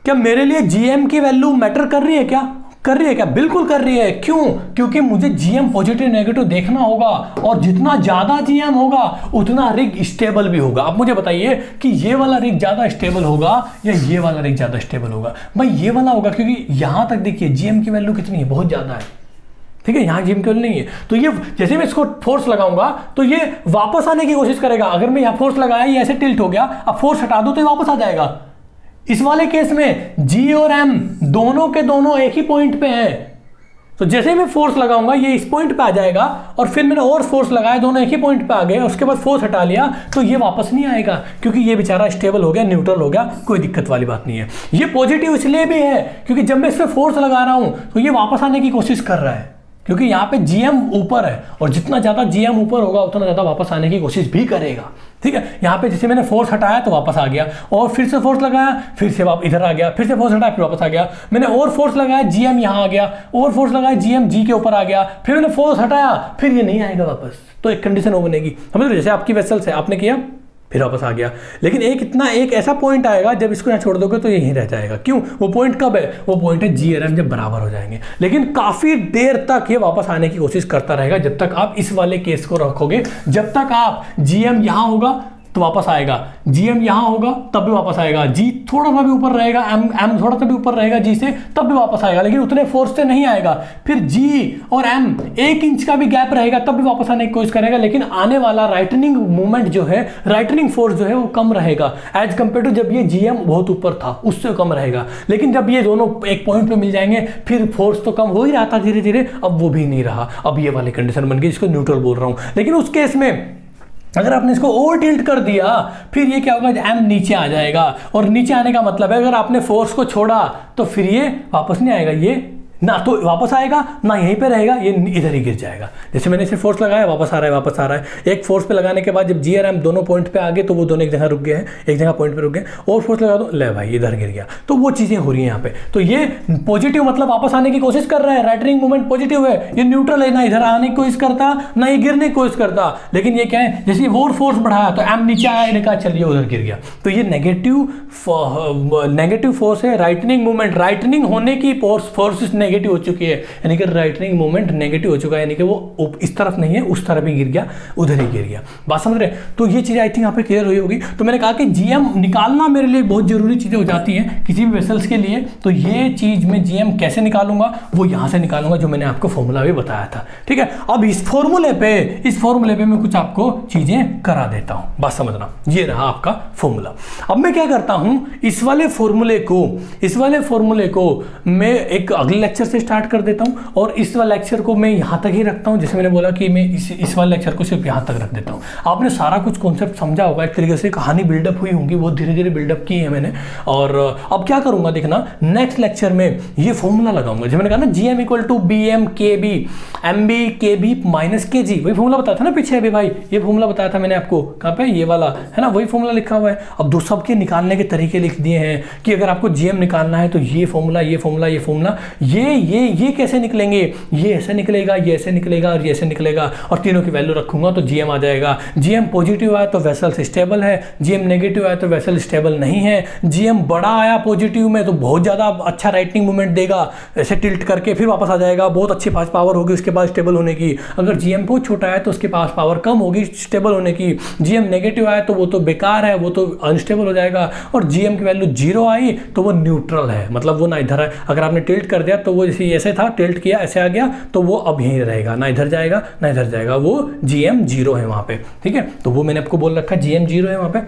A: क्या मेरे लिए GM की वैल्यू मैटर कर रही है क्या, बिल्कुल कर रही है। क्यों, क्योंकि मुझे GM पॉजिटिव नेगेटिव देखना होगा, और जितना ज्यादा GM होगा उतना रिग स्टेबल भी होगा। अब मुझे बताइए कि ये वाला रिग ज्यादा स्टेबल होगा या ये वाला रिग ज्यादा स्टेबल होगा। भाई ये वाला होगा, क्योंकि यहां तक देखिए GM की वैल्यू कितनी है, बहुत ज्यादा है, ठीक है, यहाँ GM की वैल्यू नहीं है। तो ये जैसे मैं इसको फोर्स लगाऊंगा तो ये वापस आने की कोशिश करेगा। अगर मैं यहाँ फोर्स लगाया, ये ऐसे टिल्ट हो गया, अब फोर्स हटा दो तो ये वापस आ जाएगा। इस वाले केस में G और M दोनों के दोनों एक ही पॉइंट पे हैं, तो जैसे ही मैं फोर्स लगाऊंगा ये इस पॉइंट पे आ जाएगा, और फिर मैंने और फोर्स लगाया, दोनों एक ही पॉइंट पे आ गए, उसके बाद फोर्स हटा लिया, तो ये वापस नहीं आएगा क्योंकि ये बेचारा स्टेबल हो गया, न्यूट्रल हो गया, कोई दिक्कत वाली बात नहीं है। ये पॉजिटिव इसलिए भी है क्योंकि जब मैं इस पर फोर्स लगा रहा हूं तो ये वापस आने की कोशिश कर रहा है, क्योंकि यहाँ पे जीएम ऊपर है, और जितना ज़्यादा जीएम ऊपर होगा उतना ज़्यादा वापस आने की कोशिश भी करेगा। ठीक है, यहाँ पे जैसे मैंने फोर्स हटाया तो वापस आ गया, और फिर से फोर्स लगाया, फिर से इधर आ गया, फिर से फोर्स हटाया, फिर वापस आ गया। मैंने और फोर्स लगाया, जीएम यहाँ आ गया, और फोर्स लगाया, जीएम जी के ऊपर आ गया, फिर मैंने फोर्स हटाया, फिर ये नहीं आएगा वापस। तो एक कंडीशन वो बनेगी, समझ लो, जैसे आपकी वेसल से आपने किया फिर वापस आ गया, लेकिन एक ऐसा पॉइंट आएगा जब इसको यहाँ छोड़ दोगे तो यहीं रह जाएगा। क्यों? वो पॉइंट कब है? वो पॉइंट है जी और एम जब बराबर हो जाएंगे, लेकिन काफी देर तक ये वापस आने की कोशिश करता रहेगा जब तक आप इस वाले केस को रखोगे। जब तक आप जीएम यहाँ होगा तो वापस आएगा, जीएम यहाँ होगा तब भी वापस आएगा, जी थोड़ा सा भी ऊपर रहेगा, एम थोड़ा सा भी ऊपर रहेगा जी से, तब भी वापस आएगा, लेकिन उतने फोर्स से नहीं आएगा। फिर जी और एम 1 इंच का भी गैप रहेगा तब भी वापस आने की कोशिश करेगा, लेकिन आने वाला राइटनिंग मूवमेंट जो है, राइटनिंग फोर्स जो है वो कम रहेगा एज कंपेयर टू जब ये जीएम बहुत ऊपर था, उससे कम रहेगा। लेकिन जब ये दोनों एक पॉइंट पे मिल जाएंगे फिर फोर्स तो कम हो ही रहा था धीरे धीरे, अब वो भी नहीं रहा, अब ये वाली कंडीशन बन गई जिसको न्यूट्रल बोल रहा हूं। लेकिन उस केस में अगर आपने इसको ओवर टिल्ट कर दिया फिर ये क्या होगा, एम नीचे आ जाएगा, और नीचे आने का मतलब है अगर आपने फोर्स को छोड़ा तो फिर ये वापस नहीं आएगा, ये ना तो वापस आएगा ना यहीं पे रहेगा, ये इधर ही गिर जाएगा। जैसे मैंने इसे फोर्स लगाया, वापस आ रहा है, वापस आ रहा है। एक फोर्स पे लगाने के बाद जब जी और एम दोनों पॉइंट पे आ गए तो वो दोनों एक जगह रुक गए हैं, एक जगह पॉइंट पे रुक गए, और फोर्स लगा दो, ले भाई इधर गिर गया। तो वो चीजें हो रही हैं यहाँ पे। तो ये पॉजिटिव मतलब वापस आने की कोशिश कर रहा है, राइटनिंग मूवमेंट पॉजिटिव है, ये न्यूट्रल है, ना इधर आने की कोशिश करता ना ये गिरने की कोशिश करता। लेकिन ये क्या है, जैसे और फोर्स बढ़ाया तो एम नीचे आया, इन्हें कहा चलिए उधर गिर गया। तो ये नेगेटिव फोर्स है, राइटनिंग मूवमेंट, राइटनिंग होने की फोर्स नेगेटिव हो चुकी है, यानी कि राइटनिंग मूवमेंट नेगेटिव हो चुका है, यानी कि वो इस तरफ नहीं है, उस तरफ ही गिर गया, उधर ही गिर गया। बात समझ रहे? तो ये चीज़ आई थिंक यहाँ पे क्लियर हुई होगी। तो मैंने कहा कि जीएम निकालना मेरे लिए बहुत जरूरी चीज़ें हो जाती हैं किसी भी वेसल्स के लिए। तो ये चीज़ मैं जीएम कैसे निकालूंगा, वो यहाँ से निकालूंगा जो मैंने आपको फॉर्मूला भी बताया था। ठीक है, अब इस फॉर्मूले पे मैं कुछ आपको चीज़ें करा देता हूँ, बात समझना। ये रहा आपका फॉर्मूला। अब मैं क्या करता हूँ, इस वाले फॉर्मूले को मैं एक अगले लेक्चर से स्टार्ट कर देता हूं, और इस वाले लेक्चर को मैं यहां तक ही रखता हूं। जैसे मैंने बोला कि मैं इस वाले लेक्चर को सिर्फ यहां तक रख देता हूं। आपने सारा कुछ कॉन्सेप्ट समझा होगा, एक तरीके से कहानी बिल्डअप हुई होंगी, वो धीरे धीरे बिल्डअप की है मैंने। और अब क्या करूंगा देखना, नेक्स्ट लेक्चर में ये फॉर्मूला लगाऊंगा। जैसे मैंने कहा ना, GM equal to B M K B M B K B minus K G, वही फॉर्मूला बताया था ना पीछे अभी भाई, ये फॉर्मूला बताया था मैंने आपको, कहाँ पे, ये वाला है ना, वही फॉर्मूला लिखा हुआ है। अब दो सबके निकालने के तरीके लिख दिए हैं कि अगर आपको जीएम निकालना है तो ये फॉर्मूला, ये कैसे निकलेंगे, ये ऐसे निकलेगा, ये ऐसे निकलेगा, और ये ऐसे निकलेगा, और तीनों की वैल्यू रखूंगा तो जीएम आ जाएगा। जीएम पॉजिटिव आया तो वेसल स्टेबल है, जीएम नेगेटिव आया तो वेसल स्टेबल नहीं है, जीएम बड़ा आया पॉजिटिव में तो बहुत ज़्यादा अच्छा राइटनिंग मूवमेंट देगा, ऐसे टिल्ट करके फिर वापस आ जाएगा, बहुत अच्छी पास पावर होगी उसके बाद स्टेबल होने की। अगर जीएम बहुत छोटा है तो उसके पास पावर कम होगी स्टेबल होने की। जीएम नेगेटिव आया तो वो तो बेकार है, वो तो अनस्टेबल हो जाएगा, और जीएम की वैल्यू 0 आई तो वो न्यूट्रल है, मतलब वो ना इधर है। अगर आपने टिल्ट कर दिया तो वो जैसे ऐसे था, टिल्ट किया ऐसे आ गया तो वो अब यहीं रहेगा, ना इधर जाएगा ना इधर जाएगा, वो जीएम 0 है वहां पे। ठीक है, तो वो मैंने आपको बोल रखा जीएम 0 है वहां पे।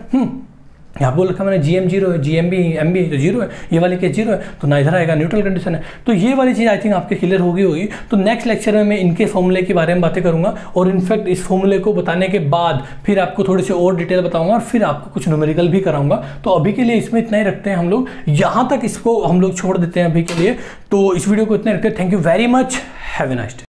A: यहाँ बोल रखा मैंने जीएम 0 है, जीएम भी एम भी तो 0 है, ये वाले केस 0 है तो ना इधर आएगा, न्यूट्रल कंडीशन है। तो ये वाली चीज़ आई थिंक आपके क्लियर होगी। तो नेक्स्ट लेक्चर में मैं इनके फॉर्मूले के बारे में बातें करूंगा, और इनफैक्ट इस फॉर्मूले को बताने के बाद फिर आपको थोड़ी सी और डिटेल बताऊंगा, और फिर आपको कुछ न्यूमेरिकल भी कराऊंगा। तो अभी के लिए इसमें इतना ही रखते हैं हम लोग, यहाँ तक इसको हम लोग छोड़ देते हैं अभी के लिए। तो इस वीडियो को इतना रखते हैं। Thank you very much, have a nice day.